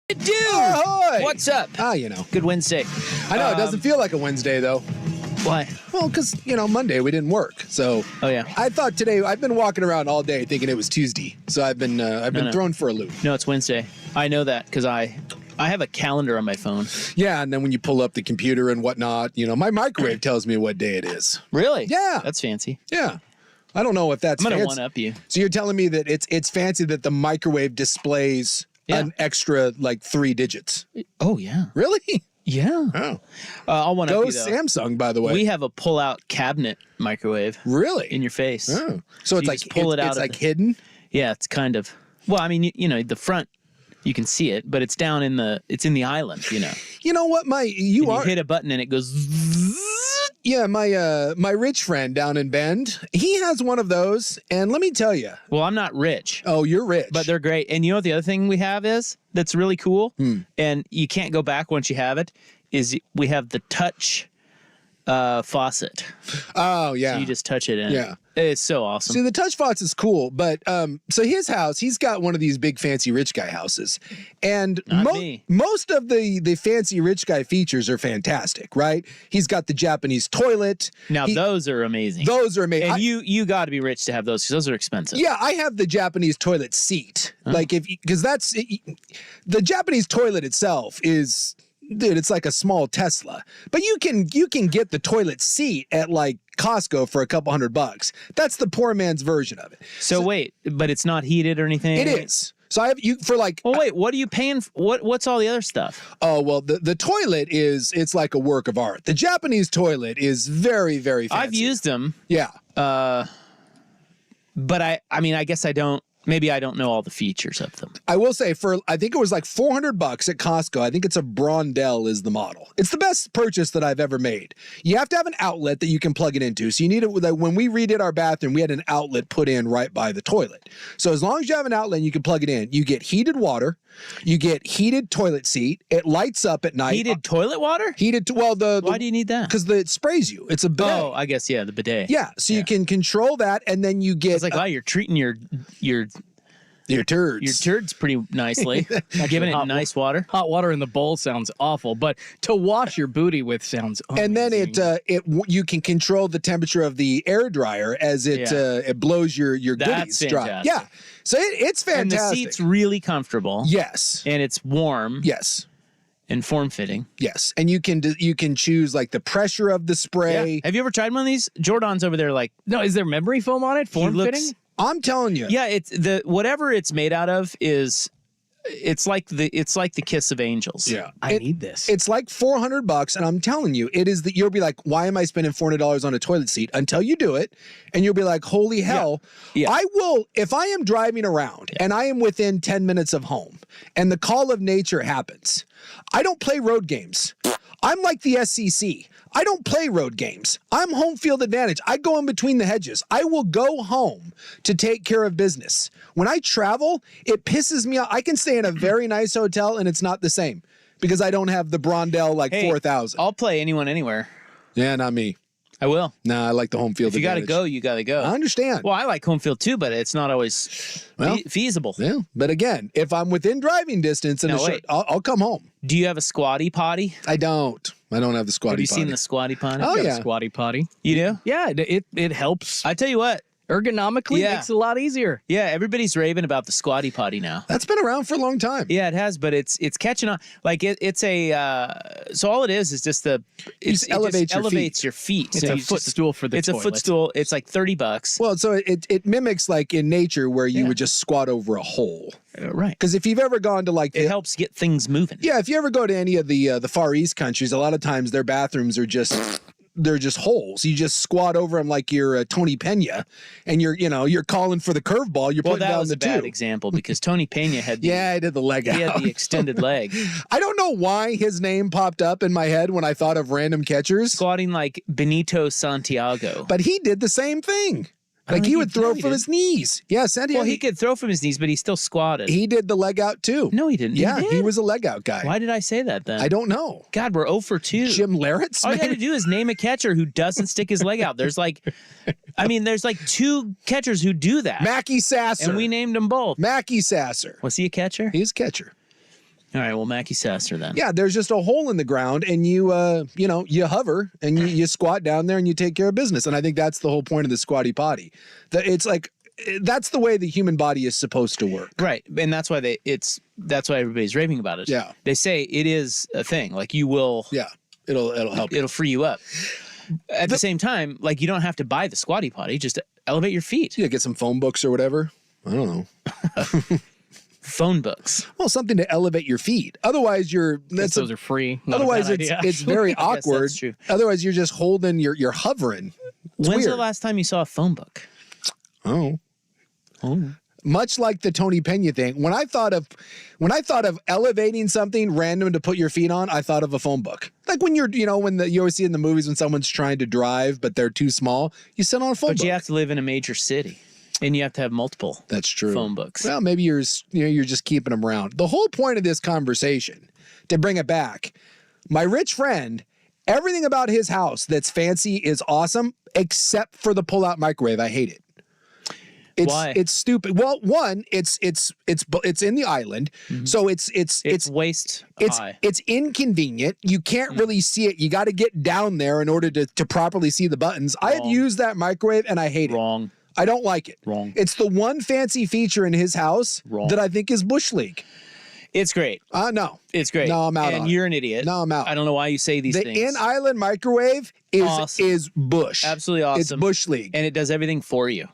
Dude, Ahoy! what's up? Good Wednesday. I know, it doesn't feel like a Wednesday, though. Why? Well, because, Monday we didn't work. So Oh, yeah. I thought today, I've been walking around all day thinking it was Tuesday. So I've been thrown for a loop. No, it's Wednesday. I know that because I have a calendar on my phone. Yeah, and then when you pull up the computer and whatnot, my microwave tells me what day it is. Really? Yeah. That's fancy. Yeah. I don't know if that's I'm going to fancy. one-up you. So you're telling me that it's fancy that the microwave displays an extra, 3 digits. Oh, yeah. Really? Yeah. Oh. I'll one-up Go you, though. Samsung, by the way. We have a pull-out cabinet microwave. Really? In your face. Oh. So it's you like just pull it out it's of like hidden? Yeah, it's kind of. Well, I mean, the front, you can see it, but it's down in the island, You know what, You hit a button and it goes. Yeah, my rich friend down in Bend, he has one of those, and let me tell you. Well, I'm not rich. Oh, you're rich. But they're great. And you know what the other thing we have is that's really cool, and you can't go back once you have it, is we have the touch faucet. Oh, yeah. So you just touch it in. Yeah. It's so awesome. See, the touch faucet is cool, but so his house, he's got one of these big fancy rich guy houses, and most of the fancy rich guy features are fantastic, right? He's got the Japanese toilet. Now those are amazing. Those are amazing. And you got to be rich to have those because those are expensive. Yeah, I have the Japanese toilet seat, because the Japanese toilet itself is. Dude, it's like a small Tesla. But you can get the toilet seat at Costco for a couple $100. That's the poor man's version of it. So wait, but it's not heated or anything? It is. So I have you for Well, wait, what are you paying what's all the other stuff? Oh, well, the toilet it's like a work of art. The Japanese toilet is very, very fancy. I've used them. Yeah. But I guess I don't. Maybe I don't know all the features of them. I will say I think it was $400 at Costco. I think it's a Brondell is the model. It's the best purchase that I've ever made. You have to have an outlet that you can plug it into. So you need it when we redid our bathroom, we had an outlet put in right by the toilet. So as long as you have an outlet and you can plug it in, you get heated water, you get heated toilet seat. It lights up at night. Heated toilet water? Why do you need that? Because it sprays you. It's a bidet. Oh, I guess the bidet. Yeah, so you can control that, and then you get. It's like, wow, you're treating your turds. Your turds pretty nicely. Giving it nice water. Hot water in the bowl sounds awful, but to wash your booty with sounds amazing. And then you can control the temperature of the air dryer as it blows your goodies dry. Yeah. So it's fantastic. And the seat's really comfortable. Yes. And it's warm. Yes. And form-fitting. Yes. And you can choose the pressure of the spray. Yeah. Have you ever tried one of these? Jordan's over there No, is there memory foam on it? Form-fitting? I'm telling you. Yeah, it's whatever it's made out of is it's like the kiss of angels. Yeah. I need this. It's $400, and I'm telling you, it is you'll be like, why am I spending $400 on a toilet seat? Until you do it, and you'll be like, holy hell. Yeah. I will, if I am driving around and I am within 10 minutes of home and the call of nature happens, I don't play road games. I'm like the SEC. I don't play road games. I'm home field advantage. I go in between the hedges. I will go home to take care of business. When I travel, it pisses me off. I can stay in a very nice hotel and it's not the same because I don't have the Brondell 4,000. I'll play anyone anywhere. Yeah, not me. I will. Nah, I like the home field advantage. If you got to go. I understand. Well, I like home field too, but it's not always feasible. Yeah, but again, if I'm within driving distance, I'll come home. Do you have a squatty potty? I don't have the squatty potty. Have you seen the squatty potty? Oh, yeah. Squatty potty. You do? Yeah, it helps. I tell you what. Ergonomically, makes it a lot easier. Yeah, everybody's raving about the squatty potty now. That's been around for a long time. Yeah, it has, but it's catching on. It's a so all it is just it just elevates your feet. It's a footstool for the toilet. It's a footstool. It's $30. Well, so it mimics in nature where you would just squat over a hole. Right. Because if you've ever gone to it helps get things moving. Yeah, if you ever go to any of the Far East countries, a lot of times their bathrooms are just. They're just holes. You just squat over them like you're Tony Pena, and you're calling for the curveball. You're putting down the two. That was a bad example because Tony Pena had I did the leg out. He had the extended leg. I don't know why his name popped up in my head when I thought of random catchers. Squatting like Benito Santiago. But he did the same thing. He would throw from his knees. Yeah, Santiago. Well, he could throw from his knees, but he still squatted. He did the leg out too. No, he didn't. Yeah, he was a leg out guy. Why did I say that then? I don't know. God, we're 0 for 2. Jim Larratt's All you got to do is name a catcher who doesn't stick his leg out. There's there's 2 catchers who do that. Mackey Sasser. And we named them both. Mackey Sasser. Was he a catcher? He's a catcher. All right, well, Mackie Sasser then. Yeah, there's just a hole in the ground, and you hover and you squat down there and you take care of business. And I think that's the whole point of the squatty potty. That it's like that's the way the human body is supposed to work. Right, and that's why that's why everybody's raving about it. Yeah, they say it is a thing. Like you will. Yeah, it'll help. It'll free you up. At the same time, like you don't have to buy the squatty potty. Just elevate your feet. Yeah, get some phone books or whatever. I don't know. Phone books. Well, something to elevate your feet. Otherwise, those are free. Otherwise, it's very awkward. That's true. Otherwise, you're just holding. You're hovering. It's When's weird. the last time you saw a phone book? Oh. Much like the Tony Pena thing, when I thought of elevating something random to put your feet on, I thought of a phone book. Like when you always see in the movies when someone's trying to drive but they're too small, you sit on a phone book. But you have to live in a major city, and you have to have multiple. That's true. Phone books. Well, maybe you're just keeping them around. The whole point of this conversation, to bring it back, my rich friend, everything about his house that's fancy is awesome, except for the pull-out microwave. I hate it. Why? It's stupid. Well, one, it's in the island, so it's waist high. It's inconvenient. You can't really see it. You got to get down there in order to properly see the buttons. I have used that microwave and I hate it. Wrong. I don't like it. Wrong. It's the one fancy feature in his house that I think is Bush League. It's great. No. It's great. No, I'm out and on you're it. an idiot. No, I'm out. I don't know why you say these things. The in-island microwave is Awesome. is Bush. Absolutely awesome. It's Bush League. And it does everything for you.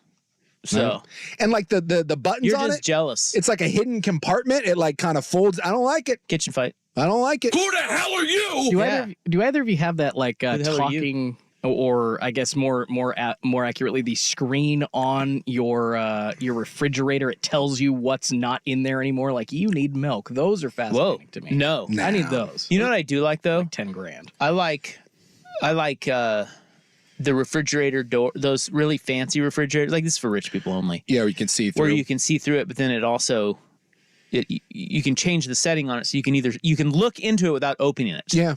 So and like the buttons you're on just it, jealous. it's like a hidden compartment. It like kind of folds. I don't like it. Kitchen fight. I don't like it. Who the hell are you? Do either of you have that like the hell are you? talking, or I guess more accurately, the screen on your refrigerator? It tells you what's not in there anymore. Like you need milk. Those are fascinating to me. No. I need those. You know what I do like though? Like $10,000. I like the refrigerator door, those really fancy refrigerators. Like this is for rich people only. Yeah, we can see through. Where you can see through it, but then it also you can change the setting on it, so you can look into it without opening it. Yeah.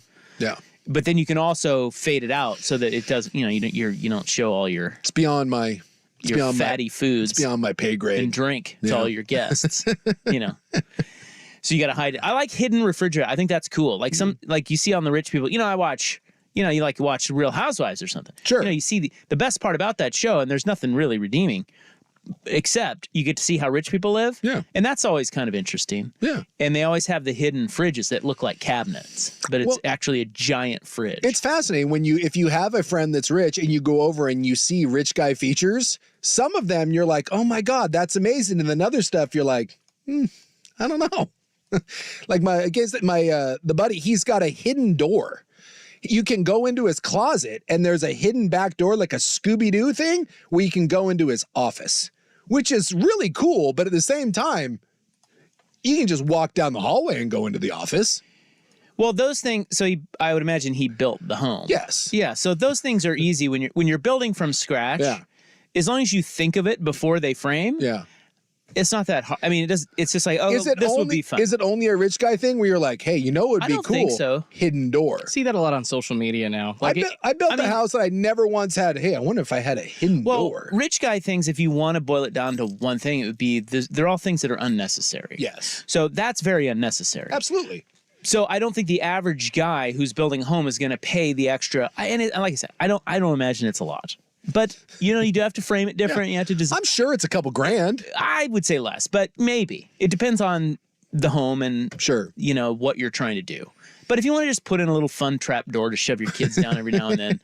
But then you can also fade it out so that it doesn't. You don't show all your It's beyond my. It's your beyond fatty foods. It's beyond my pay grade. And drink to all your guests. So you got to hide it. I like hidden refrigerator. I think that's cool. Like like you see on the rich people. I watch. You like to watch Real Housewives or something. Sure. You see the best part about that show, and there's nothing really redeeming, except you get to see how rich people live. Yeah. And that's always kind of interesting. Yeah. And they always have the hidden fridges that look like cabinets, but it's actually a giant fridge. It's fascinating if you have a friend that's rich and you go over and you see rich guy features. Some of them you're like, oh my God, that's amazing, and then other stuff you're like, I don't know. Like the buddy, he's got a hidden door. You can go into his closet and there's a hidden back door, like a Scooby-Doo thing, where you can go into his office, which is really cool. But at the same time, you can just walk down the hallway and go into the office. Well, those things. So I would imagine he built the home. Yes. Yeah. So those things are easy when you're building from scratch. Yeah. As long as you think of it before they frame. Yeah. It's not that hard. I mean, it's just like, this would be fun. Is it only a rich guy thing where you're like, hey, it would be don't cool? think so. Hidden door. See that a lot on social media now. Like I built a house that I never once had. Hey, I wonder if I had a hidden door. Rich guy things, if you want to boil it down to one thing, it would be they're all things that are unnecessary. Yes. So that's very unnecessary. Absolutely. So I don't think the average guy who's building a home is going to pay the extra. And like I said, I don't imagine it's a lot. But, you do have to frame it different. Yeah. You have to I'm sure it's a couple grand. I would say less, but maybe. It depends on the home and, sure, what you're trying to do. But if you want to just put in a little fun trap door to shove your kids down every now and then,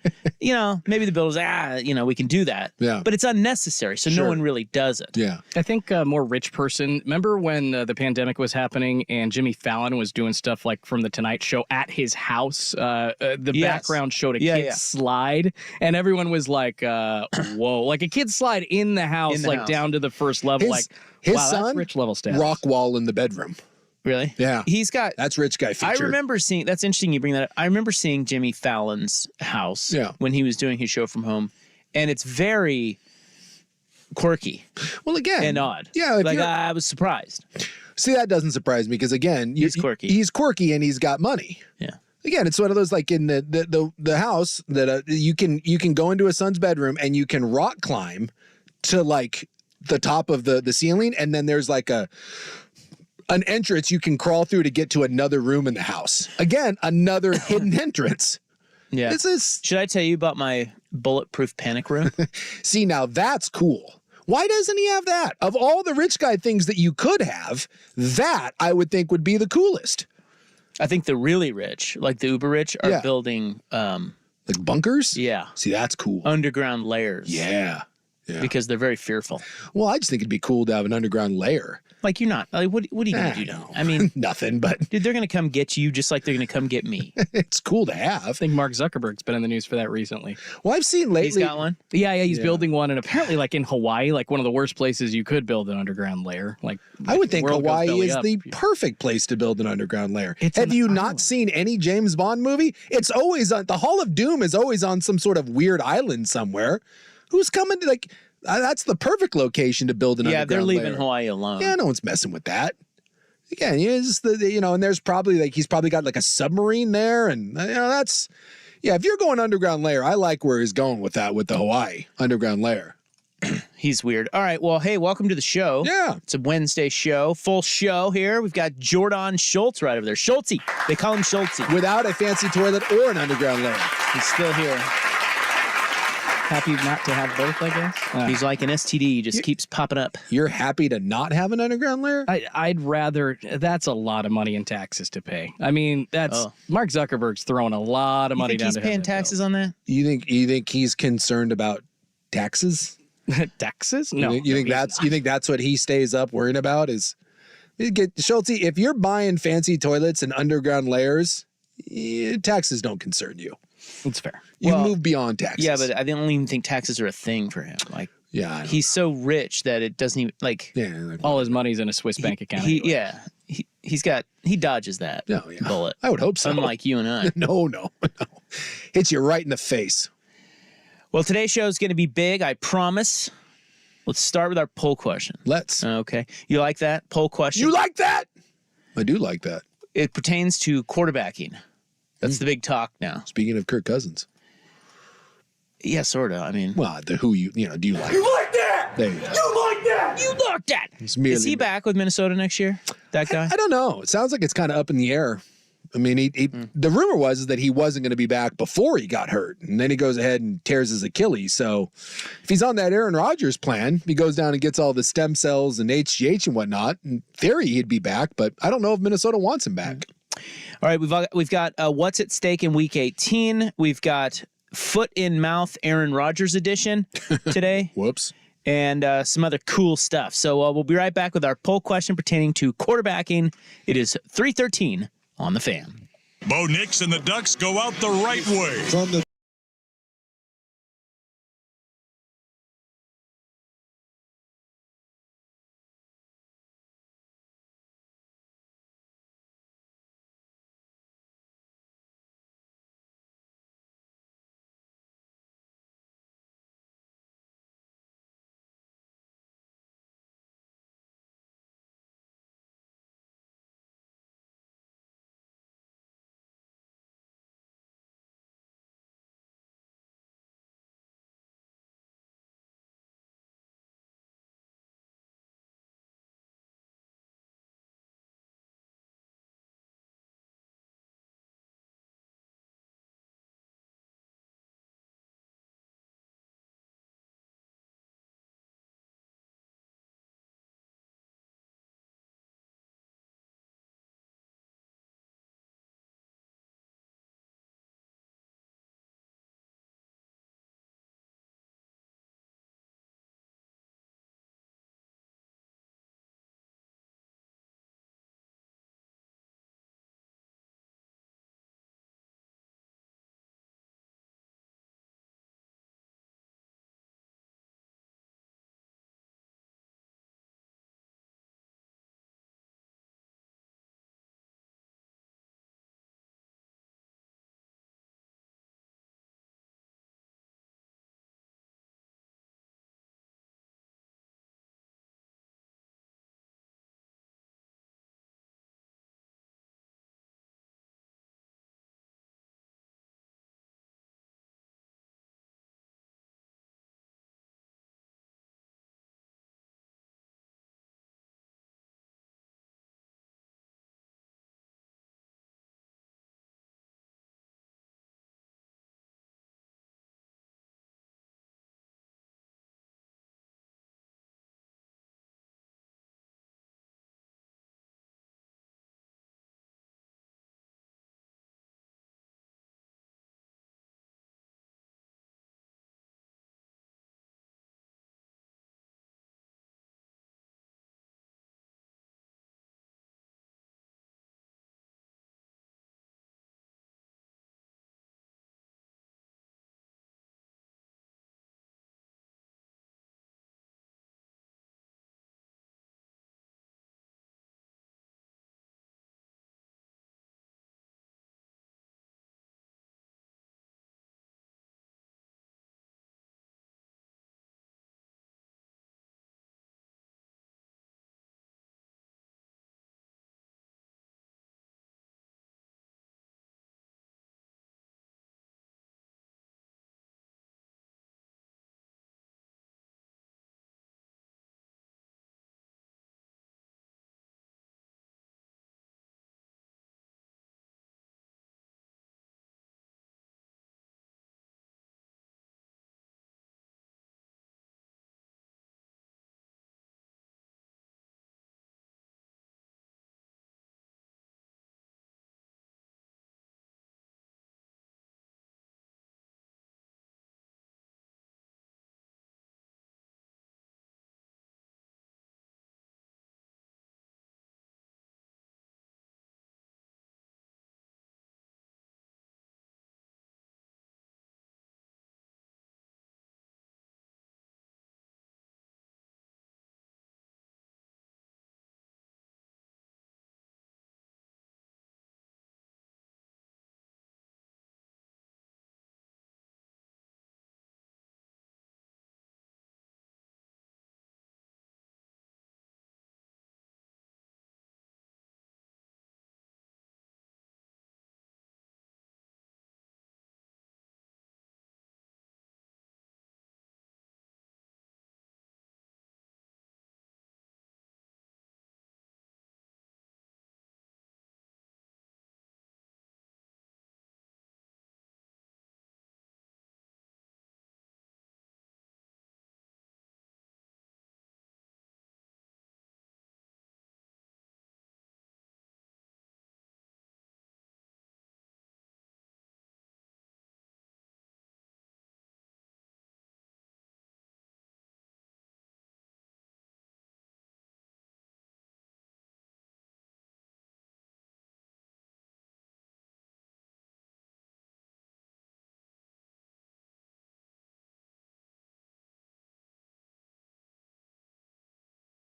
maybe the builder's, we can do that. Yeah. But it's unnecessary, so no one really does it. Yeah. I think a more rich person. Remember when the pandemic was happening and Jimmy Fallon was doing stuff like from The Tonight Show at his house? The background showed a kid slide, and everyone was like, "Whoa!" Like a kid slide in the house, down to the first level. His wow, son, that's rich level status. Rock wall in the bedroom. Really? Yeah. That's rich guy feature. I remember seeing, that's interesting you bring that up. I remember seeing Jimmy Fallon's house when he was doing his show from home, and it's very quirky. Well, again. And odd. Yeah. I was surprised. See, that doesn't surprise me because, again, he's quirky. He's quirky and he's got money. Yeah. Again, it's one of those like in the house that you can go into a son's bedroom and you can rock climb to like the top of the ceiling, and then there's like a an entrance you can crawl through to get to another room in the house. Again, another hidden entrance. Yeah. This is. Should I tell you about my bulletproof panic room? See, now that's cool. Why doesn't he have that? Of all the rich guy things that you could have, that I would think would be the coolest. I think the really rich, like the uber rich, are building like bunkers? Yeah. See, that's cool. Underground layers. Yeah. Because they're very fearful. Well, I just think it'd be cool to have an underground lair. Like you're not. Like, what are you going to do? I mean, nothing, but dude, they're going to come get you just like they're going to come get me. It's cool to have. I think Mark Zuckerberg's been in the news for that recently. Well, I've seen lately. He's got one? Yeah, he's building one. And apparently, like in Hawaii, like one of the worst places you could build an underground lair. Like I would think Hawaii is the perfect place to build an underground lair. Have you not seen any James Bond movie? It's always on. The Hall of Doom is always on some sort of weird island somewhere. Who's coming to like... That's the perfect location to build an underground they're leaving lair. Hawaii alone. Yeah, no one's messing with that. Again, and there's probably like he's probably got like a submarine there, and that's if you're going underground lair, I like where he's going with that with the Hawaii underground lair. He's weird. All right, well, hey, welcome to the show. Yeah, it's a Wednesday show, full show here. We've got Jordan Schultz right over there. Schultzy, they call him Schultzy. Without a fancy toilet or an underground lair, he's still here. Happy not to have both, I guess. He's like an STD, just keeps popping up. You're happy to not have an underground lair? I'd rather. That's a lot of money in taxes to pay. I mean, that's Mark Zuckerberg's throwing a lot of money down. He's paying taxes on that? You think he's concerned about taxes? Taxes? No. You think that's what he stays up worrying about? Is Schultz? If you're buying fancy toilets and underground lairs, taxes don't concern you. It's fair. You move beyond taxes. Yeah, but I don't even think taxes are a thing for him. Like, he's so rich that it doesn't even like. Yeah, all his money's in a Swiss bank account. He dodges that bullet. I would hope so. Unlike you and I. No. Hits you right in the face. Well, today's show is going to be big, I promise. Let's start with our poll question. Let's. Okay. You like that poll question? You like that? I do like that. It pertains to quarterbacking. That's the big talk now. Speaking of Kirk Cousins. Yeah, sort of. I mean. Well, do you like? You like that? There you go. You like that? You like that? Is he back with Minnesota next year? That guy? I don't know. It sounds like it's kind of up in the air. I mean, the rumor was that he wasn't going to be back before he got hurt. And then he goes ahead and tears his Achilles. So if he's on that Aaron Rodgers plan, he goes down and gets all the stem cells and HGH and whatnot. In theory, he'd be back, but I don't know if Minnesota wants him back. All right, we've got what's at stake in Week 18. We've got foot in mouth Aaron Rodgers edition today. Whoops. And some other cool stuff. So we'll be right back with our poll question pertaining to quarterbacking. It is 3:13 on the Fan. Bo Nix and the Ducks go out the right way. From the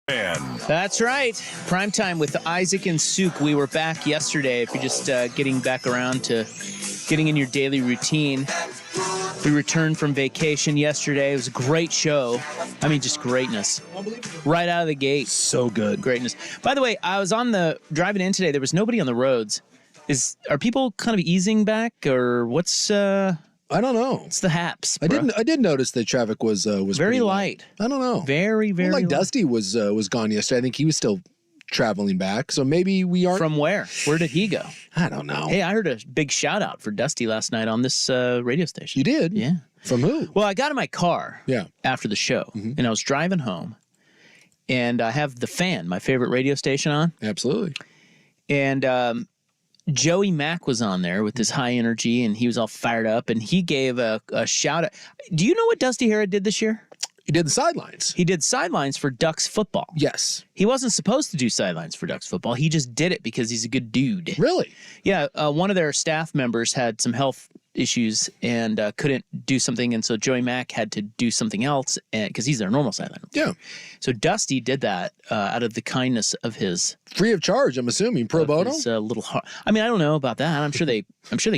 That's right. Primetime with Isaac and Suk. We were back yesterday. If you're just getting back around to getting in your daily routine, we returned from vacation yesterday. It was a great show. I mean, just greatness. Right out of the gate. So good. Greatness. By the way, I was driving in today. There was nobody on the roads. Are people kind of easing back, or what's I don't know. It's the haps. I did notice that traffic was very light. I don't know. Very, very light. light. Dusty was gone yesterday. I think he was still traveling back. So maybe we aren't. From where? Where did he go? I don't know. Hey, I heard a big shout out for Dusty last night on this radio station. You did? Yeah. From who? Well, I got in my car after the show, Mm-hmm. and I was driving home, and I have The Fan, my favorite radio station, on. Absolutely. And Joey Mack was on there with his high energy, and he was all fired up, and he gave a shout out. Do you know what Dusty Harrod did this year? He did the sidelines. He did sidelines for Ducks football. Yes. He wasn't supposed to do sidelines for Ducks football. He just did it because he's a good dude. Really? Yeah. One of their staff members had some health issues and couldn't do something, and so Joey Mack had to do something else because he's their normal sideline. Yeah. So Dusty did that out of the kindness of his Free of charge, I'm assuming. Pro bono? his, little heart. I mean, I don't know about that. I'm sure they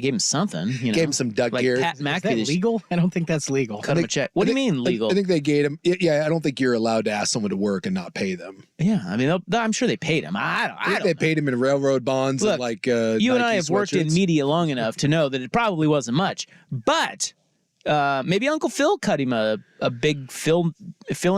gave him something. You know, Gave him some duck like gear. Pat Is that McAfee legal? I don't think that's legal. cut him a check. What do you mean legal? I think they gave him. Yeah, I don't think you're allowed to ask someone to work and not pay them. Yeah, I mean, I'm sure they paid him. I I think don't they know. paid him in railroad bonds Look, and like You and I Nike have worked in sweatshirts. media long enough to know that it probably wasn't much, but maybe Uncle Phil cut him a big Phil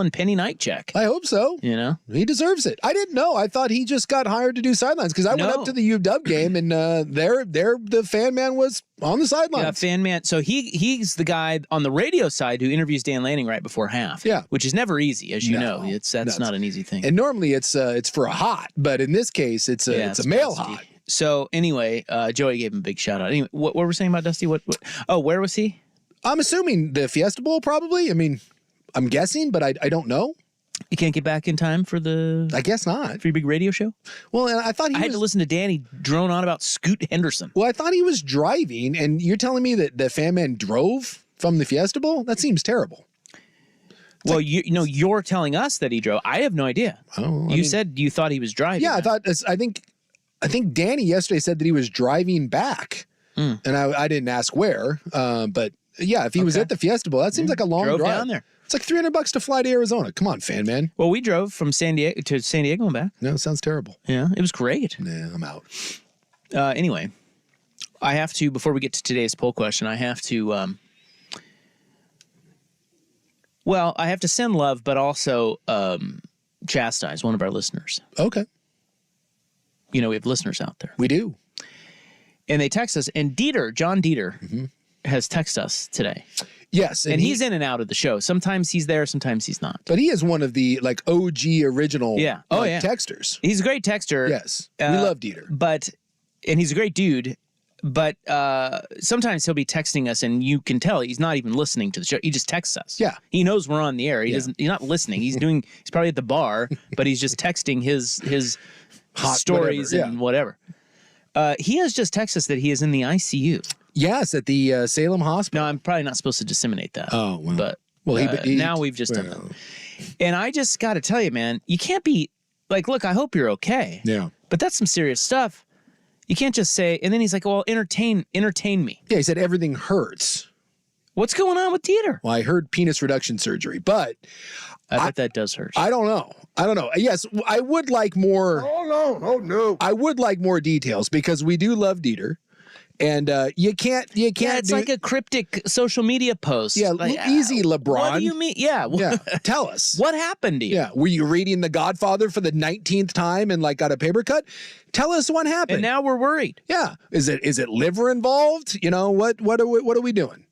and Penny night check. I hope so. You know, He deserves it. I didn't know. I thought he just got hired to do sidelines because I went No. up to the UW game and the fan man was on the yeah, sidelines. fan man. So he's the guy on the radio side who interviews Dan Lanning right before half. Yeah. which is never easy, as you No, know. That's not an easy thing. And normally it's for a hot, but in this case it's a male dusty. hot. So anyway, Joey gave him a big shout out. Anyway, what were we saying about Dusty? What? Oh, where was he? I'm assuming the Fiesta Bowl probably. I mean, I'm guessing, but I don't know. You can't get back in time for I guess not. your big radio show? Well, and I thought I had to listen to Danny drone on about Scoot Henderson. Well, I thought he was driving, and you're telling me that the fan man drove from the Fiesta Bowl? That seems terrible. Well, you're telling us that he drove. I have no idea. You said you thought he was driving. Yeah, I think Danny yesterday said that he was driving back, and I didn't ask where, but yeah, if he was at the Fiesta Bowl, that seems like a long Drove drive. down there. It's like $300 to fly to Arizona. Come on, fan man. Well, we drove from San Diego to San Diego and back. No, it sounds terrible. Yeah, it was great. Nah, I'm out. Anyway, I have to, before we get to today's poll question, I have to, I have to send love, but also chastise one of our listeners. Okay, You know, we have listeners out there. we do. And they text us, and John Dieter, has texted us today. Yes, And he's in and out of the show. Sometimes he's there, sometimes he's not. but he is one of the like OG original Yeah. Oh, yeah. texters. He's a great texter. Yes, we love Dieter. And he's a great dude. But sometimes he'll be texting us, and you can tell he's not even listening to the show. He just texts us. Yeah. He knows we're on the air. He's not listening. He's probably at the bar, but he's just texting his Hot stories whatever, and whatever. He has just texted us that he is in the ICU. Yes, at the Salem Hospital. Now, I'm probably not supposed to disseminate that. Oh, well. But Well, now we've just done that. And I just got to tell you, man, you can't be like, look, I hope you're okay. Yeah. But that's some serious stuff. You can't just say, and then he's like, well, entertain me. Yeah, he said everything hurts. What's going on with Dieter? Well, I heard penis reduction surgery, but I bet that does hurt. I don't know. Yes, I would like more. Oh, no. I would like more details because we do love Dieter. And you can't It's like a cryptic social media post. Yeah, like, easy, LeBron. What do you mean? Yeah. Yeah, tell us. What happened to you? Yeah, were you reading The Godfather for the 19th time and like got a paper cut? Tell us what happened. And now we're worried. Yeah, is it liver involved? You know what are we doing?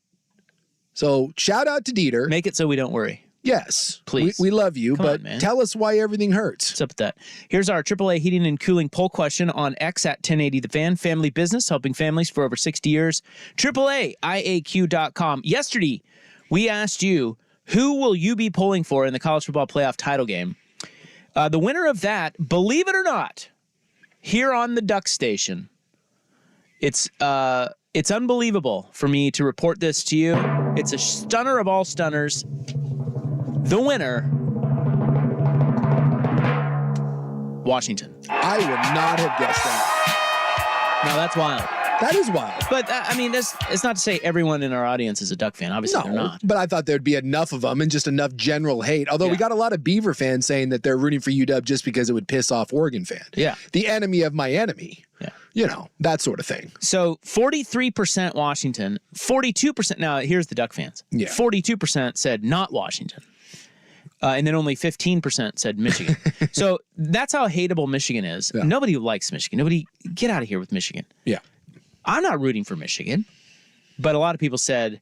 So shout out to Dieter. Make it so we don't worry. Yes, Please. We love you, Come but on, man. tell us why everything hurts. What's up with that? Here's our AAA heating and cooling poll question on X at 1080 The Fan. Family business, helping families for over 60 years. AAAIAQ.com. Yesterday, we asked you, who will you be polling for in the college football playoff title game? The winner of that, believe it or not, here on the Duck Station. It's unbelievable for me to report this to you. It's a stunner of all stunners. The winner Washington. I would not have guessed that. Now that's wild. That is wild. But I mean, it's not to say everyone in our audience is a Duck fan. Obviously, they're not. But I thought there'd be enough of them and just enough general hate. Although we got a lot of Beaver fans saying that they're rooting for UW just because it would piss off Oregon fan. Yeah. The enemy of my enemy. Yeah. You know, that sort of thing. So 43% Washington, 42%. Now, here's the Duck fans. Yeah. 42% said not Washington. And then only 15% said Michigan. So that's how hateable Michigan is. Yeah. Nobody likes Michigan. Nobody, get out of here with Michigan. Yeah. I'm not rooting for Michigan, but a lot of people said,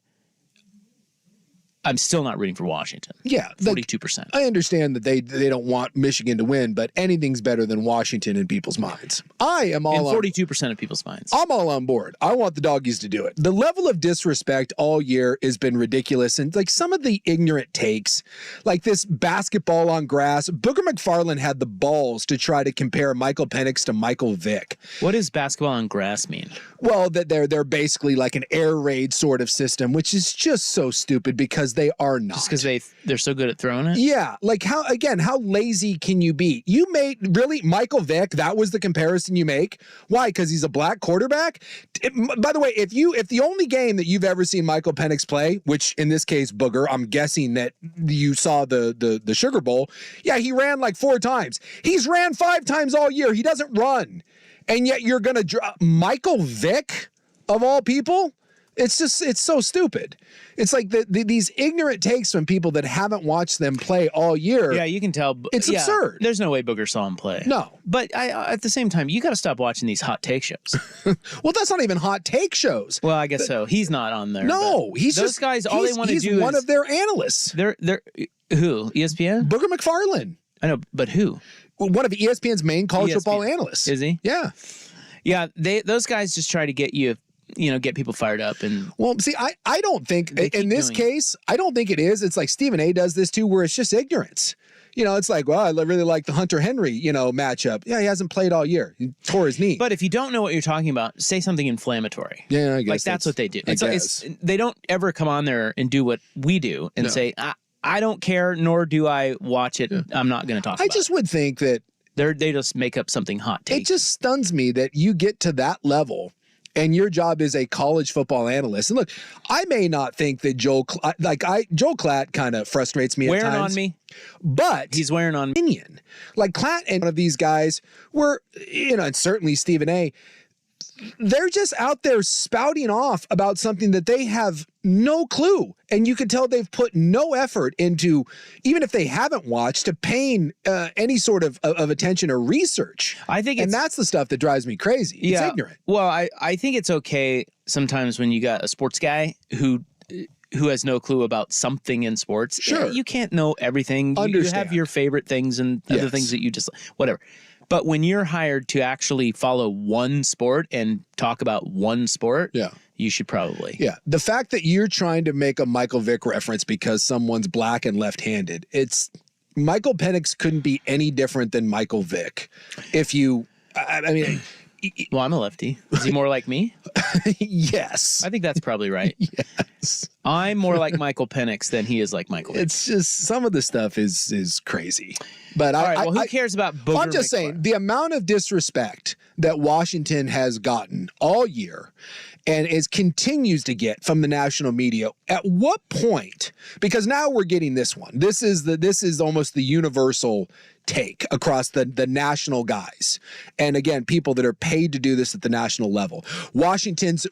I'm still not rooting for Washington. Yeah. 42%. I understand that they don't want Michigan to win, but anything's better than Washington in people's minds. I am all in 42% of people's minds. I'm all on board. I want the doggies to do it. The level of disrespect all year has been ridiculous. And like some of the ignorant takes, like this basketball on grass, Booger McFarland had the balls to try to compare Michael Penix to Michael Vick. What does basketball on grass mean? Well, that they're basically like an air raid sort of system, which is just so stupid because they are not. Just because they're so good at throwing it? Yeah. Like how lazy can you be? You made really Michael Vick, that was the comparison you make? Why? Because he's a black quarterback? By the way, if the only game that you've ever seen Michael Penix play, which in this case, Booger, I'm guessing that you saw the Sugar Bowl, yeah, he ran like 4 times. He's ran 5 times all year. He doesn't run. And yet you're going to drop Michael Vick of all people? It's so stupid. It's like these ignorant takes from people that haven't watched them play all year. Yeah, you can tell. It's absurd. There's no way Booger saw him play. No. But at the same time, you got to stop watching these hot take shows. Well, that's not even hot take shows. Well, I guess so. He's not on there. No, he's those just guys. All they want to do he's one is of their analysts. They're who? ESPN? Booger McFarland. I know, but who? One of ESPN's main college football analysts. Is he? Yeah. Yeah. Those guys just try to get you. Get people fired up. And well, see, I don't think in this case, I don't think it is. It's like Stephen A does this too, where it's just ignorance. It's like, well, I really like the Hunter Henry, matchup. Yeah, he hasn't played all year. He tore his knee. But if you don't know what you're talking about, say something inflammatory. Yeah, I guess. Like that's what they do. They don't ever come on there and do what we do and say, I don't care, nor do I watch it. Yeah. I'm not going to talk about it. I just would think that they just make up something hot take. It just stuns me that you get to that level and your job is a college football analyst. And look, I may not think that Joel Klatt kind of frustrates me at times. Wearing on me. But he's wearing on me. Opinion. Like Klatt and one of these guys were, and certainly Stephen A., they're just out there spouting off about something that they have no clue. And you can tell they've put no effort into, even if they haven't watched, to paying any sort of attention or research. And that's the stuff that drives me crazy. It's ignorant. Well, I think it's okay sometimes when you got a sports guy who has no clue about something in sports. Sure. Yeah, you can't know everything. You have your favorite things and other things that you just, whatever. But when you're hired to actually follow one sport and talk about one sport, you should probably. Yeah. The fact that you're trying to make a Michael Vick reference because someone's black and left-handed, Michael Penix couldn't be any different than Michael Vick. Well, I'm a lefty. Is he more like me? Yes. I think that's probably right. Yes. I'm more like Michael Penix than he is like Michael Vick. It's just some of the stuff is crazy. But all right, well, who cares about Booger? I'm just saying the amount of disrespect that Washington has gotten all year and continues to get from the national media. At what point? Because now we're getting this one. This is almost the universal take across the national guys. And again, people that are paid to do this at the national level. Washington's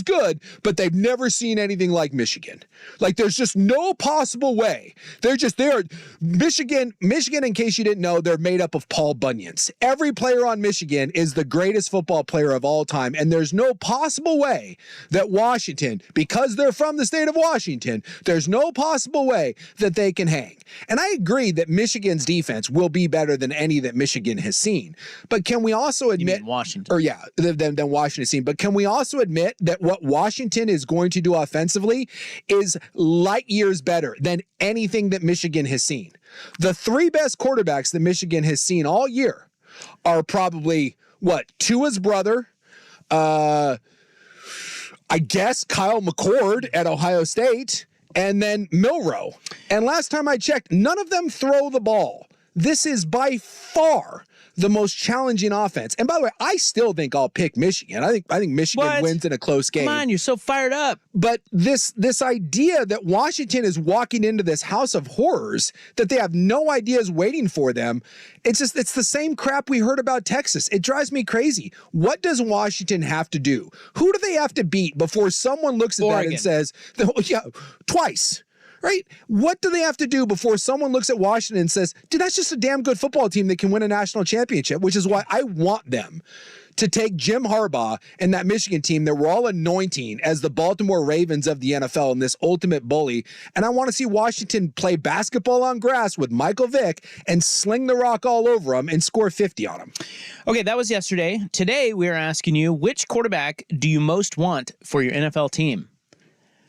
good, but they've never seen anything like Michigan. Like there's just no possible way. Michigan, in case you didn't know, they're made up of Paul Bunyans. Every player on Michigan is the greatest football player of all time. And there's no possible way that Washington, because they're from the state of Washington, there's no possible way that they can hang. And I agree that Michigan's defense will be better than any that Michigan has seen. But can we also admit Washington? Or than Washington has seen. But can we also admit that what Washington is going to do offensively is light years better than anything that Michigan has seen? The 3 best quarterbacks that Michigan has seen all year are probably Tua's brother, I guess Kyle McCord at Ohio State, and then Milroe. And last time I checked, none of them throw the ball. This is by far the most challenging offense. And by the way, I still think I'll pick Michigan. I think Michigan wins in a close game. Come on, you're so fired up. But this idea that Washington is walking into this house of horrors that they have no ideas waiting for them, it's the same crap we heard about Texas. It drives me crazy. What does Washington have to do? Who do they have to beat before someone looks at that and says, yeah, twice? Right? What do they have to do before someone looks at Washington and says, dude, that's just a damn good football team that can win a national championship, which is why I want them to take Jim Harbaugh and that Michigan team that we're all anointing as the Baltimore Ravens of the NFL and this ultimate bully. And I want to see Washington play basketball on grass with Michael Vick and sling the rock all over them and score 50 on them. Okay, that was yesterday. Today, we are asking you, which quarterback do you most want for your NFL team?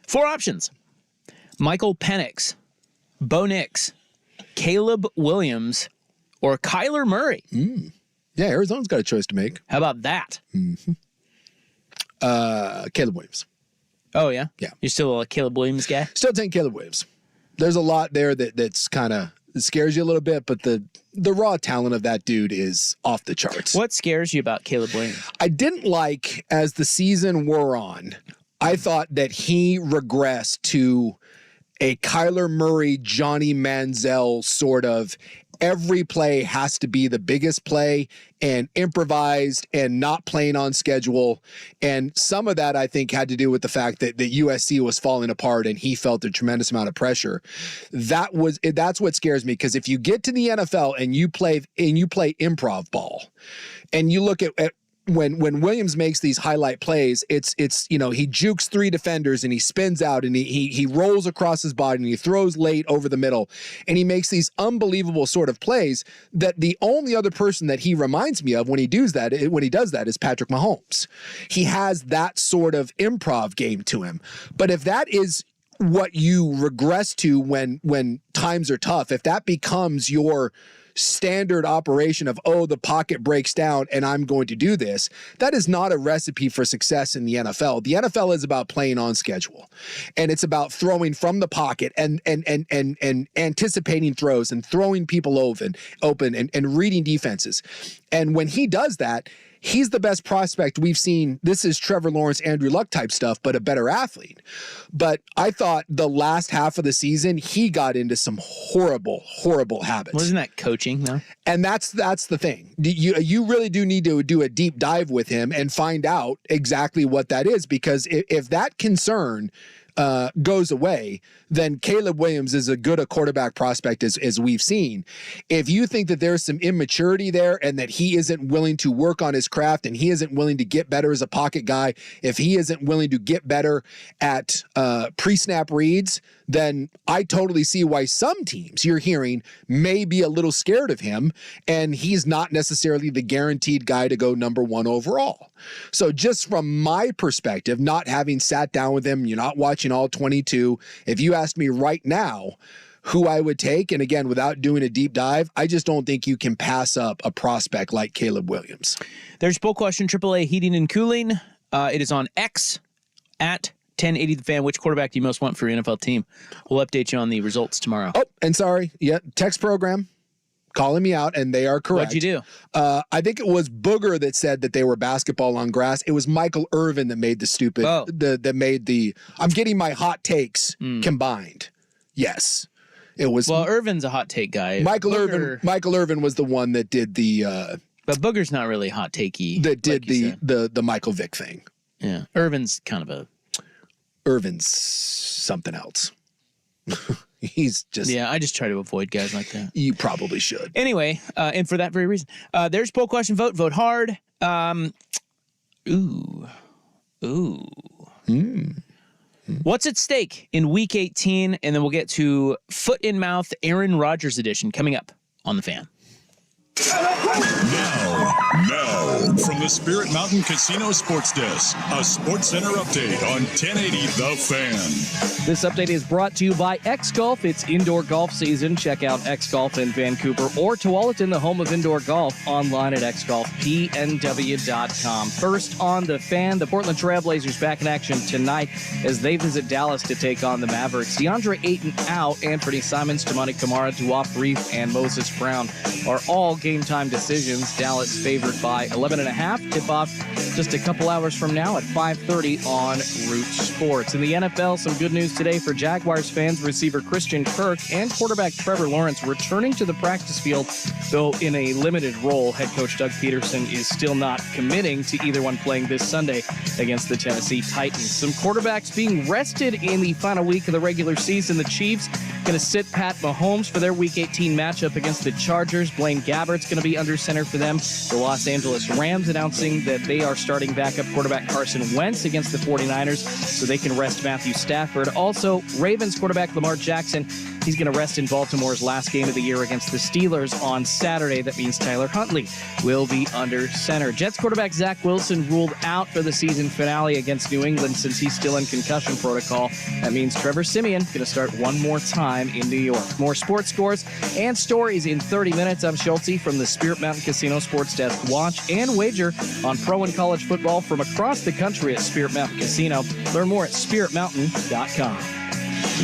4 options. Michael Penix, Bo Nix, Caleb Williams, or Kyler Murray. Yeah, Arizona's got a choice to make. How about that? Caleb Williams. Oh, yeah? Yeah. You're still a Caleb Williams guy? Still taking Caleb Williams. There's a lot there that's kind of scares you a little bit, but the raw talent of that dude is off the charts. What scares you about Caleb Williams? I didn't like, as the season wore on, I thought that he regressed to a Kyler Murray, Johnny Manziel sort of every play has to be the biggest play and improvised and not playing on schedule. And some of that, I think, had to do with the fact that the USC was falling apart and he felt a tremendous amount of pressure. That's what scares me, because if you get to the NFL and you play improv ball and you look at when Williams makes these highlight plays, it's he jukes 3 defenders and he spins out and he rolls across his body and he throws late over the middle and he makes these unbelievable sort of plays that the only other person that he reminds me of when he does that is Patrick Mahomes. He has that sort of improv game to him. But if that is what you regress to when times are tough, if that becomes your standard operation of, the pocket breaks down and I'm going to do this, that is not a recipe for success in the NFL. The NFL is about playing on schedule, and it's about throwing from the pocket and anticipating throws and throwing people open and reading defenses. And when he does that, he's the best prospect we've seen. This is Trevor Lawrence, Andrew Luck type stuff, but a better athlete. But I thought the last half of the season, he got into some horrible, horrible habits. Wasn't that coaching, though? And that's the thing. You really do need to do a deep dive with him and find out exactly what that is, because if that concern goes away, then Caleb Williams is as good a quarterback prospect as we've seen. If you think that there's some immaturity there and that he isn't willing to work on his craft and he isn't willing to get better as a pocket guy, if he isn't willing to get better at pre-snap reads, then I totally see why some teams you're hearing may be a little scared of him, and he's not necessarily the guaranteed guy to go number 1 overall. So just from my perspective, not having sat down with him, you're not watching all 22, if you asked me right now who I would take, and again, without doing a deep dive, I just don't think you can pass up a prospect like Caleb Williams. There's poll question, AAA Heating and Cooling. It is on X at 1080 The Fan. Which quarterback do you most want for your NFL team? We'll update you on the results tomorrow. Oh, and sorry. Yeah, text program calling me out, and they are correct. What'd you do? I think it was Booger that said that they were basketball on grass. It was Michael Irvin that made the stupid, that made the, I'm getting my hot takes combined. Yes. It was. Well, Irvin's a hot take guy. Michael Irvin was the one that did the, but Booger's not really hot takey. That did the Michael Vick thing. Yeah. Irvin's kind of a. Irvin's something else. He's just. Yeah, I just try to avoid guys like that. You probably should. Anyway, and for that very reason, there's poll question, vote hard. What's at stake in Week 18? And then we'll get to foot in mouth Aaron Rodgers edition coming up on The Fan. Now, Now, from the Spirit Mountain Casino Sports Desk, a Sports Center update on 1080 The Fan. This update is brought to you by X Golf. It's indoor golf season. Check out X Golf in Vancouver or Tualatin, the home of indoor golf, online at xgolfpnw.com. First on The Fan, the Portland Trailblazers back in action tonight as they visit Dallas to take on the Mavericks. DeAndre Ayton out, Anthony Simons, Tamani Kamara, Duop Reef, and Moses Brown are all game-time decisions. Dallas favored by 11.5. Tip-off just a couple hours from now at 5:30 on Root Sports. In the NFL, some good news today for Jaguars fans. Receiver Christian Kirk and quarterback Trevor Lawrence returning to the practice field, though in a limited role. Head coach Doug Peterson is still not committing to either one playing this Sunday against the Tennessee Titans. Some quarterbacks being rested in the final week of the regular season. The Chiefs going to sit Pat Mahomes for their Week 18 matchup against the Chargers. Blaine Gabbert's going to be under center for them. The Los Angeles Rams announcing that they are starting backup quarterback Carson Wentz against the 49ers so they can rest Matthew Stafford. Also, Ravens quarterback Lamar Jackson, he's going to rest in Baltimore's last game of the year against the Steelers on Saturday. That means Tyler Huntley will be under center. Jets quarterback Zach Wilson ruled out for the season finale against New England since he's still in concussion protocol. That means Trevor Siemian going to start one more time in New York. More sports scores and stories in 30 minutes. I'm Schulte from the Spirit Mountain Casino Sports Desk. Watch and wager on pro and college football from across the country at Spirit Mountain Casino. Learn more at spiritmountain.com.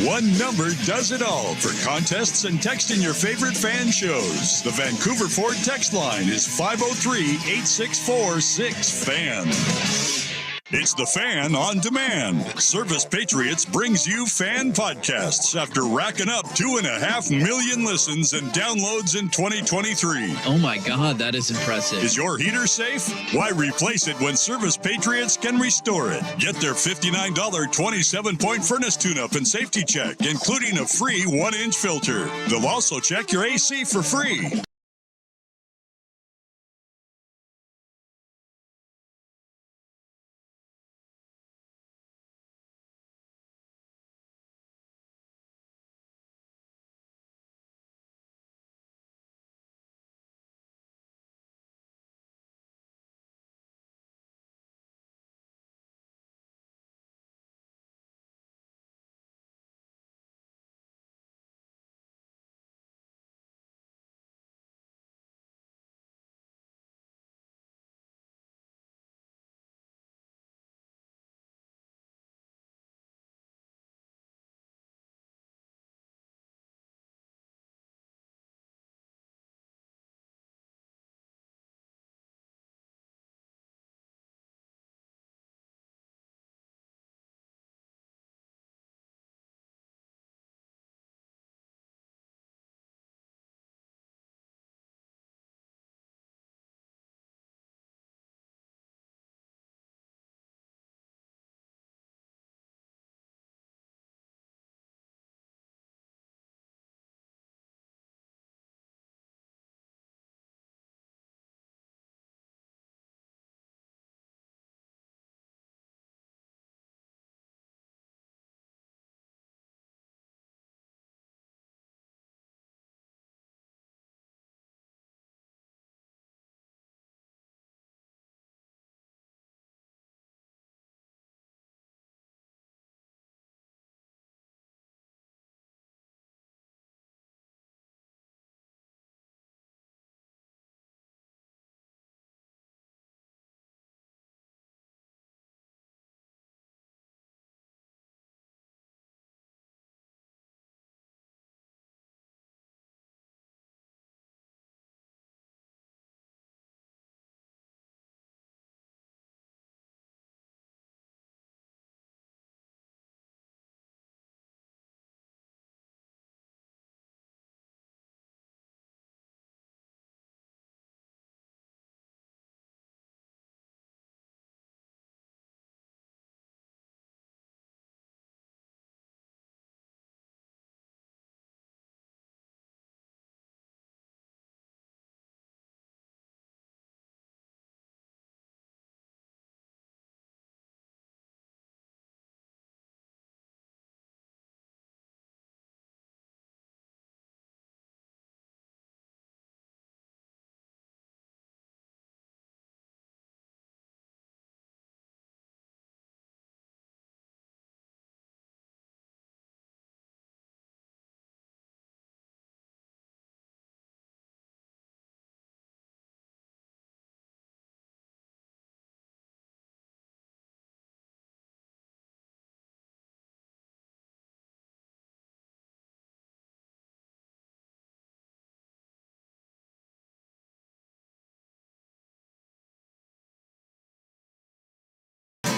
One number does it all for contests and texting your favorite fan shows. The Vancouver Ford text line is 503-864-6FAN. It's The Fan on Demand. Service Patriots brings you fan podcasts after racking up 2.5 million listens and downloads in 2023. Oh my God, that is impressive. Is your heater safe? Why replace it when Service Patriots can restore it? Get their $59 27-point furnace tune-up and safety check, including a free 1-inch filter. They'll also check your AC for free.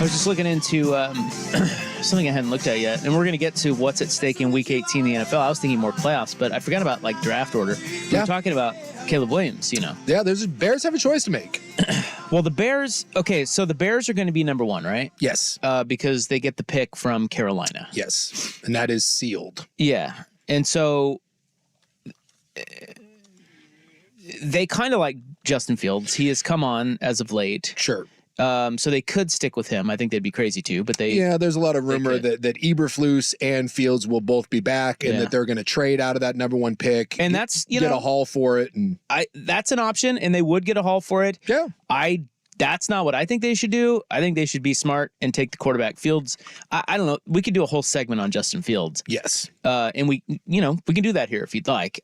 was just looking into something I hadn't looked at yet, and we're going to get to what's at stake in Week 18 in the NFL. I was thinking more playoffs, but I forgot about like draft order. We were talking about Caleb Williams, you know. Yeah, Bears have a choice to make. Well, the Bears. Okay, so the Bears are going to be number one, right? Yes. Because they get the pick from Carolina. Yes, and that is sealed. Yeah, and so they kind of like Justin Fields. He has come on as of late. Sure. So they could stick with him. I think they'd be crazy too, but there's a lot of rumor that Eberflus and Fields will both be back, and that they're going to trade out of that number one pick, and that's get a haul for it, and that's an option, and they would get a haul for it. Yeah, that's not what I think they should do. I think they should be smart and take the quarterback. Fields, I don't know. We could do a whole segment on Justin Fields. Yes, and we can do that here if you'd like.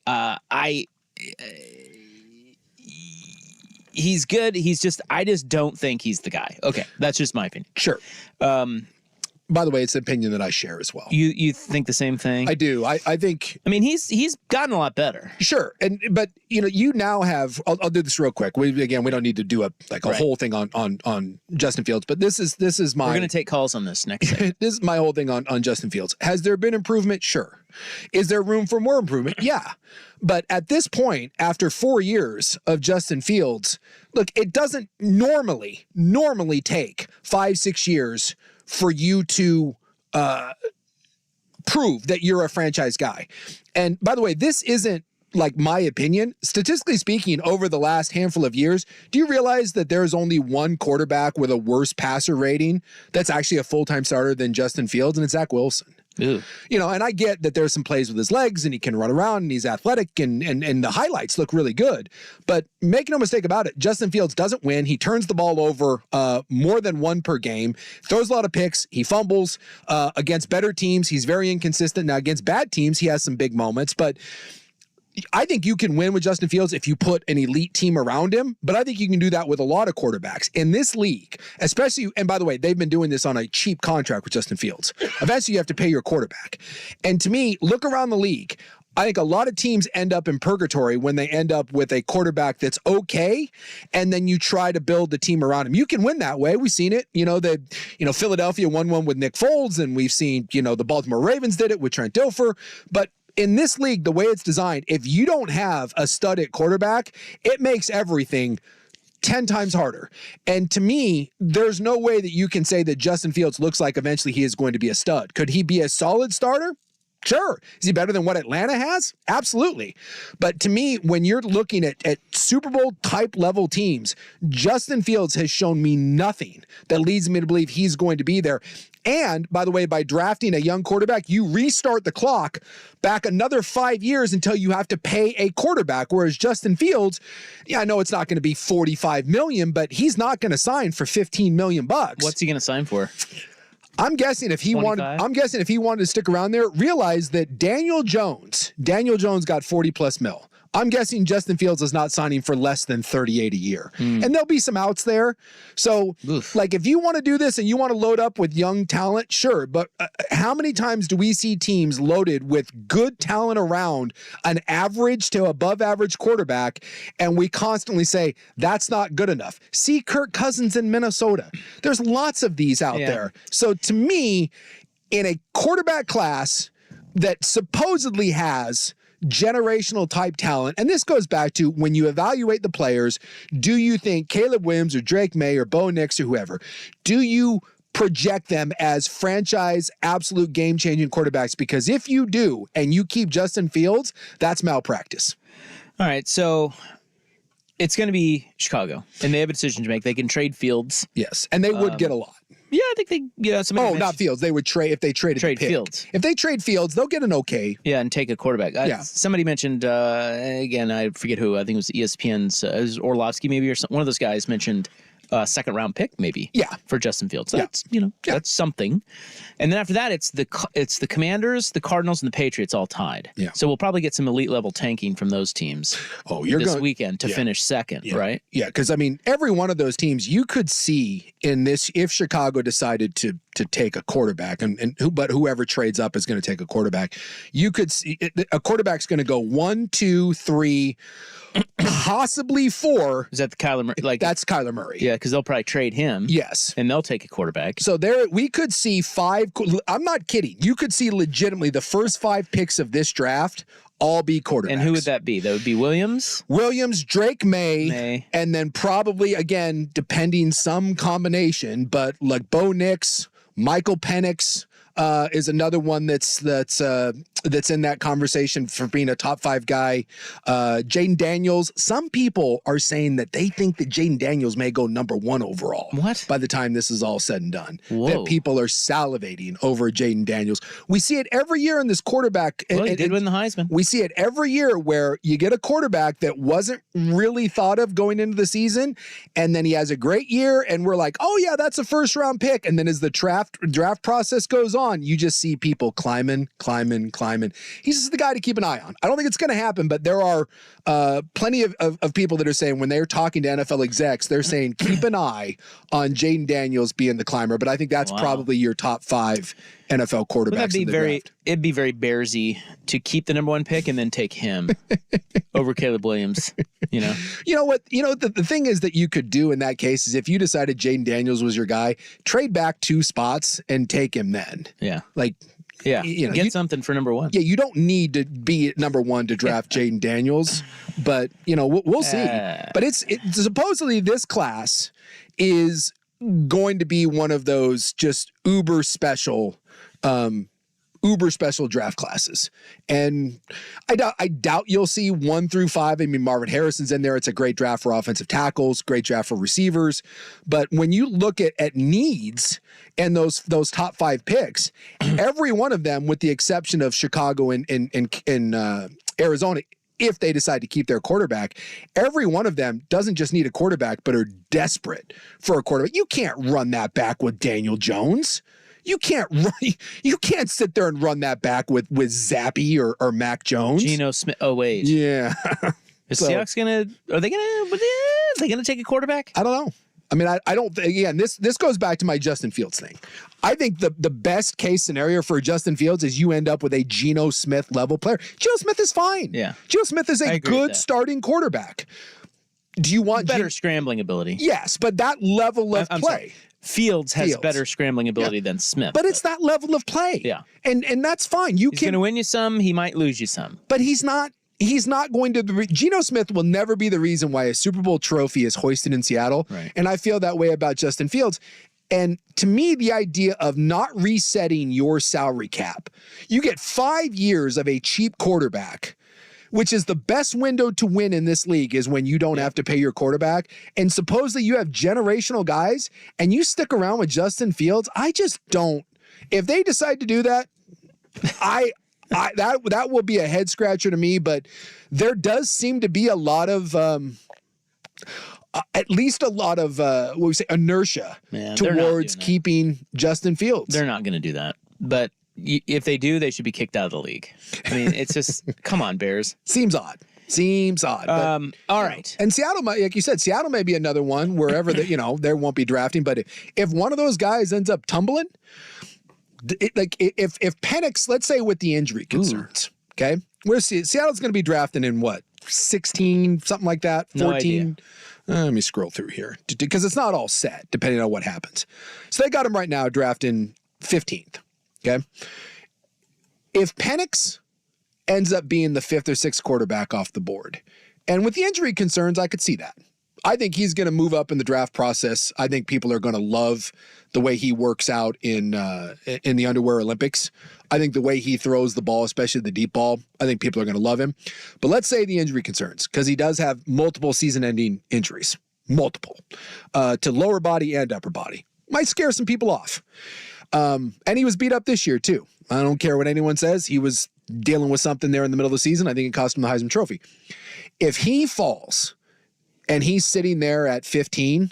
He's good. I just don't think he's the guy. Okay. That's just my opinion. Sure. By the way, it's an opinion that I share as well. You think the same thing? I do. I think. I mean, he's gotten a lot better. Sure. But you now have. I'll do this real quick. We don't need to do a whole thing on Justin Fields. But this is my. We're going to take calls on this next segment. This is my whole thing on Justin Fields. Has there been improvement? Sure. Is there room for more improvement? Yeah. But at this point, after 4 years of Justin Fields, look, it doesn't normally take 5-6 years for you to prove that you're a franchise guy. And by the way, this isn't like my opinion. Statistically speaking, over the last handful of years, do you realize that there's only one quarterback with a worse passer rating that's actually a full-time starter than Justin Fields, and it's Zach Wilson? Ew. And I get that there's some plays with his legs and he can run around and he's athletic and the highlights look really good. But make no mistake about it, Justin Fields doesn't win. He turns the ball over more than one per game, throws a lot of picks. He fumbles against better teams. He's very inconsistent. Now, against bad teams, he has some big moments, but I think you can win with Justin Fields if you put an elite team around him, but I think you can do that with a lot of quarterbacks in this league, especially. And by the way, they've been doing this on a cheap contract with Justin Fields. Eventually you have to pay your quarterback. And to me, look around the league. I think a lot of teams end up in purgatory when they end up with a quarterback that's okay, and then you try to build the team around him. You can win that way. We've seen it. Philadelphia won one with Nick Foles, and we've seen, the Baltimore Ravens did it with Trent Dilfer. But in this league, the way it's designed, if you don't have a stud at quarterback, it makes everything 10 times harder. And to me, there's no way that you can say that Justin Fields looks like eventually he is going to be a stud. Could he be a solid starter? Sure. Is he better than what Atlanta has? Absolutely. But to me, when you're looking at Super Bowl type level teams, Justin Fields has shown me nothing that leads me to believe he's going to be there. And by the way, by drafting a young quarterback, you restart the clock back another 5 years until you have to pay a quarterback. Whereas Justin Fields, I know it's not going to be $45 million, but he's not going to sign for $15 million. What's he going to sign for? I'm guessing if he wanted to stick around there, realize that Daniel Jones got 40 plus mil. I'm guessing Justin Fields is not signing for less than 38 a year. And there'll be some outs there. So if you want to do this and you want to load up with young talent, sure. But how many times do we see teams loaded with good talent around an average to above average quarterback, and we constantly say, that's not good enough? See Kirk Cousins in Minnesota. There's lots of these out there. So to me, in a quarterback class that supposedly has generational type talent, and this goes back to when you evaluate the players, do you think Caleb Williams or Drake May or Bo Nix or whoever, do you project them as franchise absolute game-changing quarterbacks? Because if you do and you keep Justin Fields, that's malpractice. All right, so it's going to be Chicago, and they have a decision to make. They can trade Fields. Yes, and they would get a lot. Yeah, I think somebody not Fields. They would trade if they traded the pick. Fields. If they trade Fields, they'll get an okay. Yeah, and take a quarterback. Somebody mentioned again, I forget who. I think it was ESPN's it was Orlovsky maybe, or one of those guys mentioned second round pick maybe. Yeah. For Justin Fields. So that's that's something. And then after that, it's the Commanders, the Cardinals, and the Patriots all tied. Yeah. So we'll probably get some elite level tanking from those teams. This weekend to finish second, right? Yeah, because every one of those teams you could see in this, if Chicago decided to take a quarterback, but whoever trades up is going to take a quarterback. You could see a quarterback's going to go 1, 2, 3, possibly 4. Is that the Kyler Murray? Like That's Kyler Murray. yeah, because they'll probably trade him. Yes. And they'll take a quarterback. So we could see 5. I'm not kidding. You could see legitimately the first 5 picks of this draft all be quarterbacks. And who would that be? That would be Williams, Drake May, and then probably, again, depending some combination, but like Bo Nix, Michael Penix is another one that's in that conversation for being a top 5 guy. Jaden Daniels. Some people are saying that they think that Jaden Daniels may go number 1 overall. What? By the time this is all said and done. Whoa. That people are salivating over Jaden Daniels. We see it every year in this quarterback. Well, he did win the Heisman. We see it every year where you get a quarterback that wasn't really thought of going into the season, and then he has a great year, and we're like, oh yeah, that's a first round pick. And then as the draft process goes on, you just see people climbing. He's just the guy to keep an eye on. I don't think it's going to happen, but there are plenty of people that are saying when they're talking to NFL execs, they're saying keep an eye on Jaden Daniels being the climber. But I think that's probably your top 5 NFL quarterbacks in the draft. It'd be very Bearsy to keep the number 1 pick and then take him over Caleb Williams. You know what? The thing is that you could do in that case is if you decided Jaden Daniels was your guy, trade back 2 spots and take him then. Yeah. Yeah, get something for number 1. Yeah, you don't need to be at number 1 to draft Jaden Daniels, but we'll see. But it's supposedly this class is going to be one of those just uber special draft classes. And I doubt you'll see 1 through 5. I mean, Marvin Harrison's in there. It's a great draft for offensive tackles, great draft for receivers. But when you look at needs and those top 5 picks, every one of them, with the exception of Chicago and Arizona, if they decide to keep their quarterback, every one of them doesn't just need a quarterback, but are desperate for a quarterback. You can't run that back with Daniel Jones. You can't sit there and run that back with Zappy or Mac Jones. Geno Smith. Oh wait. Yeah. Is Seahawks are they gonna take a quarterback? I don't know. I mean, I don't think, again, this goes back to my Justin Fields thing. I think the best case scenario for Justin Fields is you end up with a Geno Smith level player. Geno Smith is fine. Yeah. Geno Smith is a good starting quarterback. Do you want better scrambling ability? Yes, but that level of play. Sorry. Fields has better scrambling ability than Smith. But it's that level of play. Yeah. And that's fine. He's going to win you some. He might lose you some. But he's not going to Geno Smith will never be the reason why a Super Bowl trophy is hoisted in Seattle. Right. And I feel that way about Justin Fields. And to me, the idea of not resetting your salary cap, you get 5 years of a cheap quarterback, which is the best window to win in this league, is when you don't have to pay your quarterback. And supposedly you have generational guys and you stick around with Justin Fields. I just don't. If they decide to do that, that will be a head scratcher to me. But there does seem to be a lot of, at least a lot of, what we say, inertia towards keeping Justin Fields. They're not going to do that. But if they do, they should be kicked out of the league. I mean, it's just, come on, Bears. Seems odd. But, all right. And Seattle, like you said, Seattle may be another one wherever they won't be drafting. But if one of those guys ends up tumbling, if Penix, let's say with the injury concerns, okay, Seattle's going to be drafting in what, 16, something like that, 14. Let me scroll through here because it's not all set depending on what happens. So they got him right now drafting 15th. Okay. If Penix ends up being the 5th or 6th quarterback off the board, and with the injury concerns, I could see that. I think he's going to move up in the draft process. I think people are going to love the way he works out in the underwear Olympics. I think the way he throws the ball, especially the deep ball, I think people are going to love him. But let's say the injury concerns, because he does have multiple season-ending injuries, to lower body and upper body. Might scare some people off. And he was beat up this year too. I don't care what anyone says. He was dealing with something there in the middle of the season. I think it cost him the Heisman Trophy. If he falls and he's sitting there at 15,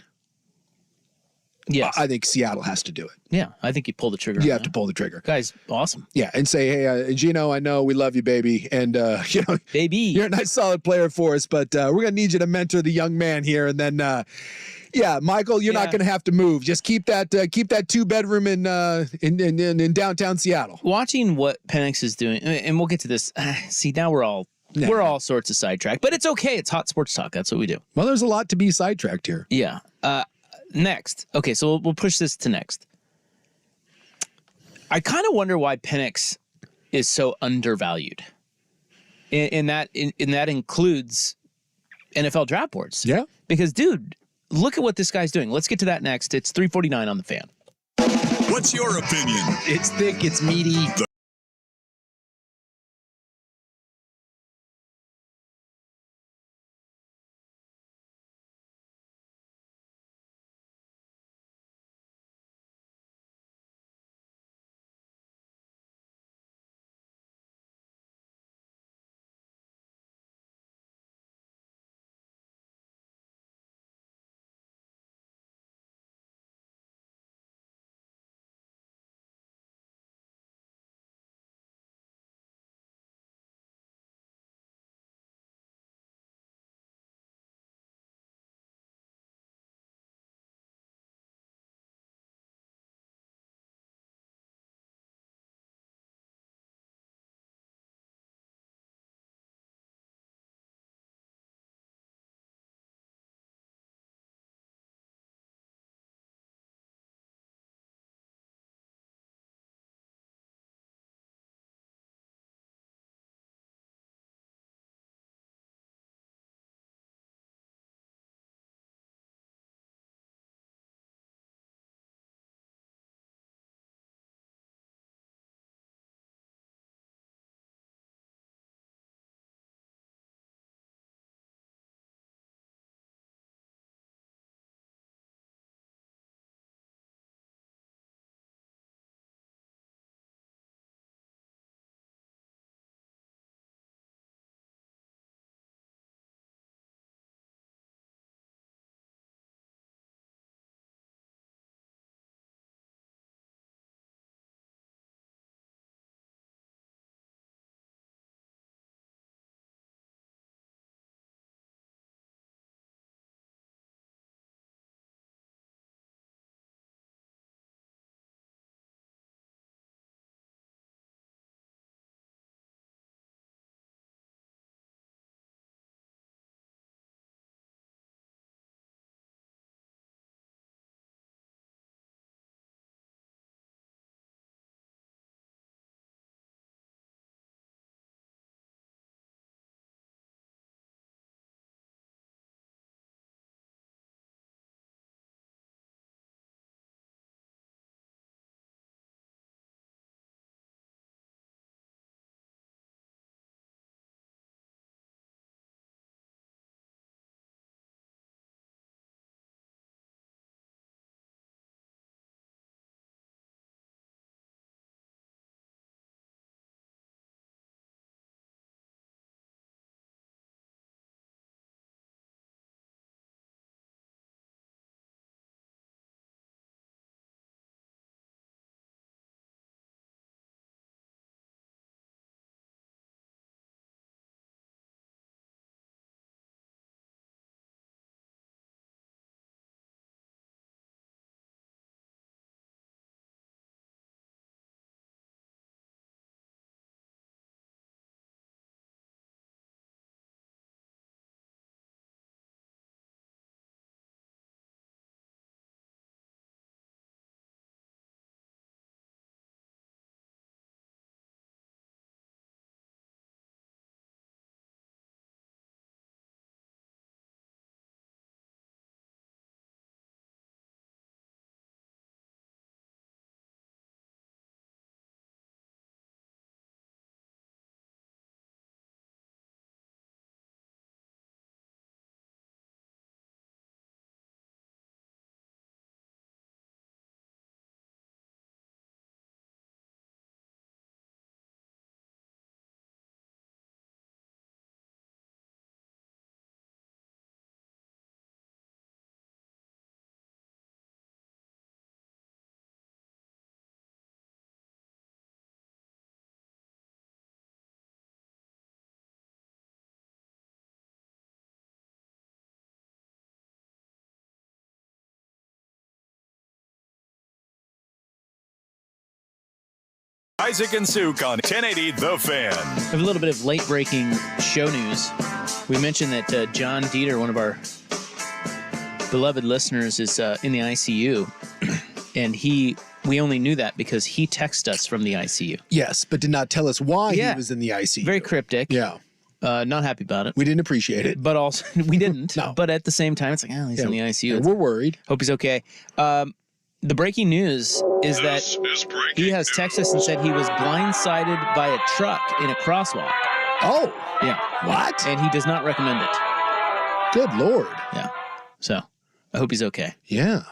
yes, I think Seattle has to do it. Yeah, I think you pull the trigger. You have to pull the trigger. Guy's awesome. Yeah, and say, hey, Geno, I know we love you, baby. And, baby, you're a nice, solid player for us, but we're going to need you to mentor the young man here. And then, Michael, you're not going to have to move. Just keep that 2-bedroom in downtown Seattle. Watching what Penix is doing, and we'll get to this. See, now we're all We're all sorts of sidetracked, but it's okay. It's hot sports talk. That's what we do. Well, there's a lot to be sidetracked here. Yeah. Next. Okay, so we'll push this to next. I kind of wonder why Penix is so undervalued. And that includes NFL draft boards. Yeah. Because, dude, look at what this guy's doing. Let's get to that next. It's 3:49 on the Fan. What's your opinion? It's thick, it's meaty. Isaac and Suk on 1080 The Fan. I have a little bit of late-breaking show news. We mentioned that John Dieter, one of our beloved listeners, is in the ICU, and we only knew that because he texted us from the ICU. Yes, but did not tell us why he was in the ICU. Very cryptic. Yeah. Not happy about it. We didn't appreciate it. But also, we didn't. No. But at the same time, it's like, he's in the ICU. And we're worried. Hope he's okay. The breaking news is that he has texted us and said he was blindsided by a truck in a crosswalk. Oh. Yeah. What? And he does not recommend it. Good Lord. Yeah. So, I hope he's okay. Yeah.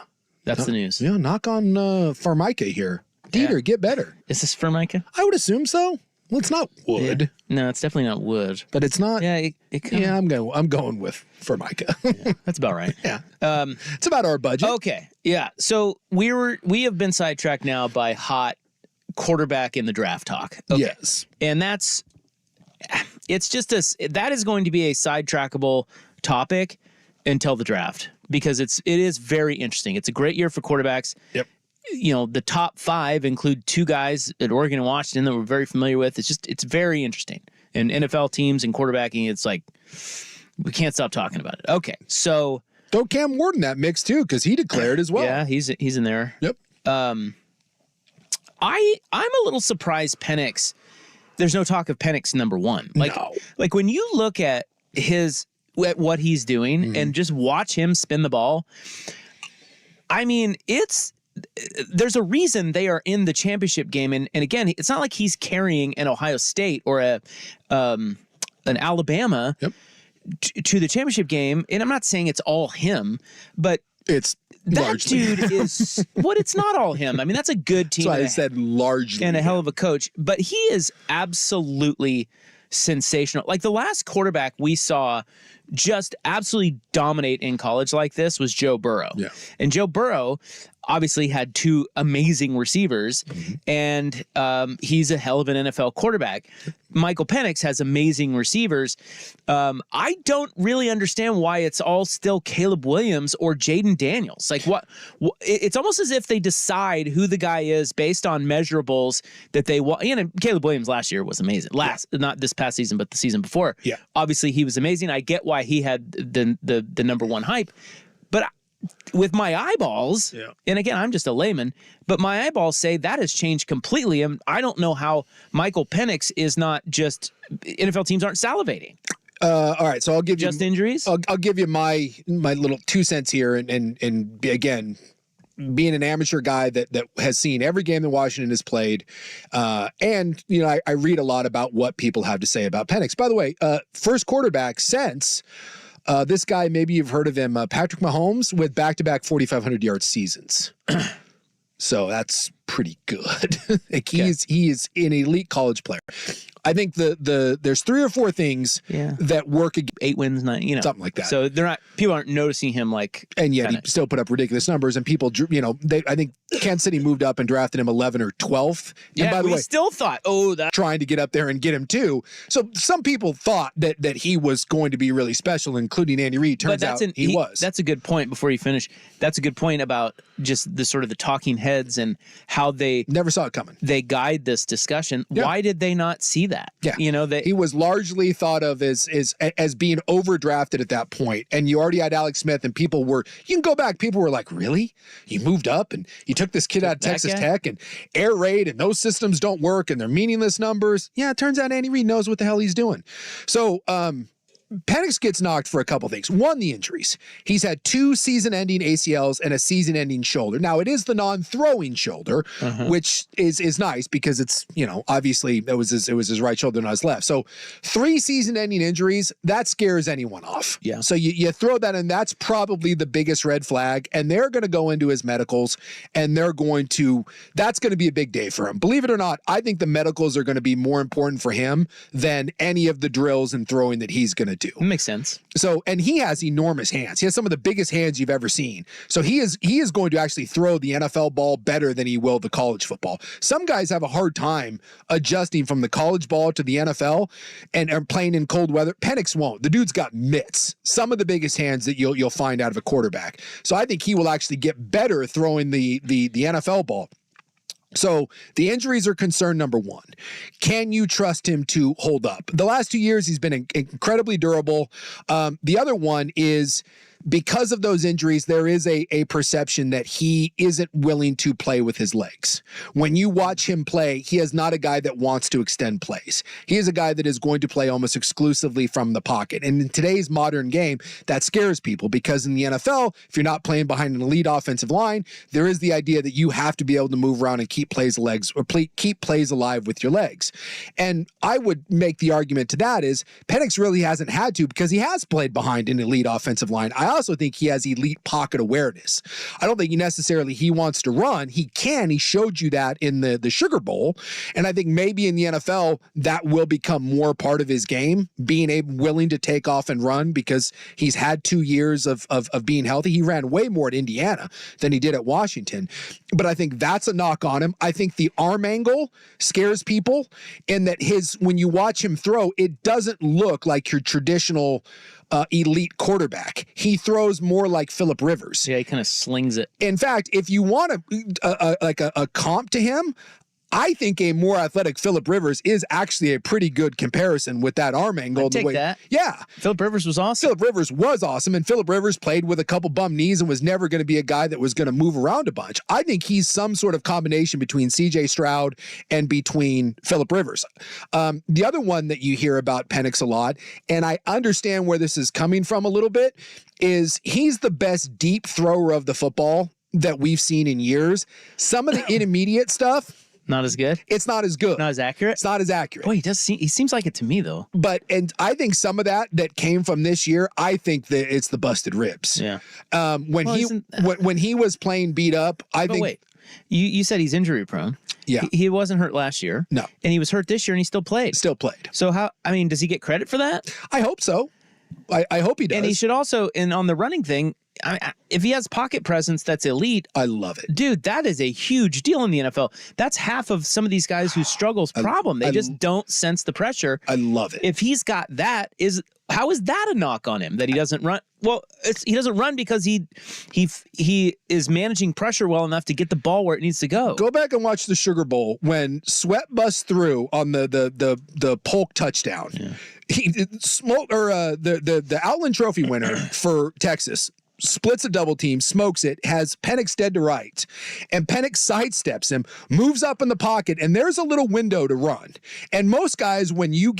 That's the news. Yeah, knock on Formica here. Dieter, get better. Is this Formica? I would assume so. Well, it's not wood. Yeah. No, it's definitely not wood. But it's not. Yeah, I'm going with Formica. Yeah, that's about right. Yeah. It's about our budget. Okay. Yeah. So we have been sidetracked now by hot quarterback in the draft talk. Okay. Yes. And that is going to be a sidetrackable topic until the draft because it is very interesting. It's a great year for quarterbacks. Yep. You know, the top 5 include 2 guys at Oregon and Washington that we're very familiar with. It's very interesting. And NFL teams and quarterbacking, it's like, we can't stop talking about it. Okay. So. Throw Cam Ward in that mix too, because he declared as well. Yeah, he's in there. Yep. I'm a little surprised Penix. There's no talk of Penix number 1. Like when you look at what he's doing and just watch him spin the ball. I mean, there's a reason they are in the championship game. And again, it's not like he's carrying an Ohio State or an Alabama to the championship game. And I'm not saying it's all him, but it's that largely. dude is it's not all him. I mean, that's a good team. That's why I said largely. And a hell of a coach, but he is absolutely sensational. Like the last quarterback we saw just absolutely dominate in college like this was Joe Burrow. Yeah. And Joe Burrow obviously had 2 amazing receivers, and he's a hell of an NFL quarterback. Michael Penix has amazing receivers. I don't really understand why it's all still Caleb Williams or Jaden Daniels. Like what it's almost as if they decide who the guy is based on measurables that they want. You know, Caleb Williams last year was amazing. Not this past season, but the season before. Yeah. Obviously he was amazing. I get why he had the number 1 hype, but with my eyeballs, and again, I'm just a layman, but my eyeballs say that has changed completely. And I don't know how Michael Penix is not just NFL teams aren't salivating. All right, so I'll give you injuries. I'll give you my little 2 cents here, and again, being an amateur guy that has seen every game that Washington has played, and you know, I read a lot about what people have to say about Penix. By the way, first quarterback since. This guy, maybe you've heard of him, Patrick Mahomes, with back-to-back 4,500-yard seasons. So that's pretty good. He is an elite college player. I think there's 3 or 4 things that work. 8 wins, 9, something like that. So people aren't noticing him and yet he still put up ridiculous numbers. And people, I think Kansas City moved up and drafted him 11th or 12th. And by the way, still thought, trying to get up there and get him too. So some people thought that he was going to be really special, including Andy Reid. Turns out he was. That's a good point. Before you finish, that's a good point about just the sort of the talking heads and how they never saw it coming. They guide this discussion. Yeah. Why did they not see that? Yeah, he was largely thought of as being overdrafted at that point. And you already had Alex Smith, and people were. You can go back. People were like, "Really? You moved up and you took this kid out of Texas Tech and air raid, and those systems don't work, and they're meaningless numbers." Yeah, it turns out Andy Reid knows what the hell he's doing. So, Penix gets knocked for a couple things. One, the injuries. He's had 2 season-ending ACLs and a season-ending shoulder. Now, it is the non-throwing shoulder, which is nice because it's, obviously it was his right shoulder, not his left. So 3 season-ending injuries, that scares anyone off. Yeah. So you throw that in, that's probably the biggest red flag, and they're going to go into his medicals, and that's going to be a big day for him. Believe it or not, I think the medicals are going to be more important for him than any of the drills and throwing that he's going to do. It makes sense. So, and he has enormous hands. He has some of the biggest hands you've ever seen. So he is going to actually throw the NFL ball better than he will the college football. Some guys have a hard time adjusting from the college ball to the NFL and are playing in cold weather. Penix won't. The dude's got mitts. Some of the biggest hands that you'll find out of a quarterback. So I think he will actually get better throwing the NFL ball. So the injuries are concern number one. Can you trust him to hold up? The last 2 years, he's been incredibly durable. The other one is, because of those injuries, there is a perception that he isn't willing to play with his legs. When you watch him play, he is not a guy that wants to extend plays. He is a guy that is going to play almost exclusively from the pocket. And in today's modern game, that scares people, because in the NFL, if you're not playing behind an elite offensive line, there is the idea that you have to be able to move around and keep plays alive with your legs. And I would make the argument to that is Penix really hasn't had to, because he has played behind an elite offensive line. I also think he has elite pocket awareness. I don't think he wants to run. He can. He showed you that in the Sugar Bowl. And I think maybe in the NFL, that will become more part of his game, being willing to take off and run, because he's had 2 years of being healthy. He ran way more at Indiana than he did at Washington. But I think that's a knock on him. I think the arm angle scares people, in that when you watch him throw, it doesn't look like your traditional elite quarterback. He throws more like Phillip Rivers. Yeah, he kind of slings it. In fact, if you want a comp to him, I think a more athletic Phillip Rivers is actually a pretty good comparison with that arm angle. I'd take that. Yeah. Phillip Rivers was awesome. Phillip Rivers was awesome, and Phillip Rivers played with a couple bum knees and was never going to be a guy that was going to move around a bunch. I think he's some sort of combination between C.J. Stroud and between Phillip Rivers. The other one that you hear about Penix a lot, and I understand where this is coming from a little bit, is he's the best deep thrower of the football that we've seen in years. Some of the intermediate stuff, not as good. It's not as good. Not as accurate. It's not as accurate. Boy, he seems like it to me though. And I think some of that came from this year. I think that it's the busted ribs. Yeah. When he was playing beat up, I think. Wait, you said he's injury prone. Yeah. He wasn't hurt last year. No. And he was hurt this year, and he still played. So does he get credit for that? I hope so. I hope he does. And he should also, and on the running thing, if he has pocket presence that's elite, I love it. Dude, that is a huge deal in the NFL. That's half of some of these guys who struggle's problem. They just don't sense the pressure. I love it. If he's got that, how is that a knock on him that he doesn't run? Well, he doesn't run because he is managing pressure well enough to get the ball where it needs to go. Go back and watch the Sugar Bowl when Sweat bust through on the Polk touchdown. Yeah. The Outland Trophy winner for Texas splits a double team, smokes it, has Penix dead to right, and Penix sidesteps him, moves up in the pocket, and there's a little window to run. And most guys, when you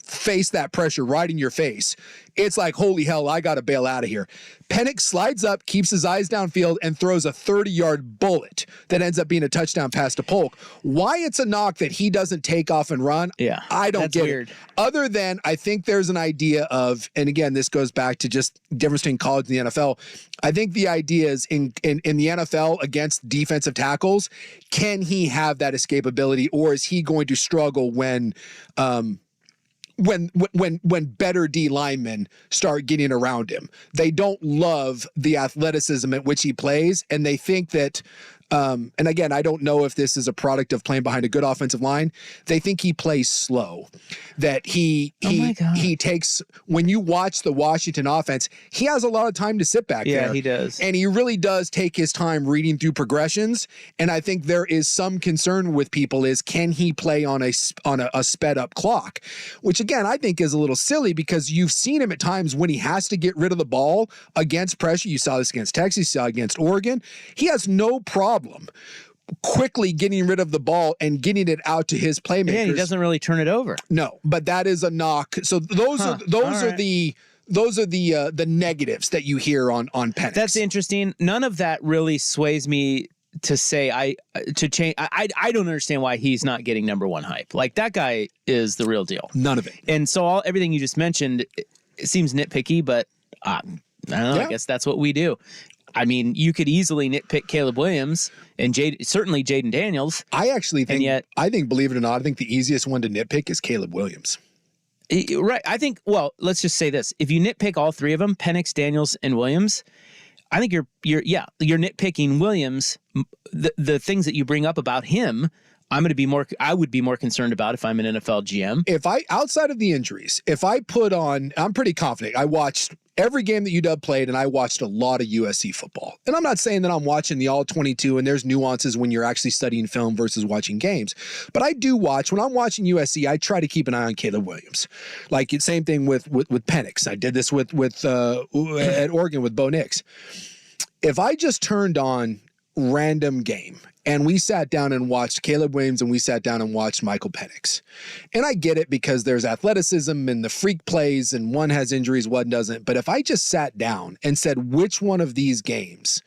face that pressure right in your face, it's like, holy hell, I got to bail out of here. Penix slides up, keeps his eyes downfield, and throws a 30-yard bullet that ends up being a touchdown pass to Polk. Why it's a knock that he doesn't take off and run, I don't get it. Other than I think there's an idea of, and again, this goes back to just difference between college and the NFL. I think the idea is in the NFL against defensive tackles, can he have that escapability, or is he going to struggle when better D linemen start getting around him? They don't love the athleticism at which he plays, and they think that, and again, I don't know if this is a product of playing behind a good offensive line. They think he plays slow, that he takes, when you watch the Washington offense, he has a lot of time to sit back there. Yeah, he does. And he really does take his time reading through progressions. And I think there is some concern with people is, can he play on a sped up clock? Which again, I think is a little silly, because you've seen him at times when he has to get rid of the ball against pressure. You saw this against Texas, you saw against Oregon. He has no problem quickly getting rid of the ball and getting it out to his playmakers. Yeah, he doesn't really turn it over. No, but that is a knock. So those are the negatives that you hear on Penix. That's interesting. None of that really sways me to say I don't understand why he's not getting number one hype. Like, that guy is the real deal. None of it. And so everything you just mentioned, it seems nitpicky, but I don't know. Yeah. I guess that's what we do. I mean, you could easily nitpick Caleb Williams and certainly Jaden Daniels. I actually think, believe it or not, I think the easiest one to nitpick is Caleb Williams. Right. I think, well, let's just say this. If you nitpick all three of them, Penix, Daniels, and Williams, I think you're nitpicking Williams. The things that you bring up about him, I would be more concerned about if I'm an NFL GM. Outside of the injuries, I'm pretty confident. I watched every game that UW played, and I watched a lot of USC football. And I'm not saying that I'm watching the all 22 and there's nuances when you're actually studying film versus watching games. But I do watch, when I'm watching USC, I try to keep an eye on Caleb Williams. Like, same thing with Penix. I did this with at Oregon with Bo Nix. If I just turned on random game and we sat down and watched Caleb Williams and we sat down and watched Michael Penix. And I get it because there's athleticism and the freak plays and one has injuries, one doesn't. But if I just sat down and said which one of these games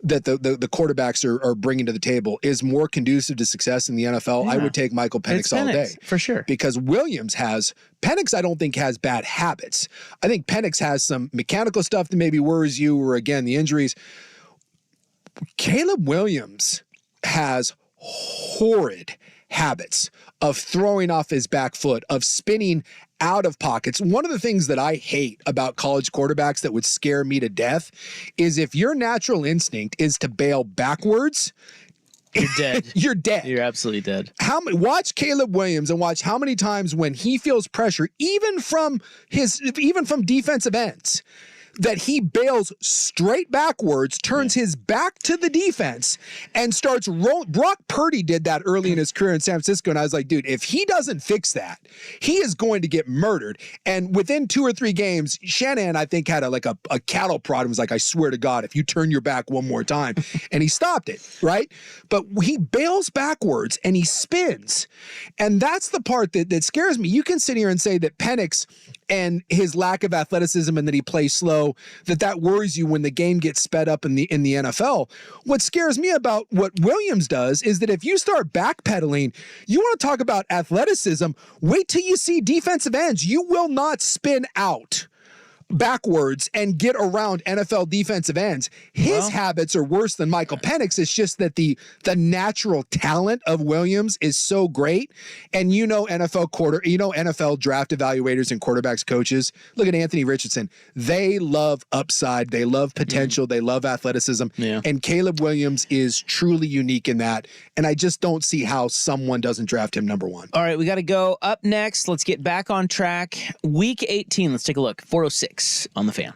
that the quarterbacks are bringing to the table is more conducive to success in the NFL, I would take Michael Penix all day. For sure. Because Penix I don't think has bad habits. I think Penix has some mechanical stuff that maybe worries you, or again, the injuries. Caleb Williams has horrid habits of throwing off his back foot, of spinning out of pockets. One of the things that I hate about college quarterbacks that would scare me to death is if your natural instinct is to bail backwards, you're dead. You're dead. You're absolutely dead. Watch Caleb Williams and watch how many times when he feels pressure, even from defensive ends, that he bails straight backwards, turns his back to the defense, and starts rolling. Brock Purdy did that early in his career in San Francisco, and I was like, dude, if he doesn't fix that, he is going to get murdered. And within 2 or 3 games, Shanahan, I think, had a cattle prod and was like, I swear to God, if you turn your back one more time. And he stopped it, right? But he bails backwards, and he spins. And that's the part that scares me. You can sit here and say that Penix and his lack of athleticism and that he plays slow, that worries you when the game gets sped up in the NFL. What scares me about what Williams does is that if you start backpedaling, you want to talk about athleticism, wait till you see defensive ends. You will not spin out backwards and get around NFL defensive ends. His habits are worse than Michael Penix. It's just that the natural talent of Williams is so great. And NFL draft evaluators and quarterbacks coaches, look at Anthony Richardson. They love upside. They love potential. They love athleticism. Yeah. And Caleb Williams is truly unique in that. And I just don't see how someone doesn't draft him number 1. All right, we got to go. Up next, let's get back on track. Week 18, let's take a look. 406 on the Fan.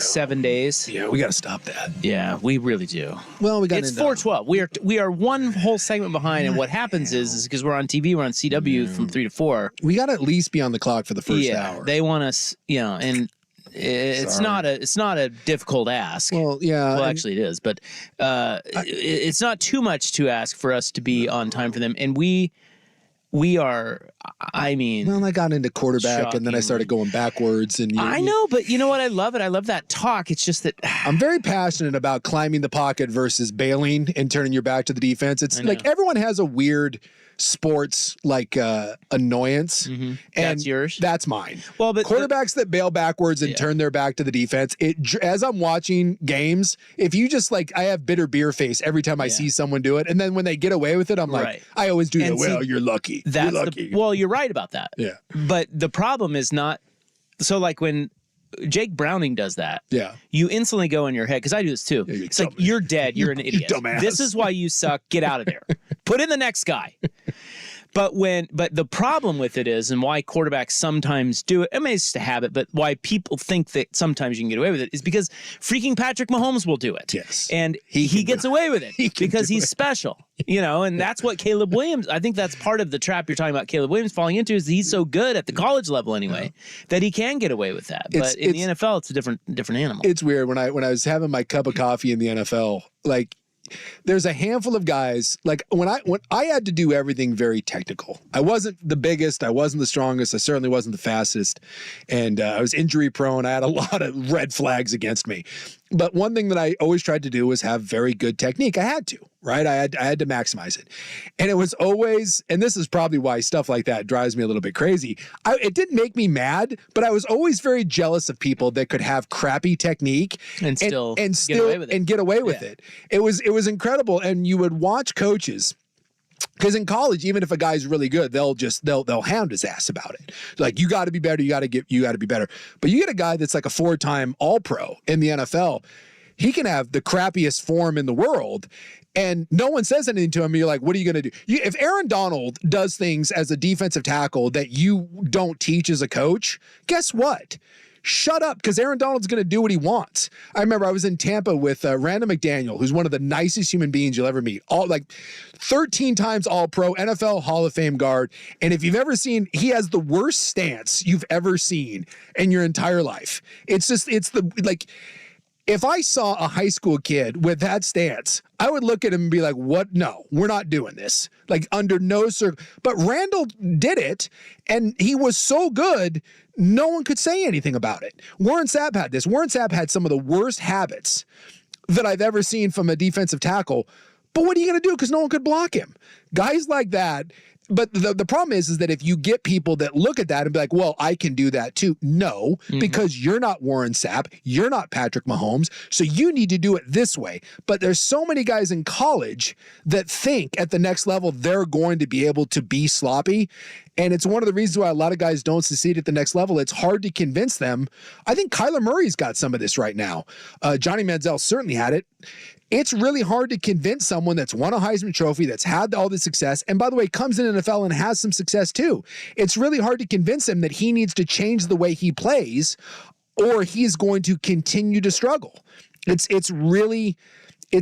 7 days. Yeah, we got to stop that. Yeah, we really do. Well, we got It's 4:12. We are one whole segment behind, and what happens is because we're on TV, we're on CW from 3 to 4. We got to at least be on the clock for the first hour. They want us, and it's not a difficult ask. Well, yeah. Well, actually, it is, but it's not too much to ask for us to be on time for them, and we are. I mean, well, I got into quarterback, and then I started going backwards. And I know, but you know what? I love it. I love that talk. It's just that I'm very passionate about climbing the pocket versus bailing and turning your back to the defense. It's like everyone has a weird sports annoyance, and that's yours. That's mine. Well, but quarterbacks that bail backwards and turn their back to the defense. As I'm watching games, if you just I have bitter beer face every time I see someone do it, and then when they get away with it, I'm like, I always do that. Well, you're lucky. You're lucky. Well, you're right about that. Yeah. But the problem is not so when Jake Browning does that, you instantly go in your head, because I do this too. Yeah, it's like, you're dead. You're an idiot. Dumbass. This is why you suck. Get out of there. Put in the next guy. But the problem with it is, and why quarterbacks sometimes do it, I mean, it's just a habit, but why people think that sometimes you can get away with it is because freaking Patrick Mahomes will do it. Yes. And he gets away with it because he's special, and that's what Caleb Williams, I think that's part of the trap you're talking about Caleb Williams falling into, is he's so good at the college level anyway, that he can get away with that. But in the NFL, it's a different animal. It's weird. When I was having my cup of coffee in the NFL, there's a handful of guys, when I had to do everything very technical. I wasn't the biggest, I wasn't the strongest, I certainly wasn't the fastest, and I was injury prone. I had a lot of red flags against me. But one thing that I always tried to do was have very good technique. I had to, right? I had to maximize it. And it was always, and this is probably why stuff like that drives me a little bit crazy. It didn't make me mad, but I was always very jealous of people that could have crappy technique and get away with it. It was incredible. And you would watch coaches, because in college, even if a guy's really good, they'll hound his ass about it. You got to be better. You got to be better. But you get a guy that's like a 4-time All-Pro in the NFL. He can have the crappiest form in the world, and no one says anything to him. You're like, what are you going to do? If Aaron Donald does things as a defensive tackle that you don't teach as a coach, guess what? Shut up, because Aaron Donald's going to do what he wants. I remember I was in Tampa with Randall McDaniel, who's one of the nicest human beings you'll ever meet. 13 times All-Pro, NFL Hall of Fame guard. And if you've ever seen, he has the worst stance you've ever seen in your entire life. If I saw a high school kid with that stance, I would look at him and be like, what? No, we're not doing this. Under no circumstance. But Randall did it, and he was so good, no one could say anything about it. Warren Sapp had this. Warren Sapp had some of the worst habits that I've ever seen from a defensive tackle. But what are you going to do? Because no one could block him. Guys like that. But the problem is that if you get people that look at that and be like, well, I can do that too. No, because you're not Warren Sapp. You're not Patrick Mahomes. So you need to do it this way. But there's so many guys in college that think at the next level they're going to be able to be sloppy. And it's one of the reasons why a lot of guys don't succeed at the next level. It's hard to convince them. I think Kyler Murray's got some of this right now. Johnny Manziel certainly had it. It's really hard to convince someone that's won a Heisman Trophy, that's had all this success, and by the way, comes in NFL and has some success too. It's really hard to convince him that he needs to change the way he plays, or he's going to continue to struggle. It's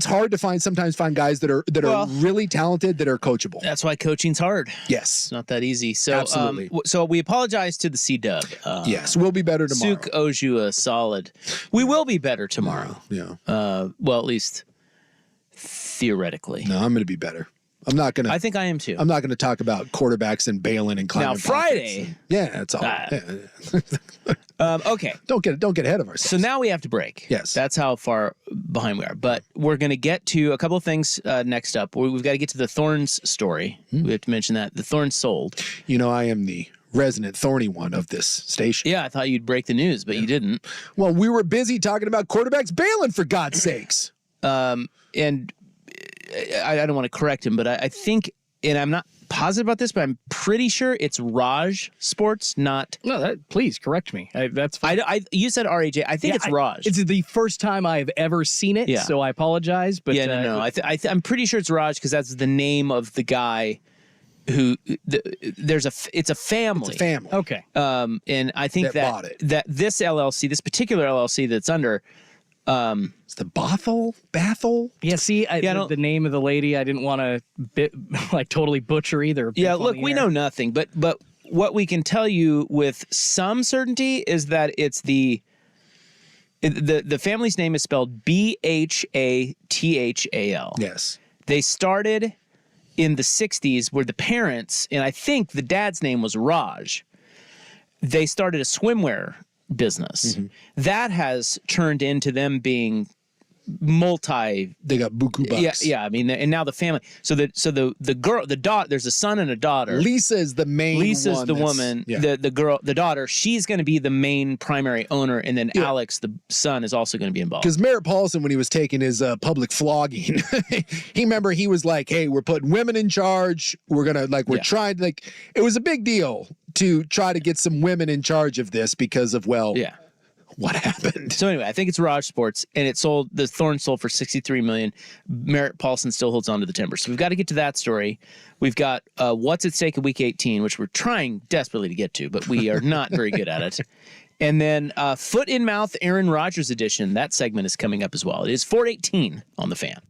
hard to sometimes find guys that are really talented, that are coachable. That's why coaching's hard. Yes. It's not that easzy. So, absolutely. So we apologize to the C-Dub. Yes, we'll be better tomorrow. Suk owes you a solid. We will be better tomorrow. Yeah. Well, at least theoretically. No, I'm going to be better. I'm not going to. I think I am too. I'm not going to talk about quarterbacks and bailing and climbing. Now, Friday. Yeah, that's all. Okay. Don't get ahead of ourselves. So now we have to break. Yes. That's how far behind we are. But we're going to get to a couple of things next up. We've got to get to the Thorns story. We have to mention that. The Thorns sold. I am the resident thorny one of this station. Yeah, I thought you'd break the news, but you didn't. Well, we were busy talking about quarterbacks bailing, for God's sakes. And I don't want to correct him, but I think, and I'm not positive about this, but I'm pretty sure it's Raj Sports, not. No, please correct me. That's fine. You said RAJ. I think it's Raj. It's the first time I've ever seen it, so I apologize. But I'm pretty sure it's Raj because that's the name of the guy it's a family. It's a family. Okay. And I think That bought it. that this LLC, this particular LLC that's under, It's the Bathel? Yeah, see, the name of the lady, I didn't want to totally butcher either. Yeah, look, we know nothing, but what we can tell you with some certainty is that it's the family's name is spelled Bhathal. Yes. They started in the 60s where the parents, and I think the dad's name was Raj, they started a swimwear business. Mm-hmm. That has turned into them being They got buku bucks. Yeah. I mean, and now the family. So the girl, the daughter. There's a son and a daughter. Lisa is the main. Lisa's one the woman. Yeah. The girl, the daughter. She's going to be the main primary owner, and then Alex, the son, is also going to be involved. Because Merritt Paulson, when he was taking his public flogging, he was like, "Hey, we're putting women in charge. We're gonna trying it was a big deal to try to get some women in charge of this because of what happened." So anyway, I think it's Raj Sports, and it sold. The Thorn sold for $63 million. Merritt Paulson still holds on to the timber, so we've got to get to that story. We've got what's at stake in Week 18, which we're trying desperately to get to, but we are not very good at it. And then Foot in Mouth, Aaron Rodgers edition. That segment is coming up as well. It is 4:18 on the Fan.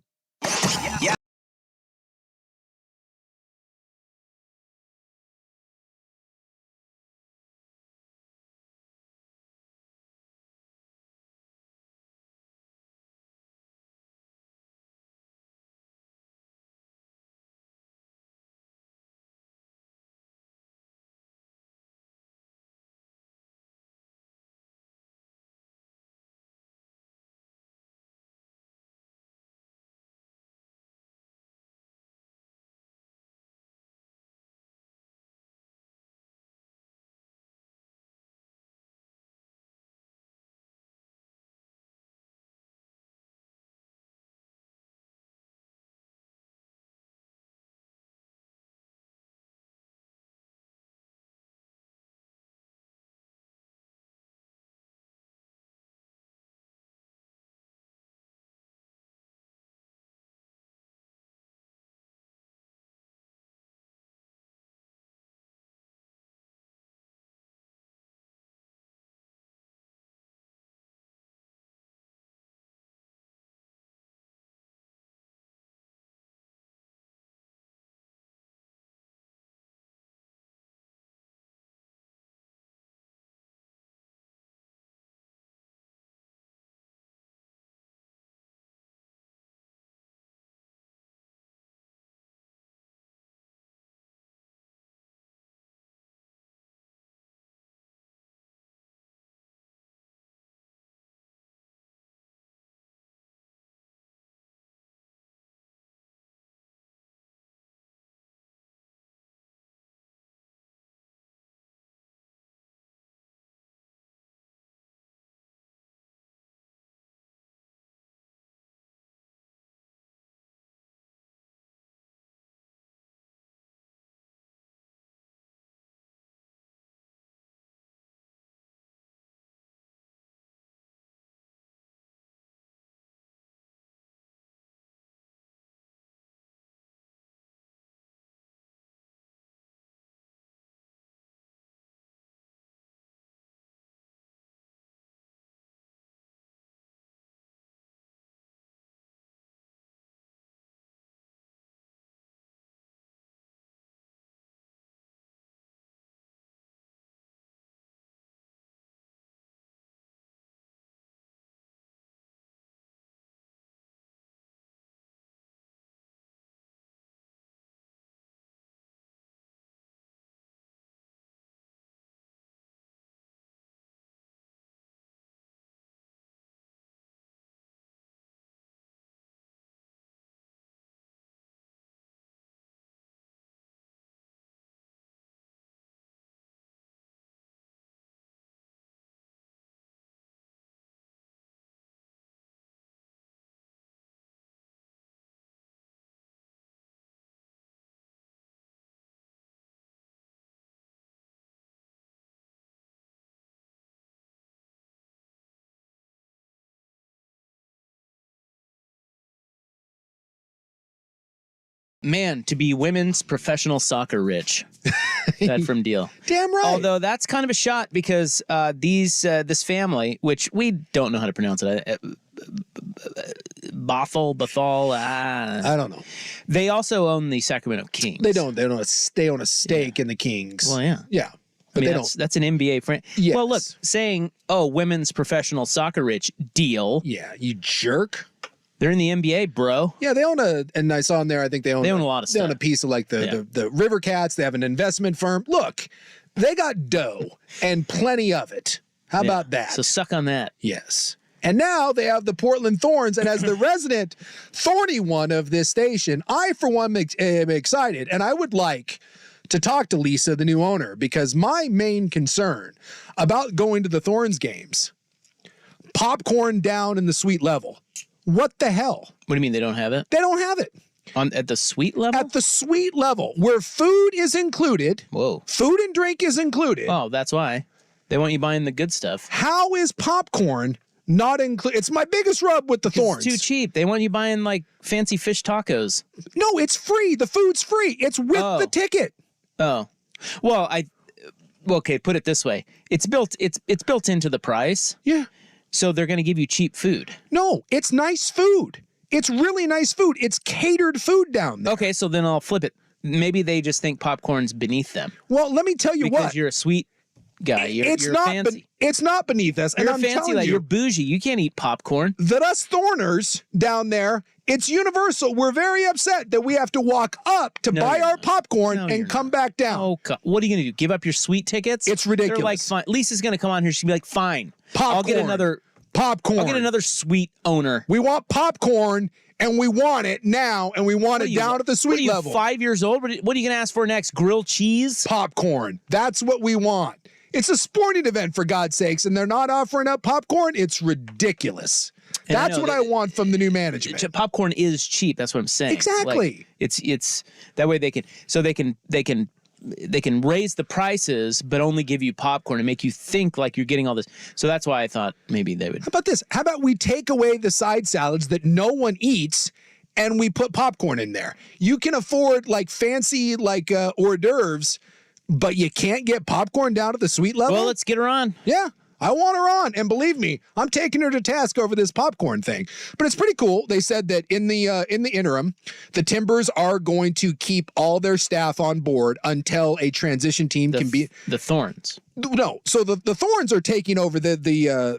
Man, to be women's professional soccer rich. That from Deal. Damn right. Although that's kind of a shot because this family, which we don't know how to pronounce it, Bothell, I don't know. they also own the Sacramento Kings. They don't. They own a stake in the Kings. Well, yeah. Yeah. But But they that's an NBA friend. Yes. Well, look, saying, women's professional soccer rich Deal. Yeah, you jerk. They're in the NBA, bro. Yeah, they own and I saw in there, I think they own a lot of They own stuff. a piece of like the River Cats. They have an investment firm. Look, they got dough and plenty of it. How about that? So suck on that. Yes. And now they have the Portland Thorns. And as the resident thorny one of this station, I, for one, am excited. And I would like to talk to Lisa, the new owner, because my main concern about going to the Thorns games, popcorn down in the suite level. What the hell? What do you mean they don't have it? They don't have it. At the suite level? At the suite level, where food is included. Whoa. Food and drink is included. Oh, that's why. They want you buying the good stuff. How is popcorn not included? It's my biggest rub with the Thorns. It's too cheap. They want you buying like fancy fish tacos. No, it's free. The food's free. It's with the ticket. Oh. Well, okay, put it this way. It's built into the price. Yeah. So they're going to give you cheap food. No, it's nice food. It's really nice food. It's catered food down there. Okay, so then I'll flip it. Maybe they just think popcorn's beneath them. Well, let me tell you because what. you're a sweet guy. You're not fancy. It's not beneath us. You're and I'm fancy, telling like you, you're bougie. You can't eat popcorn. That us Thorners down there, it's universal. We're very upset that we have to walk up to buy our popcorn and come back down. Oh, God. What are you going to do? Give up your sweet tickets? It's ridiculous. They're like, fine. Lisa's going to come on here. She'll be like, fine. Popcorn. I'll get another popcorn. I'll get another sweet owner. We want popcorn, and we want it now, and we want it down at the suite level. 5 years old? What are you going to ask for next? Grilled cheese? Popcorn. That's what we want. It's a sporting event, for God's sakes, and they're not offering up popcorn. It's ridiculous. And that's what I want from the new management. Popcorn is cheap. That's what I'm saying. Exactly. Like, it's that way they can raise the prices, but only give you popcorn and make you think like you're getting all this. So that's why I thought maybe they would. How about this? How about we take away the side salads that no one eats, and we put popcorn in there? You can afford like fancy hors d'oeuvres, but you can't get popcorn down at the suite level? Well, let's get her on. Yeah, I want her on. And believe me, I'm taking her to task over this popcorn thing. But it's pretty cool. They said that in the interim, the Timbers are going to keep all their staff on board until a transition team can be... The Thorns. No, so the Thorns are taking over the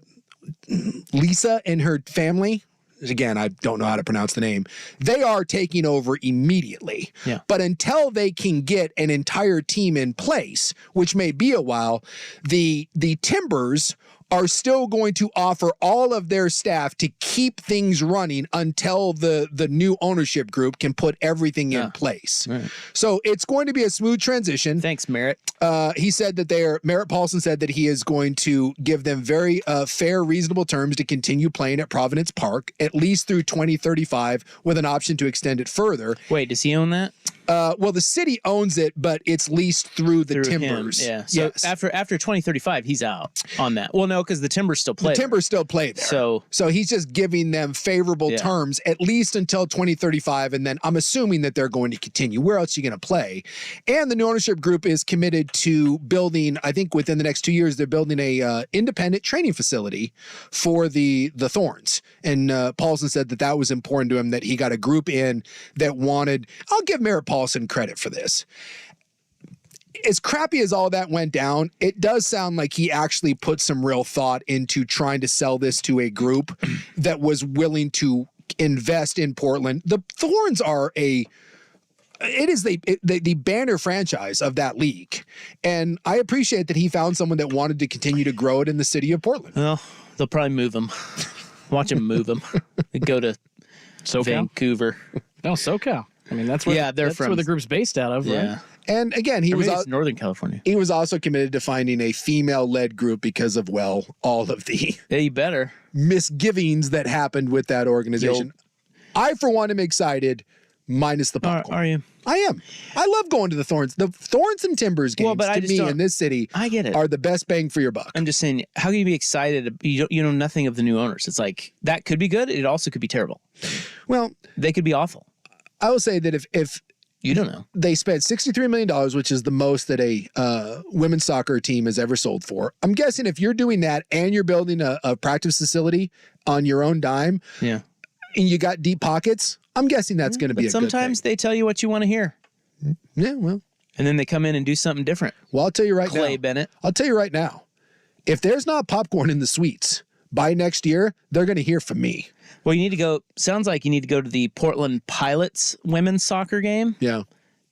Lisa and her family. Again, I don't know how to pronounce the name. They are taking over immediately. Yeah. But until they can get an entire team in place, which may be a while, the Timbers are still going to offer all of their staff to keep things running until the new ownership group can put everything in place. Right. So it's going to be a smooth transition. Thanks, Merritt. He said that Merritt Paulson said that he is going to give them very fair, reasonable terms to continue playing at Providence Park, at least through 2035, with an option to extend it further. Wait, does he own that? Well, the city owns it, but it's leased through the Timbers. Him, yeah. So yes. after 2035, he's out on that. Well, no, because the Timbers still play. The Timbers still play there. So he's just giving them favorable terms at least until 2035, and then I'm assuming that they're going to continue. Where else are you going to play? And the new ownership group is committed to building, I think within the next 2 years, they're building a independent training facility for the Thorns. And Paulson said that was important to him, that he got a group in that wanted, I'll give Merritt Paulson credit for this. As crappy as all that went down, it does sound like he actually put some real thought into trying to sell this to a group that was willing to invest in Portland. The Thorns are the banner franchise of that league. And I appreciate that he found someone that wanted to continue to grow it in the city of Portland. Well, they'll probably move him. Watch him move him. They go to Vancouver. No, SoCal. I mean, that's where where the group's based out of, right? And again, he was Northern California. He was also committed to finding a female-led group because of, well, all of the misgivings that happened with that organization. I, for one, am excited, minus the popcorn. Are you? I am. I love going to the Thorns. The Thorns and Timbers games, to me, in this city, I get it, are the best bang for your buck. I'm just saying, how can you be excited? You know nothing of the new owners. It's like, that could be good. It also could be terrible. Well, they could be awful. I will say that if You don't know. They spent $63 million, which is the most that a women's soccer team has ever sold for. I'm guessing if you're doing that and you're building a practice facility on your own dime, yeah, and you got deep pockets, I'm guessing that's going to be a good thing. Sometimes they tell you what you want to hear. Yeah, well. And then they come in and do something different. Well, I'll tell you right now. Clay Bennett. I'll tell you right now. If there's not popcorn in the suites by next year, they're going to hear from me. Well, you need to go. Sounds like you need to go to the Portland Pilots women's soccer game. Yeah.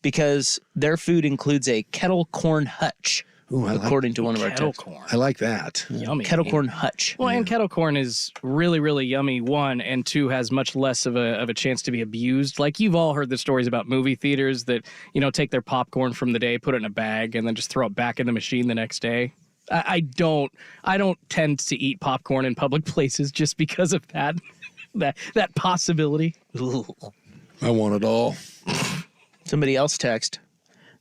Because their food includes a kettle corn hutch. Ooh, according to one of our kettle texts. corn. I like that. Yummy. Kettle corn hutch. Well, and kettle corn is really, really yummy, one, and two, has much less of a chance to be abused. Like, you've all heard the stories about movie theaters that, take their popcorn from the day, put it in a bag, and then just throw it back in the machine the next day. I don't tend to eat popcorn in public places just because of that possibility. I want it all. Somebody else text.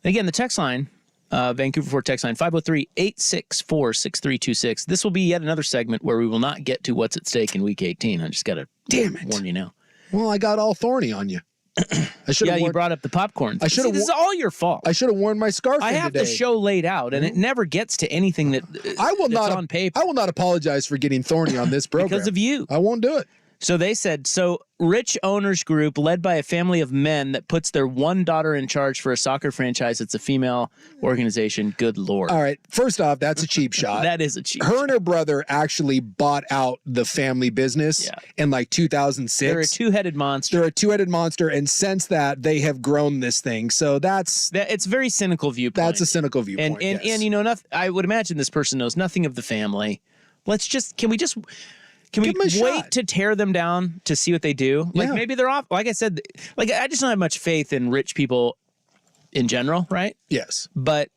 Again, the text line, Vancouver Ford text line, 503-864-6326. This will be yet another segment where we will not get to what's at stake in Week 18. I just got to warn you now. Well, I got all thorny on you. You brought up the popcorn. This is all your fault. I should have worn my scarf. I have today. the show laid out, and it never gets to anything that that's on paper. I will not apologize for getting thorny on this program because of you. I won't do it. So they said, rich owners group led by a family of men that puts their one daughter in charge for a soccer franchise. It's a female organization. Good Lord. All right. First off, that's a cheap shot. That is a cheap shot. shot. Her and her brother actually bought out the family business in like 2006. They're a two-headed monster. And since that, they have grown this thing. So it's a very cynical viewpoint. That's a cynical viewpoint. And I would imagine this person knows nothing of the family. Can we wait to tear them down to see what they do? Like, maybe they're off. Like I said, I just don't have much faith in rich people in general, right? Yes. But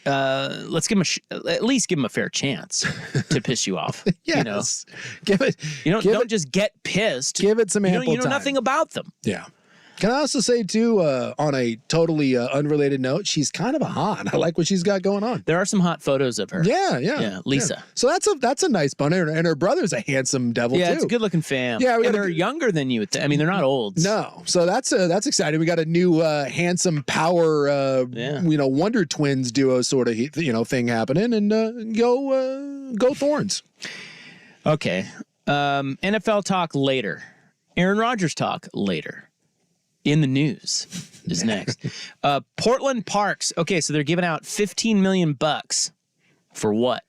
let's give them at least give them a fair chance to piss you off. Yes. Give it. Don't just get pissed. Give it some ample time. You know nothing about them. Yeah. Can I also say, too, on a totally unrelated note, she's kind of a hot. I like what she's got going on. There are some hot photos of her. Yeah, Lisa. Yeah. So that's a nice bun. And her brother's a handsome devil, too. Yeah, it's a good-looking fam. Yeah, they're younger than you. I mean, they're not old. No. So that's exciting. We got a new handsome power, Wonder Twins duo sort of, thing happening. And go Thorns. Okay. NFL talk later. Aaron Rodgers talk later. In the news is next. Portland Parks. Okay, so they're giving out $15 million for what?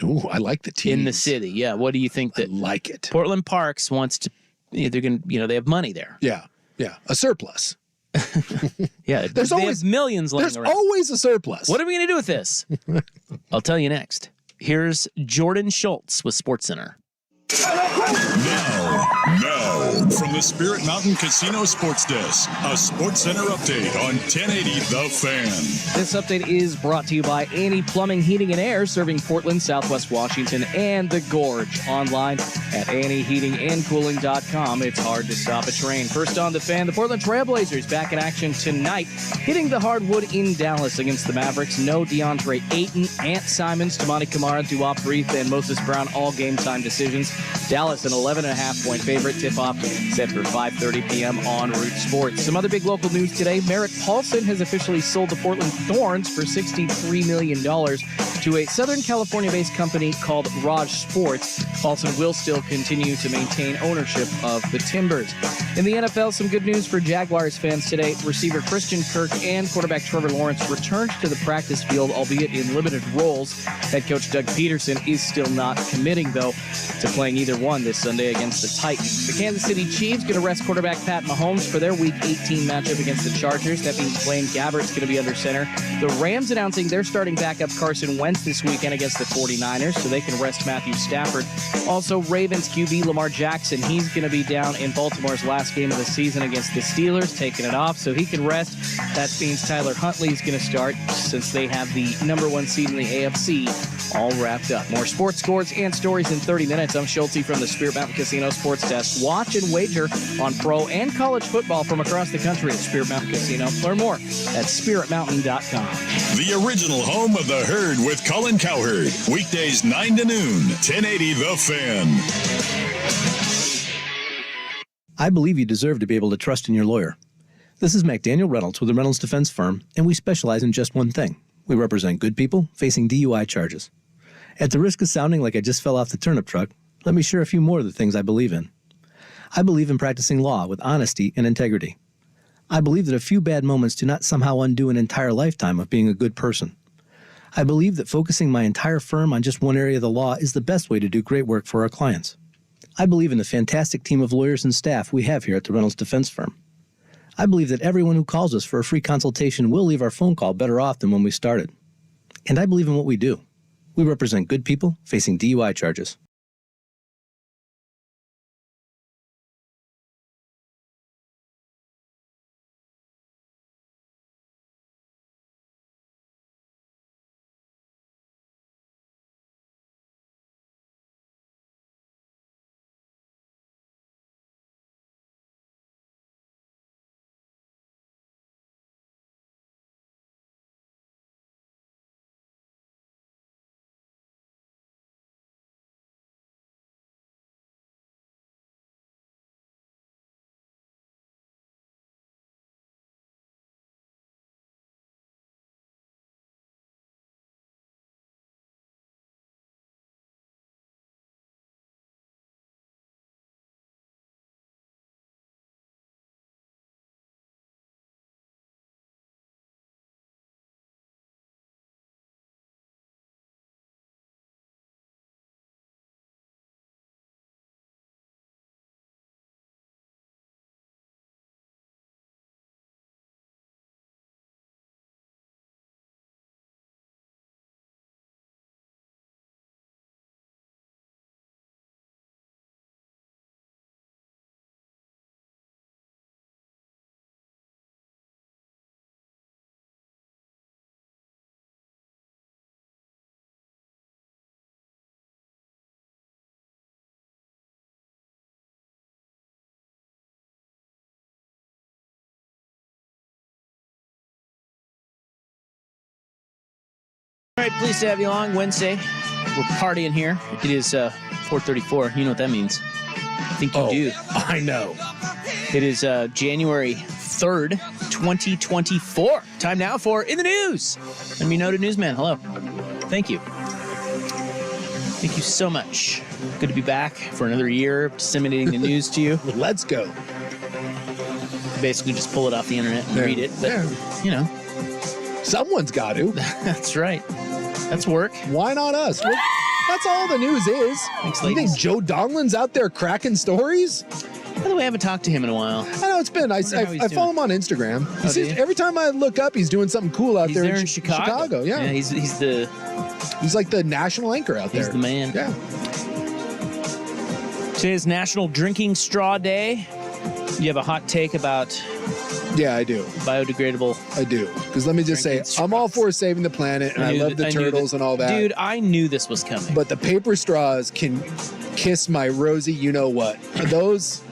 Ooh, I like the team in the city. Yeah, what do you think? I like it. Portland Parks wants to. They're going. They have money there. Yeah, a surplus. Yeah, they have millions laying around. There's always a surplus. What are we going to do with this? I'll tell you next. Here's Jordan Schultz with SportsCenter. Now, from the Spirit Mountain Casino Sports Desk, a SportsCenter update on 1080 The Fan. This update is brought to you by Annie Plumbing, Heating, and Air, serving Portland, Southwest Washington, and the Gorge. Online at AnnieHeatingAndCooling.com. It's hard to stop a train. First on The Fan, the Portland Trailblazers back in action tonight, hitting the hardwood in Dallas against the Mavericks. No DeAndre Ayton, Ant Simons, Tamani Kamara, Duop Reith, and Moses Brown, all game-time decisions. Dallas, an 11.5-point favorite. Tip-off set for 5:30 p.m. on Root Sports. Some other big local news today. Merritt Paulson has officially sold the Portland Thorns for $63 million to a Southern California-based company called Raj Sports. Paulson will still continue to maintain ownership of the Timbers. In the NFL, some good news for Jaguars fans today. Receiver Christian Kirk and quarterback Trevor Lawrence returned to the practice field, albeit in limited roles. Head coach Doug Peterson is still not committing, though, to playing either one this Sunday against the Titans. The Kansas City Chiefs going to rest quarterback Pat Mahomes for their Week 18 matchup against the Chargers. That means Blaine Gabbert's going to be under center. The Rams announcing they're starting backup Carson Wentz this weekend against the 49ers, so they can rest Matthew Stafford. Also, Ravens QB Lamar Jackson, he's going to be down in Baltimore's last game of the season against the Steelers, taking it off so he can rest. That means Tyler Huntley's going to start since they have the #1 seed in the AFC all wrapped up. More sports scores and stories in 30 minutes. I'm Schulte from the Spirit Mountain Casino Sports Desk. Watch and wager on pro and college football from across the country at Spirit Mountain Casino. Learn more at spiritmountain.com. The original home of the Herd with Colin Cowherd. Weekdays 9 to noon, 1080 The Fan. I believe you deserve to be able to trust in your lawyer. This is McDaniel Reynolds with the Reynolds Defense Firm, and we specialize in just one thing. We represent good people facing DUI charges. At the risk of sounding like I just fell off the turnip truck, let me share a few more of the things I believe in. I believe in practicing law with honesty and integrity. I believe that a few bad moments do not somehow undo an entire lifetime of being a good person. I believe that focusing my entire firm on just one area of the law is the best way to do great work for our clients. I believe in the fantastic team of lawyers and staff we have here at the Reynolds Defense Firm. I believe that everyone who calls us for a free consultation will leave our phone call better off than when we started. And I believe in what we do. We represent good people facing DUI charges. All right, pleased to have you along. Wednesday, we're partying here. It is 4:34. You know what that means. I think you do. I know. It is January 3rd, 2024. Time now for In the News. I'm your noted newsman. Hello. Thank you. Thank you so much. Good to be back for another year disseminating the news to you. Let's go. Basically just pull it off the internet and read it. But, you know. Someone's got to. That's right. That's work. Why not us? That's all the news is. Thanks, you ladies. think Joe Donglin's out there cracking stories? By the way, I haven't talked to him in a while. I know it's been. I follow him on Instagram. Oh, do you? Every time I look up, he's doing something cool out He's there in Chicago. Yeah, he's like the national anchor out there. He's the man. Yeah. Today is National Drinking Straw Day. You have a hot take about Yeah, I do. biodegradable. I do. Because let me just say, Drinking straws. I'm all for saving the planet, and I love the turtles and all that. Dude, I knew this was coming. But the paper straws can kiss my rosy you-know-what. Those,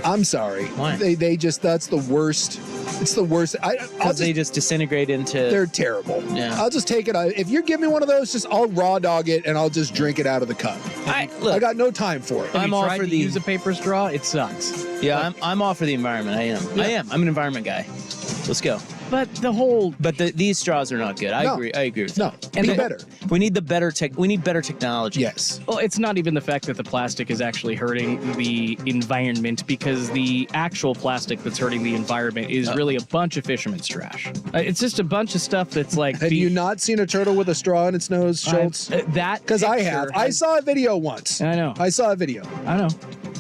I'm sorry. Why? They just, that's the worst. It's the worst. Because they just disintegrate into... They're terrible. Yeah. I'll just take it. If you give me one of those, I'll raw dog it and I'll just drink it out of the cup. I got no time for it. I'm all for the use a paper straw. It sucks. Yeah, I'm all for the environment. I am. Yeah. I am. I'm an environment guy. Let's go. But the whole But these straws are not good. I agree with No, that. be better. We need better technology. Yes. Well, it's not even the fact that the plastic is actually hurting the environment, because the actual plastic that's hurting the environment is really a bunch of fisherman's trash. It's just a bunch of stuff that's like... Have you not seen a turtle with a straw in its nose, Schultz? That Because I have. I saw a video once. I know. I saw a video. I know.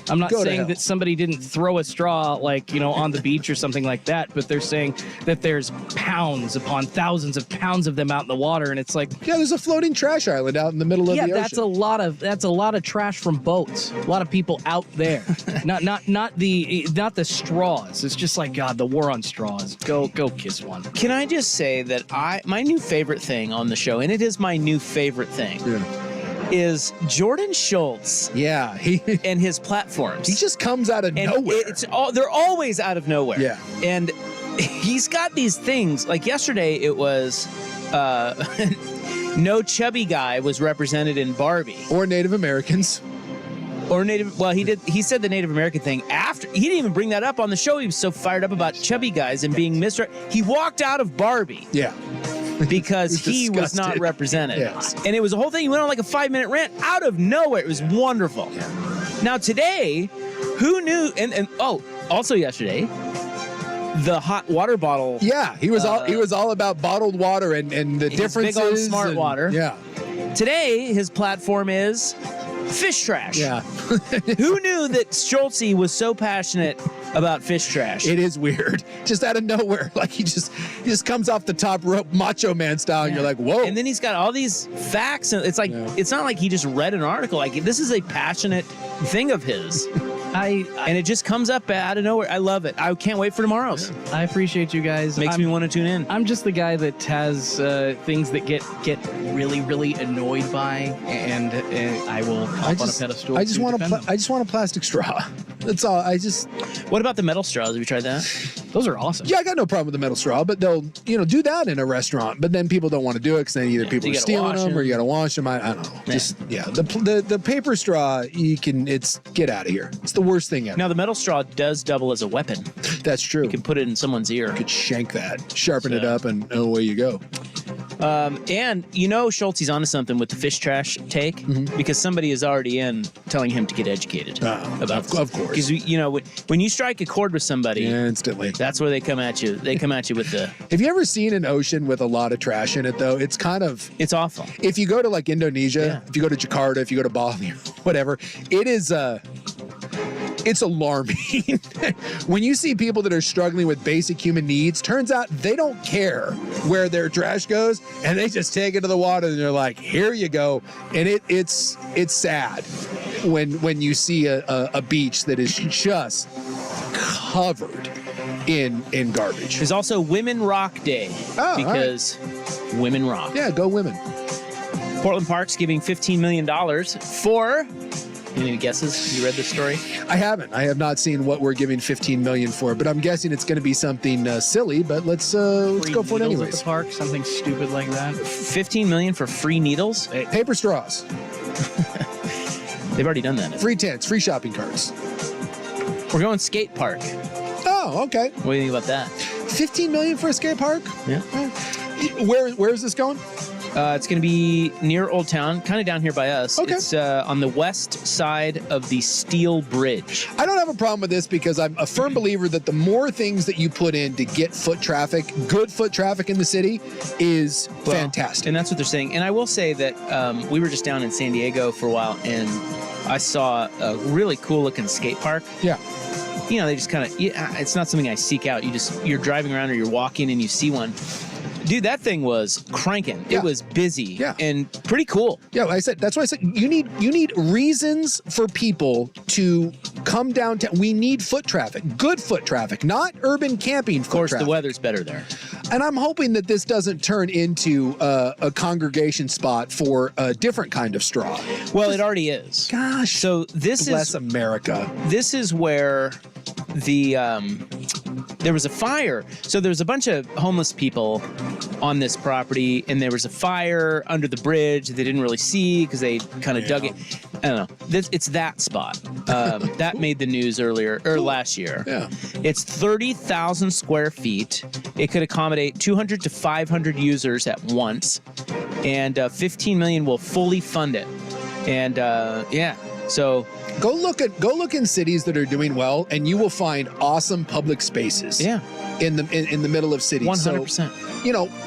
I'm not Go to saying hell. that somebody didn't throw a straw, like, on the beach or something like that, but they're saying that there's pounds upon thousands of pounds of them out in the water, and it's like... Yeah, there's a floating trash island out in the middle of the ocean. Yeah, that's a lot of trash from boats. A lot of people out there. not the straws. It's just like, God, the war on straws. Go kiss one. Can I just say that my new favorite thing on the show, and it is my new favorite thing, is Jordan Schultz. Yeah, and his platforms. He just comes out of nowhere. They're always out of nowhere. Yeah. And he's got these things. Like yesterday, it was no chubby guy was represented in Barbie. Or Native Americans. Or Native. Well, he did. He said the Native American thing after. He didn't even bring that up on the show. He was so fired up about chubby guys and being He walked out of Barbie. Yeah. Because he was not represented. Yes. And it was a whole thing. He went on like a 5-minute rant out of nowhere. It was wonderful. Yeah. Now today, who knew? And also yesterday, the hot water bottle. Yeah, he was all about bottled water and the differences. Big old smart water. Yeah. Today, his platform is fish trash. Yeah. Who knew that Schultze was so passionate about fish trash? It is weird. Just out of nowhere. Like he just comes off the top rope Macho Man style and you're like, whoa. And then he's got all these facts and it's like it's not like he just read an article. Like this is a passionate thing of his. And it just comes up out of nowhere. I love it. I can't wait for tomorrow's. I appreciate you guys. Makes me want to tune in. I'm just the guy that has things that get really, really annoyed by, and I will hop on a pedestal. I just want a plastic straw. That's all. What about the metal straws? Have you tried that? Those are awesome. Yeah, I got no problem with the metal straw, but they'll do that in a restaurant. But then people don't want to do it because then either people are stealing them or you got to wash them. I don't know. The paper straw it's get out of here. It's the worst thing ever. Now the metal straw does double as a weapon. That's true. You can put it in someone's ear. You could shank that, sharpen it up, and away you go. And Schultze's onto something with the fish trash take because somebody is already in telling him to get educated about this. Of course. Because when you strike a chord with somebody, instantly, that's where they come at you. They come at you with the. Have you ever seen an ocean with a lot of trash in it though? It's awful. If you go to like Indonesia, if you go to Jakarta, if you go to Bali, whatever, it is it's alarming. When you see people that are struggling with basic human needs, turns out they don't care where their trash goes and they just take it to the water and they're like, here you go. And it's sad when you see a beach that is just covered in garbage. There's also Women Rock Day because women rock. Yeah, go women. Portland Park's giving $15 million for. Any guesses? You read this story? I haven't. I have not seen what we're giving $15 million for, but I'm guessing it's going to be something silly. But let's go for it anyways. At the park, something stupid like that. $15 million for free needles? Paper straws. They've already done that. Free tents, free shopping carts. We're going skate park. Oh, okay. What do you think about that? $15 million for a skate park? Yeah. Where is this going? It's going to be near Old Town, kind of down here by us. Okay. It's on the west side of the Steel Bridge. I don't have a problem with this because I'm a firm believer that the more things that you put in to get good foot traffic in the city is fantastic. And that's what they're saying. And I will say that we were just down in San Diego for a while, and I saw a really cool looking skate park. Yeah. They just kind of, it's not something I seek out. You're driving around or you're walking and you see one. Dude, that thing was cranking. Yeah. It was busy and pretty cool. Yeah, that's why I said you need reasons for people to come downtown. We need foot traffic, good foot traffic, not urban camping foot traffic. Of course, the weather's better there. And I'm hoping that this doesn't turn into a congregation spot for a different kind of straw. Well, it already is. Gosh. So bless America. This is where there was a fire. So there was a bunch of homeless people on this property, and there was a fire under the bridge that they didn't really see because they kind of dug it. I don't know. It's that spot. That made the news last year. Yeah. It's 30,000 square feet. It could accommodate 200 to 500 users at once, and $15 million will fully fund it. And so go look in cities that are doing well, and you will find awesome public spaces. Yeah. In the middle of cities. 100%.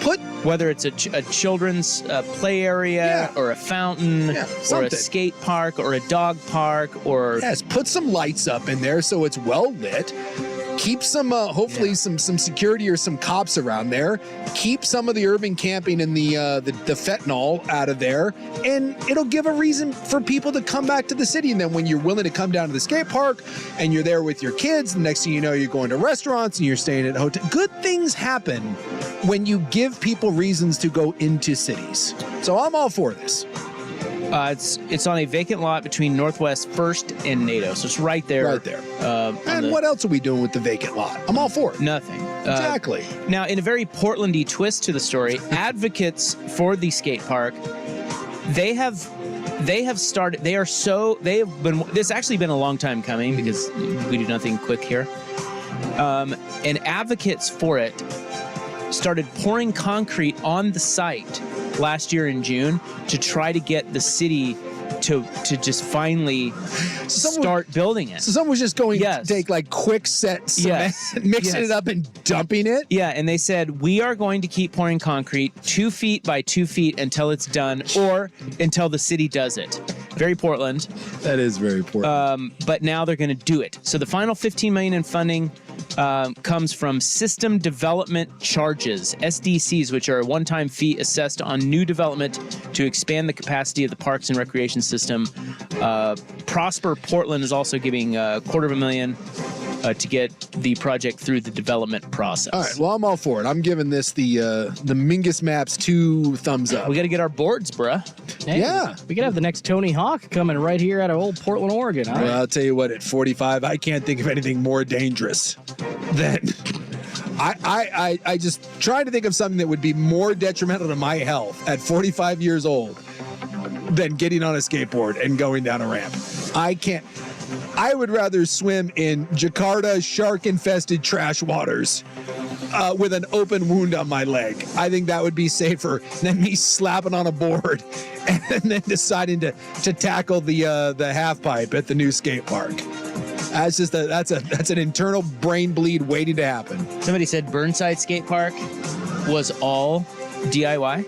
Put whether it's a children's play area or a fountain or a skate park or a dog park or put some lights up in there so it's well lit. Keep some hopefully some security or some cops around there. Keep some of the urban camping and the fentanyl out of there, and it'll give a reason for people to come back to the city. And then when you're willing to come down to the skate park and you're there with your kids, the next thing you know, you're going to restaurants and you're staying at hotels. Good things happen when you give people reasons to go into cities. So I'm all for this. It's on a vacant lot between Northwest 1st and NATO, so it's right there. Right there. And what else are we doing with the vacant lot? I'm all for it. Nothing. Exactly. Now, in a very Portlandy twist to the story, advocates for the skate park They have started. They have been. This has actually been a long time coming because we do nothing quick here. And advocates for it started pouring concrete on the site last year in June to try to get the city to just finally start building it. So someone was just going Yes. to take like quick set cement, Yes. mixing Yes. it up and dumping it. Yeah, and they said, we are going to keep pouring concrete 2 feet by 2 feet until it's done or until the city does it. Very Portland. That is very important. But now they're going to do it. So the final $15 million in funding comes from system development charges, SDCs, which are a one-time fee assessed on new development to expand the capacity of the parks and recreation system. Prosper Portland is also giving $250,000 to get the project through the development process. All right, well, I'm all for it. I'm giving this the Mingus Maps 2 thumbs up. We got to get our boards, bruh. Hey, Yeah. we could have the next Tony Hawk coming right here out of old Portland, Oregon. Huh? Well, I'll tell you what, at 45, I can't think of anything more dangerous than I just trying to think of something that would be more detrimental to my health at 45 years old than getting on a skateboard and going down a ramp. I can't. I would rather swim in Jakarta shark-infested trash waters with an open wound on my leg. I think that would be safer than me slapping on a board and then deciding to tackle the half pipe at the new skate park. That's just that's an internal brain bleed waiting to happen. Somebody said Burnside Skate Park was all DIY.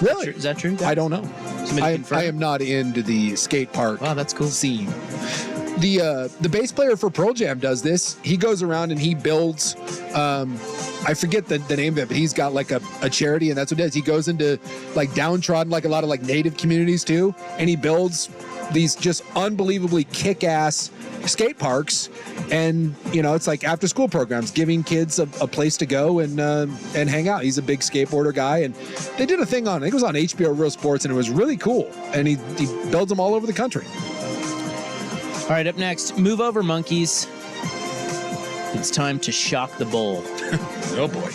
Really? Is that true? I don't know. Somebody confirm. I am not into the skate park. Wow, that's cool. Scene. The bass player for Pearl Jam does this. He goes around and he builds. I forget the name of it, but he's got like a charity, and that's what it is. He goes into like downtrodden, like a lot of like native communities too, and he builds these just unbelievably kick-ass skate parks. And it's like after school programs, giving kids a place to go and hang out. He's a big skateboarder guy, and they did a thing I think it was on HBO Real Sports, and it was really cool. And he builds them all over the country. All right, up next, Move Over Monkeys. It's time to shock the bowl. Oh boy.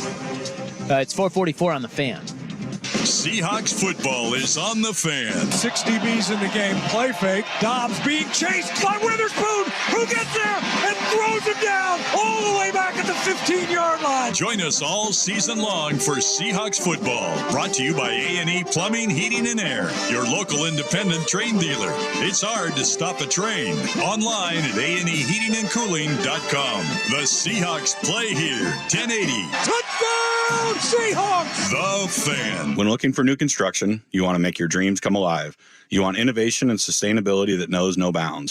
It's 4:44 on the Fan. Seahawks football is on the Fan. 6 DBs in the game. Play fake. Dobbs being chased by Witherspoon, who gets there and throws him down all the way back at the 15-yard line. Join us all season long for Seahawks football. Brought to you by A&E Plumbing, Heating, and Air, your local independent train dealer. It's hard to stop a train. Online at aneheatingandcooling.com. The Seahawks play here. 1080. Touchdown, Seahawks! The Fan. When looking for new construction, you want to make your dreams come alive. You want innovation and sustainability that knows no bounds.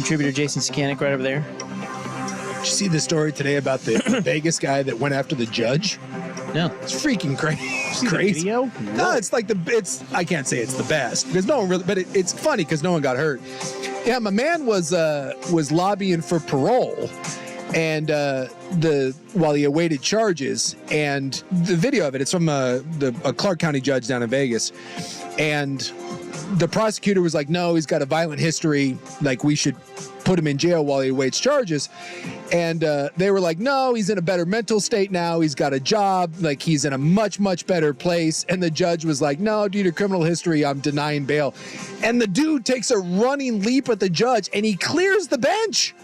Contributor Jason Skanik right over there. Did you see the story today about the Vegas guy that went after the judge? No. It's freaking crazy. Video? No, it's like I can't say it's the best because no one really, but it's funny because no one got hurt. Yeah, my man was lobbying for parole, and while he awaited charges, and the video of it's from a Clark County judge down in Vegas, and the prosecutor was like, no, he's got a violent history, like we should put him in jail while he awaits charges. And they were like, no, he's in a better mental state now. He's got a job. Like, he's in a much, much better place. And the judge was like, no, due to criminal history, I'm denying bail. And the dude takes a running leap at the judge, and he clears the bench.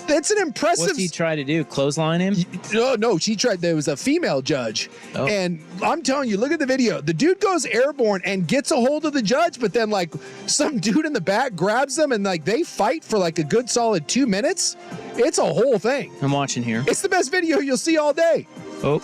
That's an impressive... What's he try to do? Clothesline him? No, she tried. There was a female judge. Oh. And I'm telling you, look at the video. The dude goes airborne and gets a hold of the judge, but then, like, some dude in the back grabs him, and, like, they fight for, like, a good solid 2 minutes. It's a whole thing. I'm watching here. It's the best video you'll see all day. Oh.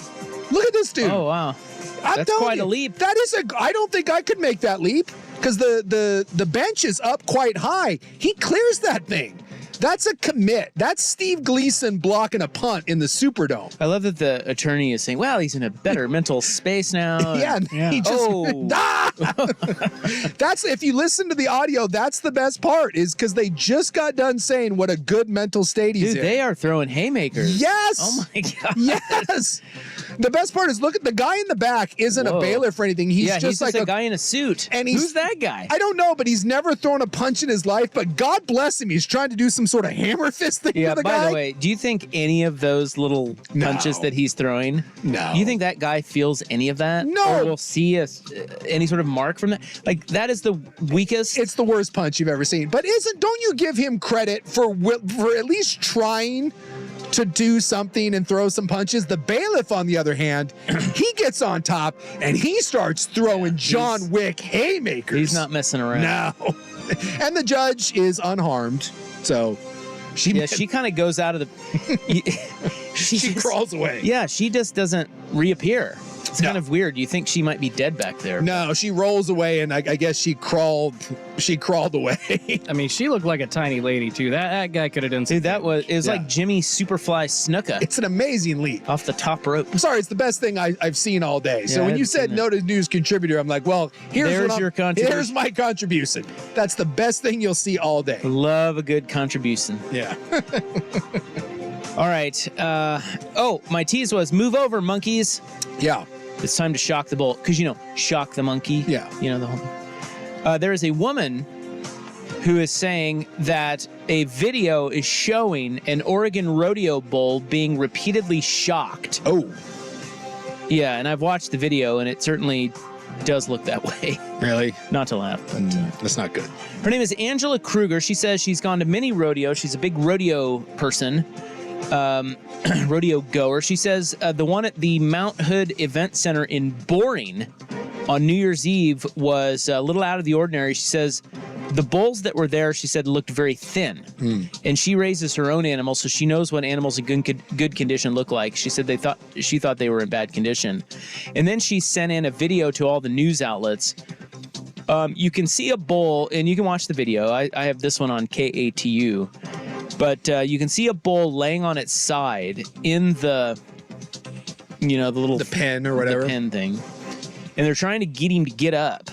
Look at this dude. Oh, wow. That's quite a leap. That is I don't think I could make that leap because the bench is up quite high. He clears that thing. That's a commit. That's Steve Gleason blocking a punt in the Superdome. I love that the attorney is saying, well, he's in a better mental space now. Yeah. He just... That's, if you listen to the audio, that's the best part, is because they just got done saying what a good mental state he's in. They are throwing haymakers. Yes. Oh, my God. Yes. The best part is, look at the guy in the back isn't a bailiff or anything. He's just like a guy in a suit. And who's that guy? I don't know, but he's never thrown a punch in his life, but God bless him. He's trying to do some sort of hammer fist thing Yeah, to the by guy. the way, do you think any of those little punches that he's throwing, no. Do you think that guy feels any of that? No. Or will see any sort of mark from that? Like, that is the weakest. It's the worst punch you've ever seen. But don't you give him credit for at least trying to do something and throw some punches? The bailiff, on the other hand, he gets on top and he starts throwing John Wick haymakers. He's not messing around. No. And the judge is unharmed. So she kind of goes out of the... she crawls away. Yeah, she just doesn't reappear. It's kind of weird. You think she might be dead back there. No, she rolls away, and I guess she crawled away. I mean, she looked like a tiny lady, too. That guy could have done something. Dude, it was like Jimmy Superfly Snuka. It's an amazing leap. Off the top rope. I'm sorry, it's the best thing I've seen all day. So when you said noted news contributor, I'm like, well, here's your contribution. Here's my contribution. That's the best thing you'll see all day. Love a good contribution. Yeah. All right. My tease was move over, monkeys. Yeah. It's time to shock the bull. Because, shock the monkey. Yeah. The whole... there is a woman who is saying that a video is showing an Oregon rodeo bull being repeatedly shocked. Oh. Yeah, and I've watched the video, and it certainly does look that way. Really? Not to laugh, but... that's not good. Her name is Angela Kruger. She says she's gone to many rodeos. She's a big rodeo person. Rodeo goer. She says the one at the Mount Hood Event Center in Boring on New Year's Eve was a little out of the ordinary. She says the bulls that were there, she said, looked very thin. And she raises her own animals, so she knows what animals in good condition look like. She said she thought they were in bad condition. And then she sent in a video to all the news outlets. You can see a bull, and you can watch the video. I have this one on KATU. But you can see a bull laying on its side in the little... The pen or whatever. The pen thing. And they're trying to get him to get up.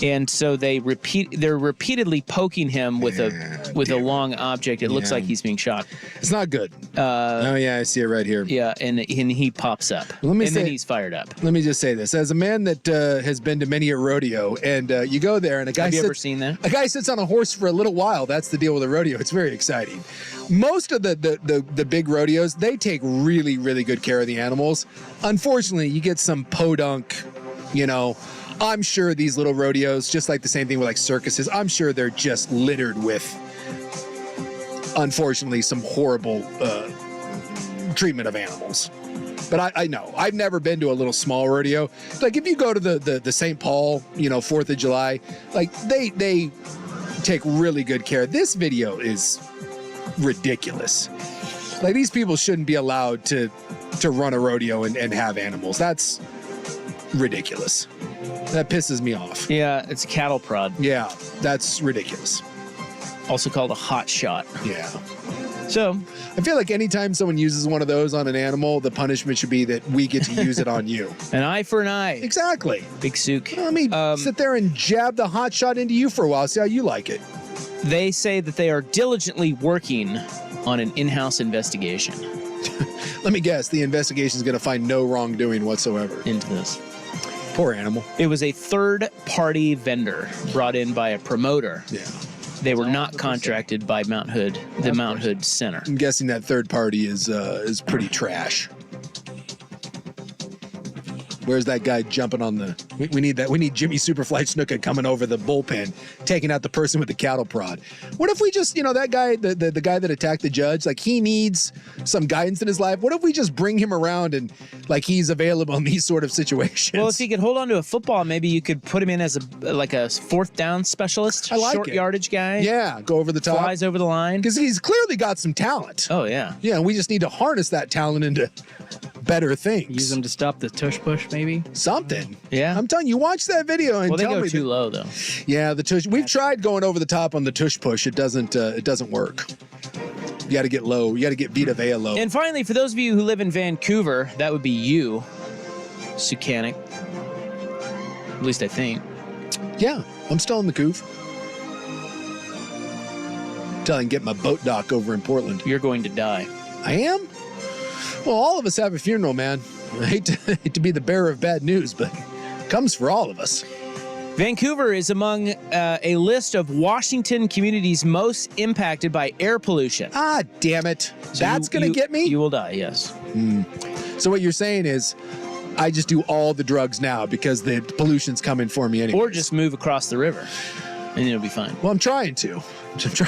And so they're repeatedly poking him with a long object. It looks like he's being shot. It's not good. I see it right here. Yeah, and he pops up. Then he's fired up. Let me just say this. As a man that has been to many a rodeo, and you go there and a guy Have you ever seen that? A guy sits on a horse for a little while. That's the deal with a rodeo. It's very exciting. Most of the big rodeos, they take really, really good care of the animals. Unfortunately, you get some podunk, I'm sure these little rodeos, just like the same thing with like circuses, I'm sure they're just littered with, unfortunately, some horrible treatment of animals. But I know. I've never been to a little small rodeo. Like if you go to the St. Paul, 4th of July, like they take really good care. This video is ridiculous. Like these people shouldn't be allowed to run a rodeo and have animals. That's ridiculous. That pisses me off. Yeah, it's cattle prod. Yeah, that's ridiculous. also called a hot shot. Yeah. So I feel like anytime someone uses one of those on an animal, the punishment should be that we get to use it on you. an eye for an eye. Exactly. Big Sook. Let me sit there and jab the hot shot into you for a while, see how you like it. They say that they are diligently working on an in-house investigation Let me guess, the investigation is going to find no wrongdoing whatsoever. into this. Poor animal. It was a third-party vendor brought in by a promoter. Yeah. They were not contracted by Mount Hood, the Mount Hood Center. I'm guessing that third party is pretty trash. Where's that guy jumping on the... We need that. We need Jimmy Superfly Snuka coming over the bullpen, taking out the person with the cattle prod. What if we just, that guy, the guy that attacked the judge, like he needs some guidance in his life. What if we just bring him around and like he's available in these sort of situations? Well, if he could hold on to a football, maybe you could put him in as a fourth down specialist. I like short it. yardage guy. Yeah, go over the top. Flies over the line. Because he's clearly got some talent. Oh, yeah. Yeah, we just need to harness that talent into better things. Use them to stop the tush push, maybe. Something. Yeah. I'm telling you, watch that video and Well, they tell go me. too low, though. Yeah, the tush. We've tried going over the top on the tush push. It doesn't work. You got to get low. You got to get Vita Vea low. And finally, for those of you who live in Vancouver, that would be you, Sukanic. At least I think. Yeah, I'm still in the cove. Till I can get my boat dock over in Portland. You're going to die. I am? Well, all of us have a funeral, man. I hate to be the bearer of bad news, but it comes for all of us. Vancouver is among a list of Washington communities most impacted by air pollution. Ah, damn it. So That's going to get me? You will die, yes. So what you're saying is I just do all the drugs now because the pollution's coming for me anyway. Or just move across the river, and it'll be fine. Well, I'm trying to.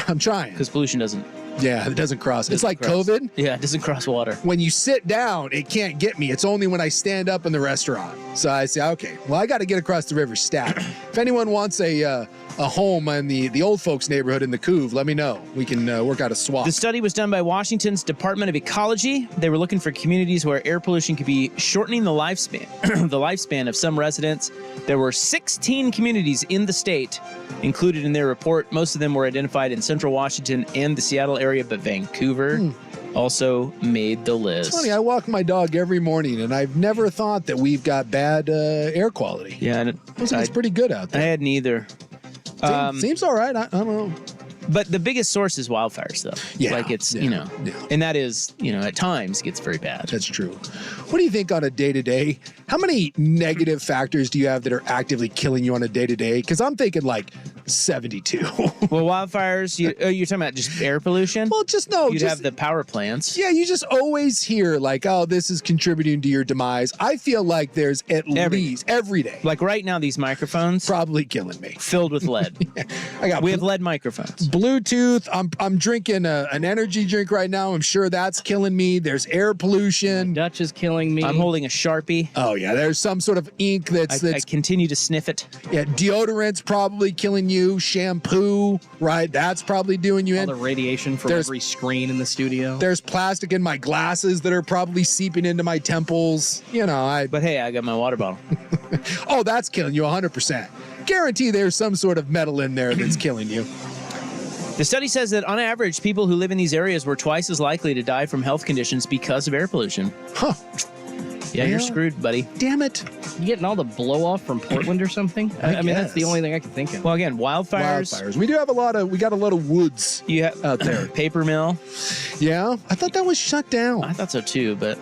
I'm trying. Because pollution doesn't. Yeah, it doesn't cross. It's doesn't like cross. COVID. Yeah, it doesn't cross water. When you sit down, it can't get me. It's only when I stand up in the restaurant. So I say, okay, well, I got to get across the river stat. If anyone wants a home in the old folks neighborhood in the Couve, let me know. We can work out a swap. The study was done by Washington's Department of Ecology. They were looking for communities where air pollution could be shortening the lifespan, the lifespan of some residents. There were 16 communities in the state included in their report. Most of them were identified in Central Washington and the Seattle area, but Vancouver also made the list. It's funny, I walk my dog every morning, and I've never thought that we've got bad air quality. Yeah, It's pretty good out I there. had neither. Seems all right. I don't know. But the biggest source is wildfires, though. Yeah, Like it's, yeah. and that is, at times gets very bad. That's true. What do you think on a day-to-day? How many negative factors do you have that are actively killing you on a day-to-day? Because I'm thinking like 72. Well, wildfires, you're talking about just air pollution? Well, You'd have the power plants. Yeah, you just always hear like, oh, this is contributing to your demise. I feel like there's at least every day. Like right now, these microphones Probably killing me. filled with lead. We have lead microphones. Bluetooth. I'm drinking an energy drink right now. I'm sure that's killing me. There's air pollution. Dutch is killing me. I'm holding a Sharpie. Oh yeah, there's some sort of ink that's I continue to sniff it. yeah. Deodorant's probably killing you. Shampoo, right? That's probably doing you all in. the radiation from There's- every screen in the studio. There's plastic in my glasses that are probably seeping into my temples. But hey, I got my water bottle. Oh, that's killing you 100%. Guarantee there's some sort of metal in there that's killing you. The study says that on average, people who live in these areas were twice as likely to die from health conditions because of air pollution. Huh. Yeah, you're Yeah. screwed, buddy. Damn it. You getting all the blow off from Portland or something? I mean, that's the guess. only thing I can think of. Well, again, wildfires. Wildfires. We got a lot of woods You have out there. paper mill. Yeah. I thought that was shut down. I thought so too, but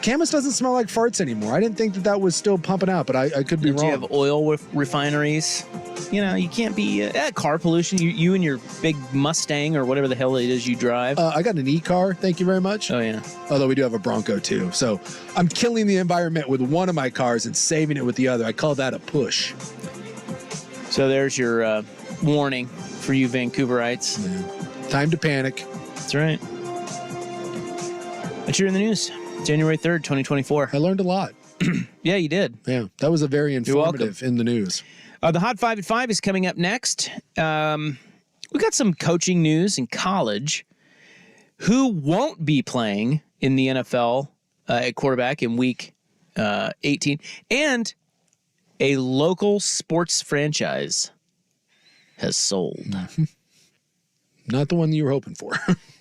Camas doesn't smell like farts anymore. I didn't think that was still pumping out, but I could be do wrong. you have oil refineries? You can't be car pollution. You and your big Mustang or whatever the hell it is you drive. I got an e-car. Thank you very much. Oh yeah. Although we do have a Bronco too. So I'm killing the environment with one of my cars and saving it with the other. I call that a push. So there's your warning for you Vancouverites. Yeah. Time to panic. That's right. But you're in the news. January 3rd, 2024. I learned a lot. Yeah, you did. Yeah, that was a very You're welcome. informative in the news. The Hot 5 at 5 is coming up next. We got some coaching news in college. Who won't be playing in the NFL at quarterback in week 18? And a local sports franchise has sold. Not the one you were hoping for.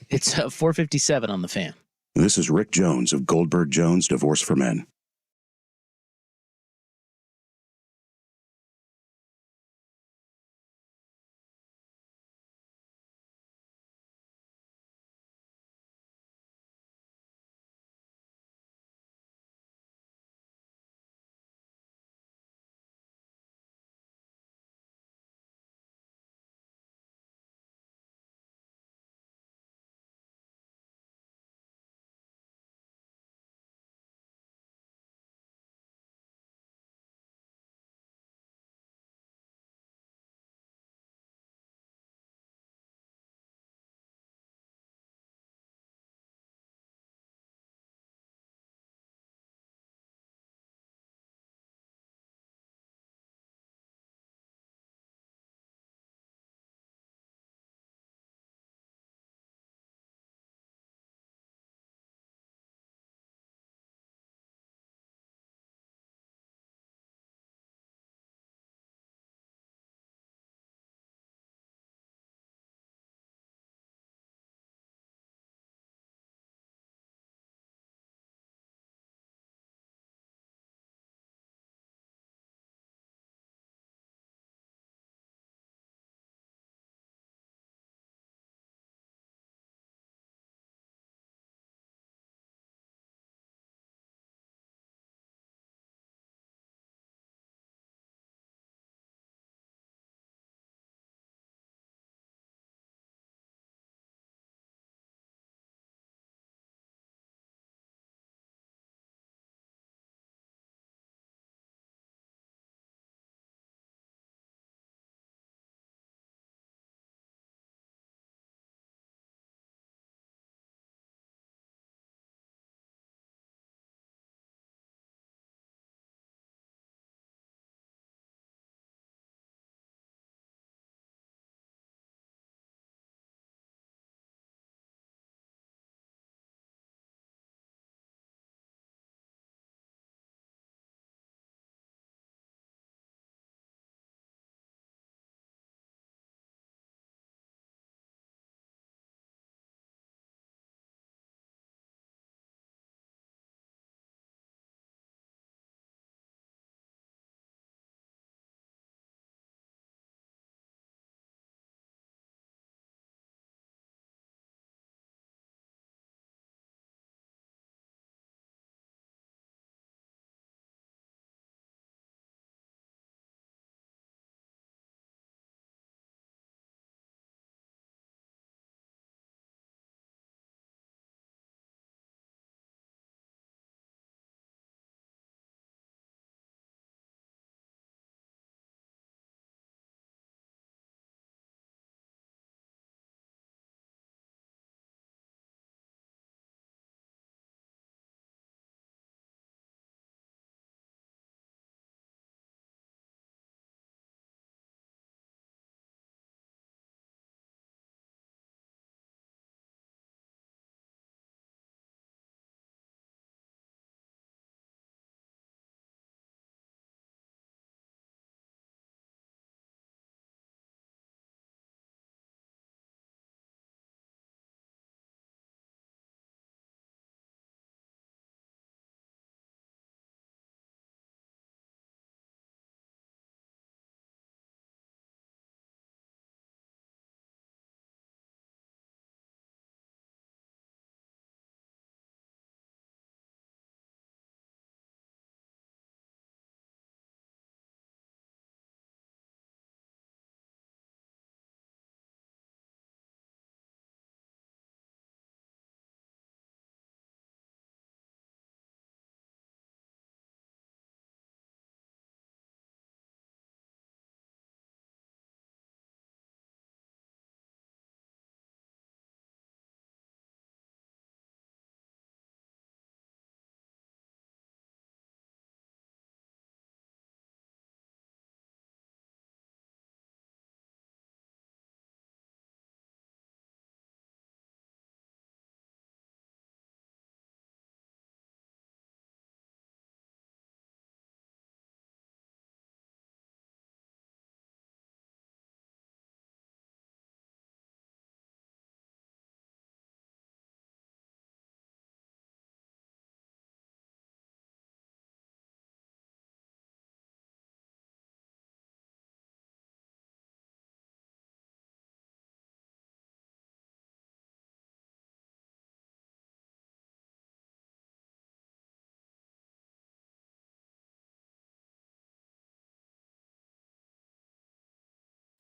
It's 4:57 on the Fan. This is Rick Jones of Goldberg Jones Divorce for Men.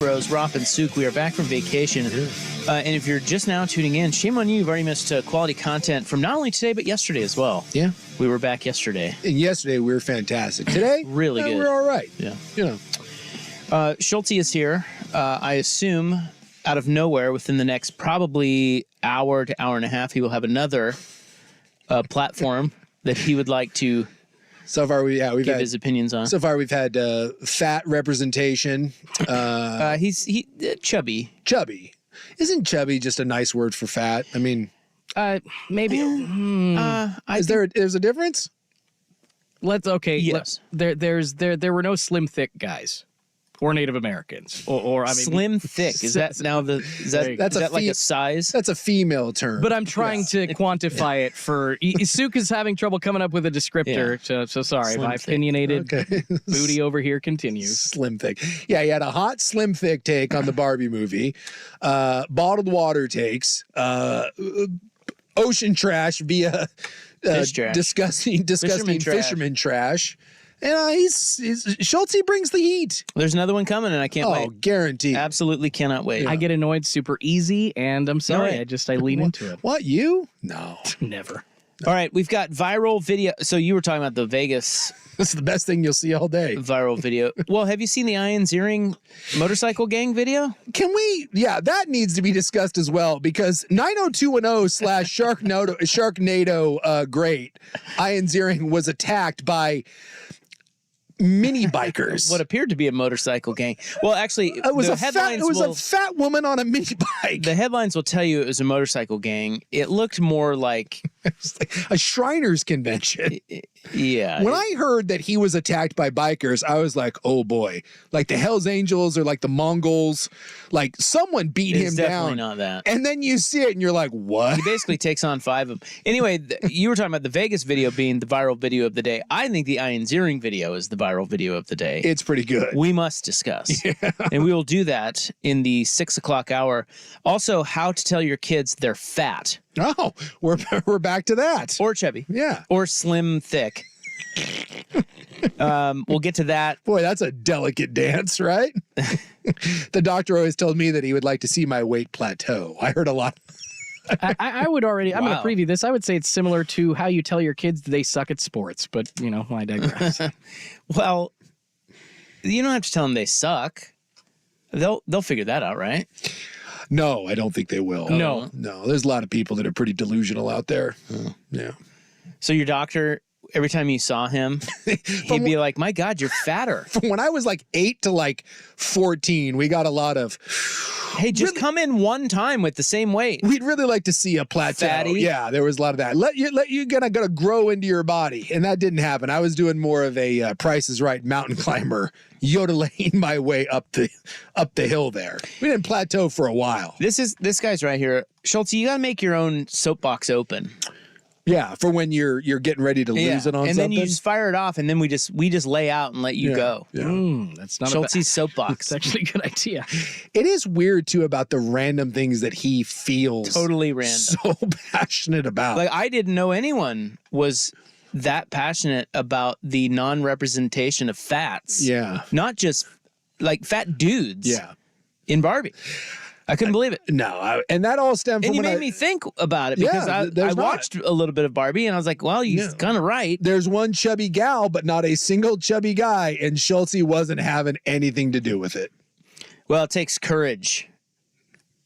Bros, Rop and Souk. We are back from vacation. And if you're just now tuning in, shame on you. You've already missed quality content from not only today, but yesterday as well. Yeah. We were back yesterday. And yesterday we were fantastic. Today, really good. We're all right. Yeah. You know. Schulte is here. I assume out of nowhere within the next probably hour to hour and a half, he will have another platform that he would like to so far we've give had his opinions on. So far we've had fat representation. He's chubby. Chubby. Isn't chubby just a nice word for fat? I mean, maybe. There's a difference? Yes. There were no slim thick guys. Or Native Americans, or I mean, slim thick. Is that now the? Is that like a size? That's a female term. But I'm trying to quantify it for. Souk is having trouble coming up with a descriptor. So sorry, Slim my thick. opinionated booty over here continues. Slim thick. Yeah, he had a hot slim thick take on the Barbie movie. Bottled water takes. Ocean trash via Fish trash. disgusting fisherman trash. And Schulte brings the heat. There's another one coming, and I can't wait. Oh, guaranteed. Absolutely cannot wait. I get annoyed super easy, and I'm sorry. Right. I lean into it. What, you? No. Never. All right, we've got viral video. So you were talking about the Vegas This is the best thing you'll see all day. viral video. Well, have you seen the Ian Ziering motorcycle gang video? Can we? Yeah, that needs to be discussed as well because 90210/Sharknado great Ian Ziering was attacked by mini bikers. What appeared to be a motorcycle gang. Well, actually, It was the a fat. headlines It was will, a fat woman on a mini bike. the headlines will tell you it was a motorcycle gang. It looked more like It's like a Shriners convention. yeah. When I heard that he was attacked by bikers, I was like, oh boy, like the Hells Angels or like the Mongols, like someone beat It's him definitely down. not that. And then you see it and you're like, what? He basically takes on 5 of them. Anyway, you were talking about the Vegas video being the viral video of the day. I think the Ian Ziering video is the viral video of the day. It's pretty good. We must discuss. And we will do that in the 6 o'clock hour. Also, how to tell your kids they're fat. Oh, we're back to that. Or chubby. Yeah. Or slim thick. We'll get to that. Boy, that's a delicate dance, right? The doctor always told me that he would like to see my weight plateau. I heard a lot. I would already. I'm going Wow. to preview this. I would say it's similar to how you tell your kids they suck at sports, but I digress. Well, you don't have to tell them they suck. They'll figure that out, right? No, I don't think they will. No. There's a lot of people that are pretty delusional out there. Yeah. So your doctor, every time you saw him, he'd be like, my God, you're fatter. From when I was like 8 to like 14, we got a lot of, Hey, just come in one time with the same weight. we'd really like to see a plateau. Fatty. Yeah, there was a lot of that. Let you gotta grow into your body. And that didn't happen. I was doing more of a Price is Right mountain climber, yodeling my way up the hill there. We didn't plateau for a while. This guy's right here. Schulte, you got to make your own soapbox open. Yeah, for when you're getting ready to lose it on and something. then you just fire it off, and then we just lay out and let you go. Yeah. That's not Schulte's soapbox. It's actually a good idea. It is weird too about the random things that he feels Totally random. so passionate about. Like I didn't know anyone was that passionate about the non-representation of fats. Yeah. Not just like fat dudes. Yeah. In Barbie. I couldn't believe it. No, and that all stemmed from And you when made me think about it because Yeah, I there's not. watched a little bit of Barbie and I was like, well, he's kind of right. There's one chubby gal, but not a single chubby guy, and Schulte wasn't having anything to do with it. Well, it takes courage,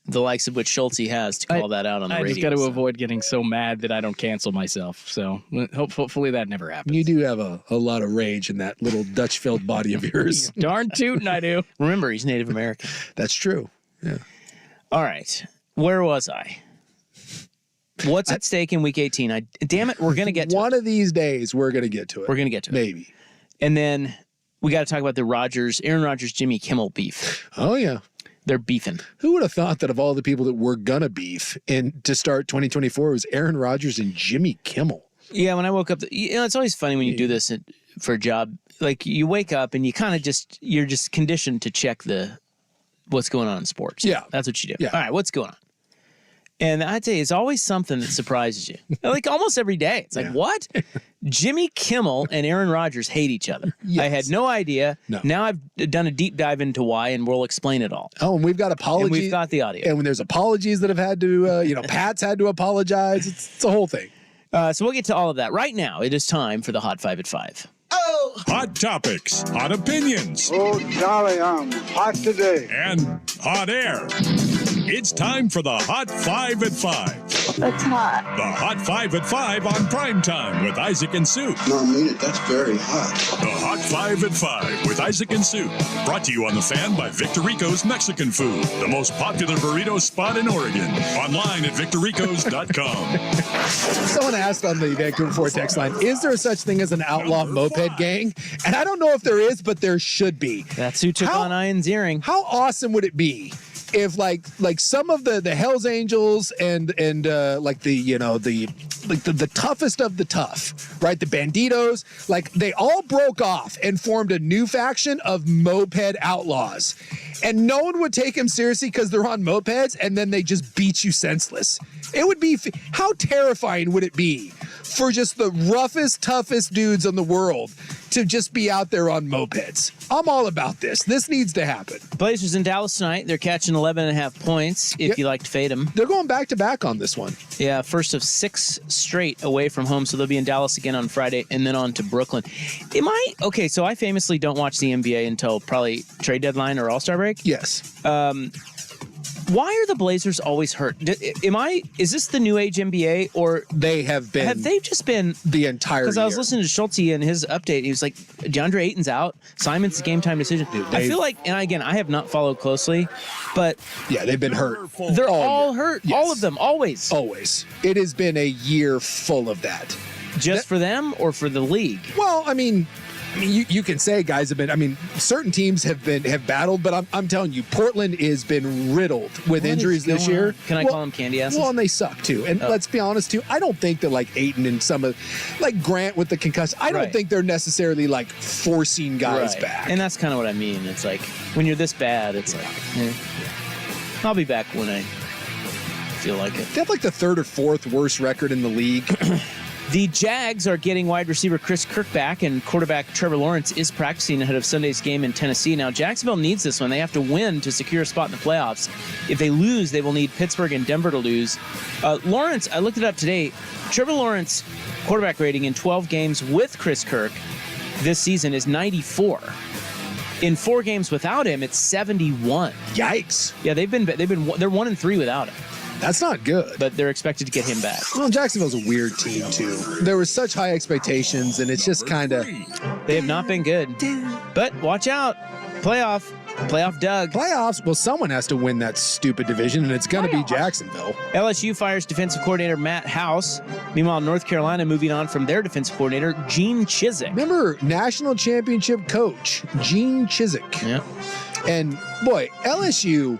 the likes of which Schulte has, to call that out on the I radio. just got to avoid getting so mad that I don't cancel myself. So hopefully that never happens. You do have a lot of rage in that little Dutch-filled body of yours. Darn tootin' I do. Remember, he's Native American. That's true. Yeah. All right. Where was I? What's at stake in week 18? Damn it, we're going to get to One it. of these days, we're going to get to it. We're going to get to it. Maybe. And then we got to talk about the Aaron Rodgers, Jimmy Kimmel beef. Oh, yeah. They're beefing. Who would have thought that of all the people that were going to beef and to start 2024 was Aaron Rodgers and Jimmy Kimmel? Yeah, when I woke up, it's always funny when you do this for a job. Like you wake up and you kind of you're just conditioned to check what's going on in sports. Yeah. That's what you do. Yeah. All right, what's going on? And I'd say it's always something that surprises you. Like almost every day. It's like, what? Jimmy Kimmel and Aaron Rodgers hate each other. Yes. I had no idea. No. Now I've done a deep dive into why, and we'll explain it all. Oh, and we've got apologies. And we've got the audio. And when there's apologies that have had to, Pat's had to apologize. It's a whole thing. So we'll get to all of that. Right now, it is time for the Hot 5 at 5. Hot topics, hot opinions, Oh, golly, I'm hot today. and hot air. It's time for the Hot 5 at 5. That's hot. The Hot 5 at 5 on Primetime with Isaac and Sue. No, I mean it. That's very hot. The Hot 5 at 5 with Isaac and Sue. Brought to you on The Fan by Victor Rico's Mexican Food, the most popular burrito spot in Oregon. Online at victorricos.com. Someone asked on the Vancouver Ford text line, is there such thing as an outlaw moped gang? And I don't know if there is, but there should be. That's who took on Ian's earring. How awesome would it be if like some of the Hells Angels and like the toughest of the tough, right? The Banditos, like they all broke off and formed a new faction of moped outlaws. And no one would take them seriously because they're on mopeds, and then they just beat you senseless. It would be, how terrifying would it be for just the roughest, toughest dudes in the world to just be out there on mopeds? I'm all about this. This needs to happen. Blazers in Dallas tonight. They're catching 11.5 points if you like to fade them. They're going back to back on this one. Yeah, first of 6 straight away from home. So they'll be in Dallas again on Friday and then on to Brooklyn. Okay, so I famously don't watch the NBA until probably trade deadline or All-Star break. Yes. Why are the Blazers always hurt? Is this the new age NBA, or they have been? Have they just been the entire? Because I was listening to Schulte and his update. He was like, DeAndre Ayton's out. Simon's a game time decision. Dude, I feel like, and again, I have not followed closely, but yeah, they've been hurt. They're all hurt. Yes. All of them, always. Always. It has been a year full of that. Just for them or for the league? Well, I mean, you can say guys have been. I mean, certain teams have battled, but I'm telling you, Portland has been riddled with injuries this year. Can I call them candy asses? Well, and they suck too. And let's be honest too. I don't think that like Ayton and some of, like Grant with the concussion. I don't think they're necessarily like forcing guys back. And that's kind of what I mean. It's like when you're this bad, it's like, I'll be back when I feel like it. They have like the 3rd or 4th worst record in the league. The Jags are getting wide receiver Chris Kirk back, and quarterback Trevor Lawrence is practicing ahead of Sunday's game in Tennessee. Now, Jacksonville needs this one. They have to win to secure a spot in the playoffs. If they lose, they will need Pittsburgh and Denver to lose. Lawrence, I looked it up today. Trevor Lawrence quarterback rating in 12 games with Chris Kirk this season is 94. In 4 games without him, it's 71. Yikes! Yeah, they're 1-3 without him. That's not good. But they're expected to get him back. Well, Jacksonville's a weird team, too. There were such high expectations, and it's just kind of... They have not been good. But watch out. Playoff Doug. Playoffs? Well, someone has to win that stupid division, and it's going to be Jacksonville. LSU fires defensive coordinator Matt House. Meanwhile, North Carolina moving on from their defensive coordinator, Gene Chizik. Remember, national championship coach, Gene Chizik. Yeah. And, boy, LSU...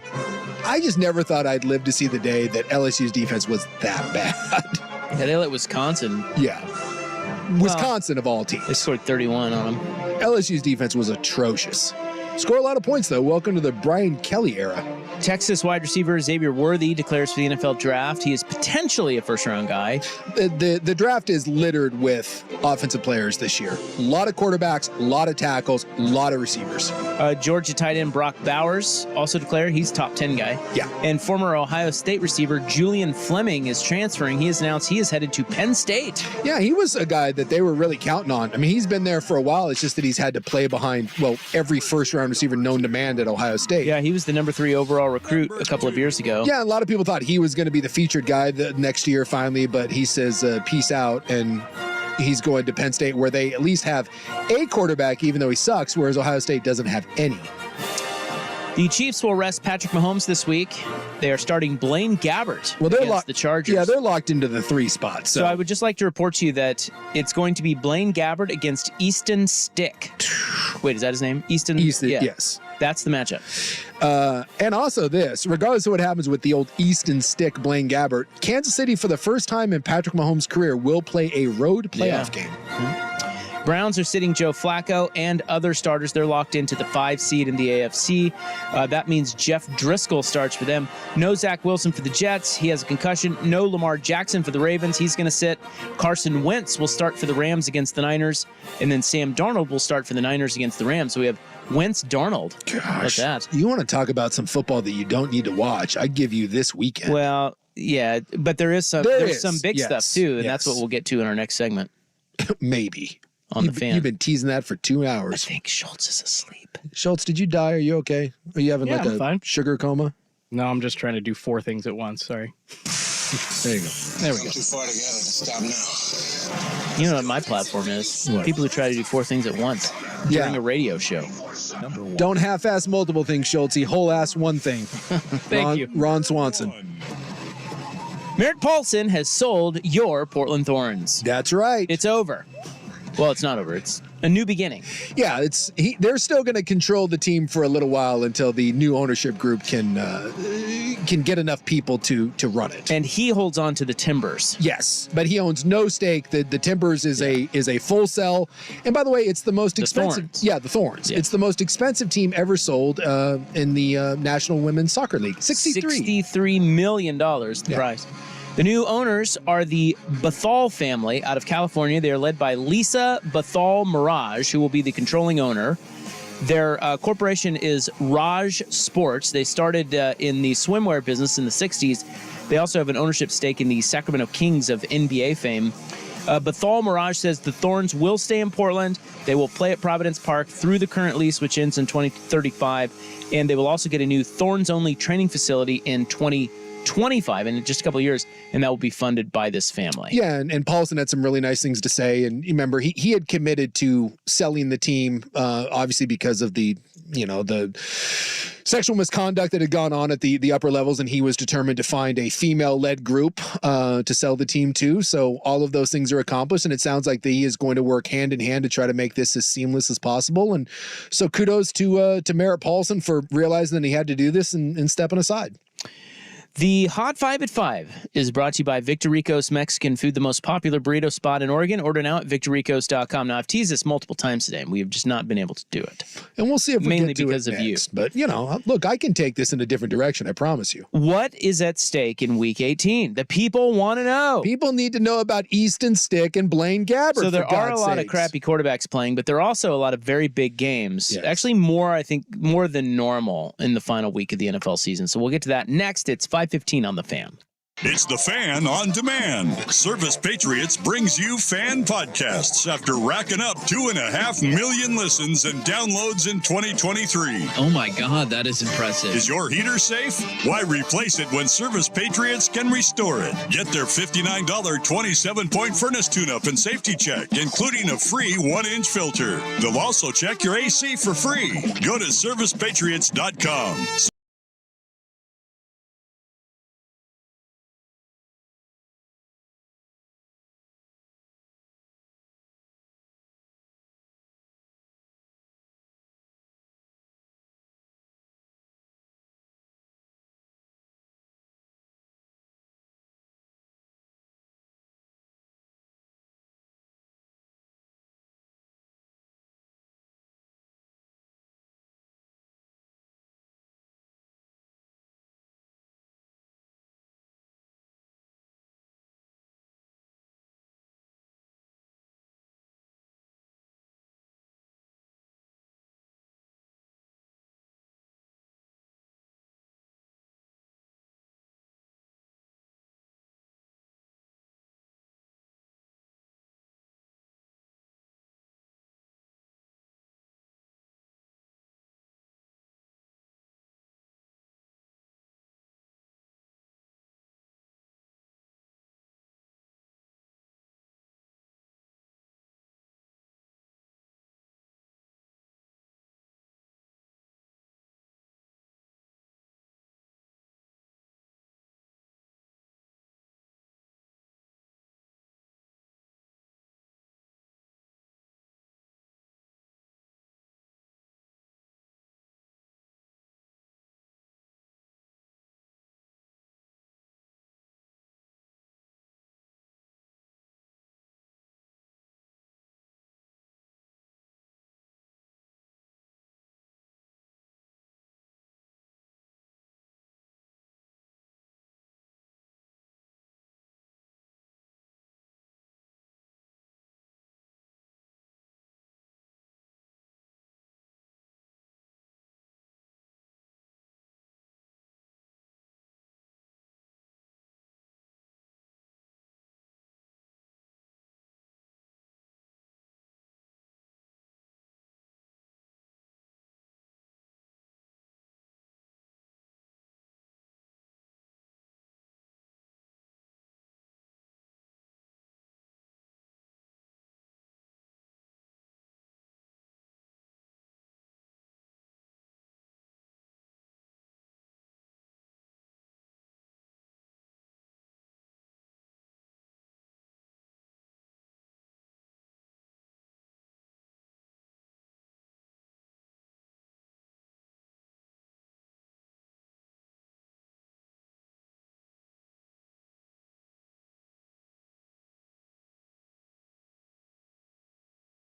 I just never thought I'd live to see the day that LSU's defense was that bad. Yeah, they let Wisconsin. Yeah. Wisconsin of all teams. They scored 31 on them. LSU's defense was atrocious. Score a lot of points, though. Welcome to the Brian Kelly era. Texas wide receiver Xavier Worthy declares for the NFL draft. He is potentially a first-round guy. The draft is littered with offensive players this year. A lot of quarterbacks, a lot of tackles, a lot of receivers. Georgia tight end Brock Bowers also declared he's top 10 guy. Yeah. And former Ohio State receiver Julian Fleming is transferring. He has announced he is headed to Penn State. Yeah, he was a guy that they were really counting on. I mean, he's been there for a while. It's just that he's had to play behind, every first-round receiver known to man at Ohio State. Yeah, he was the number 3 overall recruit a couple of years ago. Yeah, a lot of people thought he was going to be the featured guy the next year finally, but he says peace out, and he's going to Penn State where they at least have a quarterback, even though he sucks, whereas Ohio State doesn't have any. The Chiefs will rest Patrick Mahomes this week. They are starting Blaine Gabbert against the Chargers. Yeah, they're locked into the 3 spots. So I would just like to report to you that it's going to be Blaine Gabbert against Easton Stick. Wait, is that his name? Easton, yes. That's the matchup. And also this, regardless of what happens with the old Easton Stick Blaine Gabbert, Kansas City for the first time in Patrick Mahomes' career will play a road playoff game. Mm-hmm. Browns are sitting Joe Flacco and other starters. They're locked into the 5 seed in the AFC. That means Jeff Driscoll starts for them. No Zach Wilson for the Jets. He has a concussion. No Lamar Jackson for the Ravens. He's going to sit. Carson Wentz will start for the Rams against the Niners. And then Sam Darnold will start for the Niners against the Rams. So we have Wentz, Darnold. Gosh, that. You want to talk about some football that you don't need to watch? I'd give you this weekend. Well, yeah, but there's some big stuff too, and that's what we'll get to in our next segment. Maybe. On the fan. You've been teasing that for 2 hours. I think Schultz is asleep. Schultz, did you die? Are you okay? Are you having I'm fine. sugar coma? No, I'm just trying to do 4 things at once. Sorry. There you go. There we go. Too far together to stop now. You know what my platform is? What? People who try to do 4 things at once during a radio show. Don't half-ass multiple things, Schultz. Whole-ass one thing. Thank you. Ron Swanson. Merritt Paulson has sold your Portland Thorns. That's right. It's over. Well, it's not over. It's a new beginning. Yeah, they're still going to control the team for a little while until the new ownership group can get enough people to run it. And he holds on to the Timbers. Yes, but he owns no stake. The Timbers is a full sell. And by the way, it's the most expensive. Thorns. Yeah, the Thorns. Yeah. It's the most expensive team ever sold in the National Women's Soccer League. $63 million, the price. The new owners are the Bethal family out of California. They are led by Lisa Bethal Mirage, who will be the controlling owner. Their corporation is Raj Sports. They started in the swimwear business in the 60s. They also have an ownership stake in the Sacramento Kings of NBA fame. Bethal Mirage says the Thorns will stay in Portland. They will play at Providence Park through the current lease, which ends in 2035. And they will also get a new Thorns-only training facility in 2025, in just a couple of years, and that will be funded by this family. Yeah, and Paulson had some really nice things to say. And remember, he had committed to selling the team, obviously because of the sexual misconduct that had gone on at the upper levels, and he was determined to find a female-led group to sell the team to. So all of those things are accomplished, and it sounds like that he is going to work hand in hand to try to make this as seamless as possible. And so kudos to Merritt Paulson for realizing that he had to do this and stepping aside. The Hot 5 at 5 is brought to you by Victor Rico's Mexican Food, the most popular burrito spot in Oregon. Order now at victorricos.com. Now, I've teased this multiple times today, and we have just not been able to do it. And we'll see if we mainly get to because it of you. next. But, look, I can take this in a different direction, I promise you. What is at stake in Week 18? The people want to know. People need to know about Easton Stick and Blaine Gabbert. So there for are God's a lot of sakes. crappy quarterbacks playing, but there are also a lot of very big games. Yes. Actually, more than normal in the final week of the NFL season. So we'll get to that next. It's 5:15 on The Fan. It's The Fan on Demand. Service Patriots brings you fan podcasts after racking up 2.5 million listens and downloads in 2023. Oh my God, that is impressive. Is your heater safe? Why replace it when Service Patriots can restore it? Get their $59 27-point furnace tune-up and safety check, including a free 1-inch filter. They'll also check your AC for free. Go to servicepatriots.com.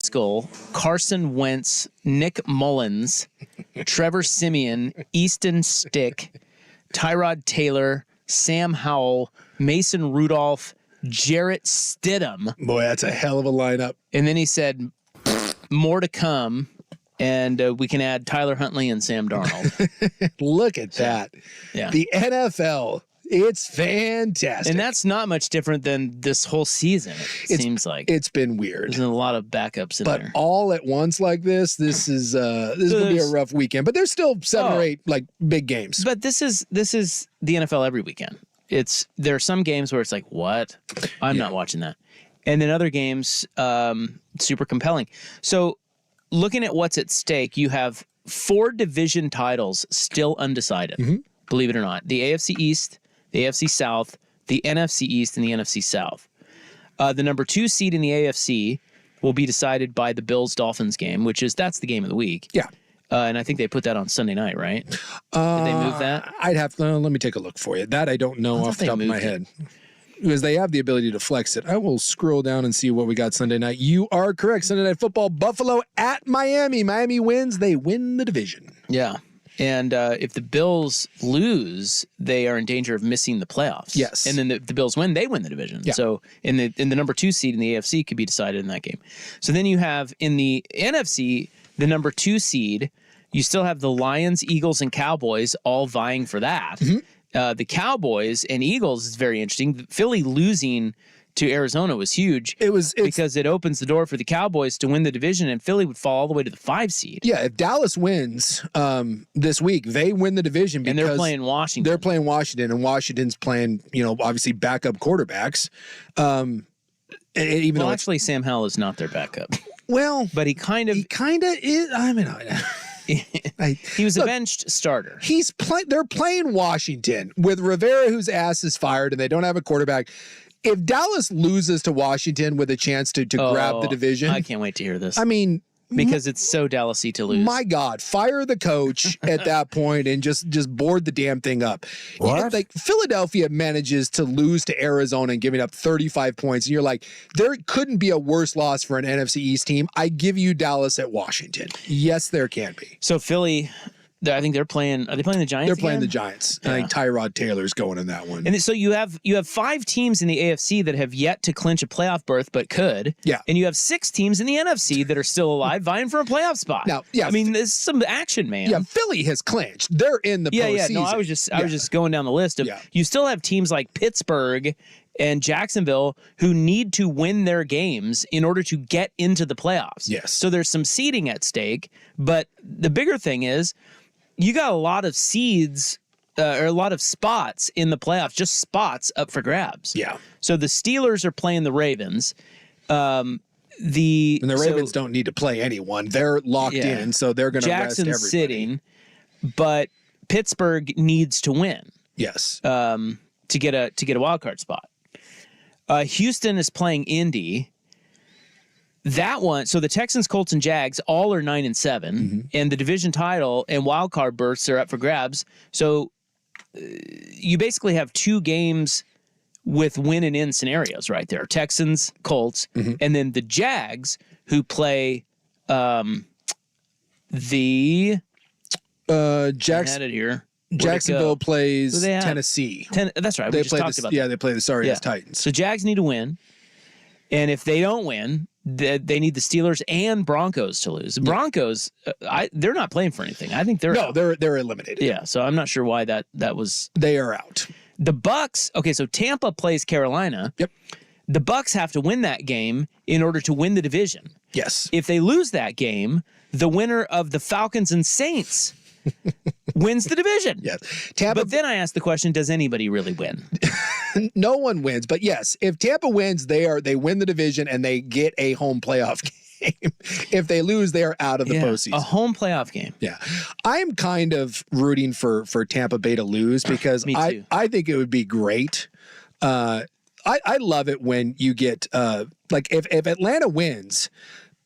Driscoll, Carson Wentz, Nick Mullins, Trevor Siemian, Easton Stick, Tyrod Taylor, Sam Howell, Mason Rudolph, Jarrett Stidham. Boy, that's a hell of a lineup. And then he said, more to come, and we can add Tyler Huntley and Sam Darnold. Look at that. Yeah. The NFL, it's fantastic. And that's not much different than this whole season, it seems like. It's been weird. There's a lot of backups in but there. all at once like this is going to be a rough weekend. But there's still 7 or 8 like big games. But this is the NFL every weekend. There are some games where it's like, what? I'm not watching that. And then other games, super compelling. So looking at what's at stake, you have 4 division titles still undecided, believe it or not. The AFC East, the AFC South, the NFC East, and the NFC South. The number 2 seed in the AFC will be decided by the Bills-Dolphins game, that's the game of the week. Yeah. And I think they put that on Sunday night, right? Did they move that? I'd have to, let me take a look for you. That I don't know off the top of my head. Because they have the ability to flex it. I will scroll down and see what we got Sunday night. You are correct. Sunday Night Football, Buffalo at Miami. Miami wins. They win the division. Yeah. And if the Bills lose, they are in danger of missing the playoffs. Yes. And then the Bills win, they win the division. Yeah. So in the number 2 seed in the AFC could be decided in that game. So then you have in the NFC, the number 2 seed, you still have the Lions, Eagles, and Cowboys all vying for that. The Cowboys and Eagles is very interesting. Philly losing to Arizona was huge. Because it opens the door for the Cowboys to win the division, and Philly would fall all the way to the 5 seed. Yeah, if Dallas wins this week, they win the division because and they're playing Washington. They're playing Washington, and Washington's playing, obviously backup quarterbacks. Actually, Sam Howell is not their backup. Well, but he kind of is. I mean, he was a benched starter. They're playing Washington with Rivera, whose ass is fired, and they don't have a quarterback. If Dallas loses to Washington with a chance to grab the division, I can't wait to hear this. I mean, because it's so Dallas-y to lose. My God, fire the coach at that point and just board the damn thing up. What? Like Philadelphia manages to lose to Arizona and giving up 35 points, and you're like, there couldn't be a worse loss for an NFC East team. I give you Dallas at Washington. Yes, there can be. So Philly, I think they're playing. Are they playing the Giants? They're playing again? the Giants. Yeah. I think Tyrod Taylor's going in that one. And so you have 5 teams in the AFC that have yet to clinch a playoff berth, but could. Yeah. And you have 6 teams in the NFC that are still alive, vying for a playoff spot. Now, yeah, I mean, there's some action, man. Yeah, Philly has clinched. They're in the postseason. Yeah. No, I was just going down the list of. Yeah. You still have teams like Pittsburgh and Jacksonville who need to win their games in order to get into the playoffs. Yes. So there's some seeding at stake, but the bigger thing is, you got a lot of seeds or a lot of spots in the playoffs, just spots up for grabs. Yeah. So the Steelers are playing the Ravens. And the Ravens don't need to play anyone. They're locked in, so they're going to rest everybody. Jackson's sitting, but Pittsburgh needs to win. Yes. To get a wild card spot. Houston is playing Indy. That one, so the Texans, Colts, and Jags all are 9-7, and the division title and wild card berths are up for grabs. So you basically have 2 games with win and in scenarios right there. Texans, Colts, and then the Jags who play the Jacksonville plays Tennessee. That's right. We just talked about that. They play the sorry-ass Titans. So Jags need to win, and if they don't win, they need the Steelers and Broncos to lose. The Broncos, they're not playing for anything. I think they're out. They're eliminated. Yeah, so I'm not sure why that was. They are out. The Bucks. Okay, so Tampa plays Carolina. Yep. The Bucks have to win that game in order to win the division. Yes. If they lose that game, the winner of the Falcons and Saints wins the division. Yes. But then I ask the question, does anybody really win? No one wins. But yes, if Tampa wins, they win the division and they get a home playoff game. If they lose, they are out of the postseason. A home playoff game. Yeah. I'm kind of rooting for Tampa Bay to lose because I think it would be great. I love it when you get if Atlanta wins,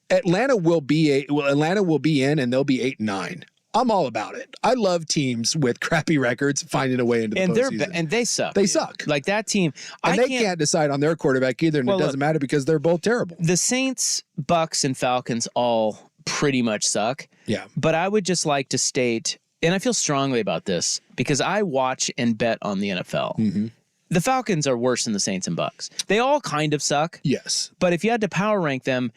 Atlanta will be in and they'll be 8-9. I'm all about it. I love teams with crappy records finding a way into the postseason. And they suck. They suck. Like that team. And they can't decide on their quarterback either, and it doesn't matter because they're both terrible. The Saints, Bucks, and Falcons all pretty much suck. Yeah. But I would just like to state, and I feel strongly about this because I watch and bet on the NFL. Mm-hmm. The Falcons are worse than the Saints and Bucks. They all kind of suck. Yes. But if you had to power rank them,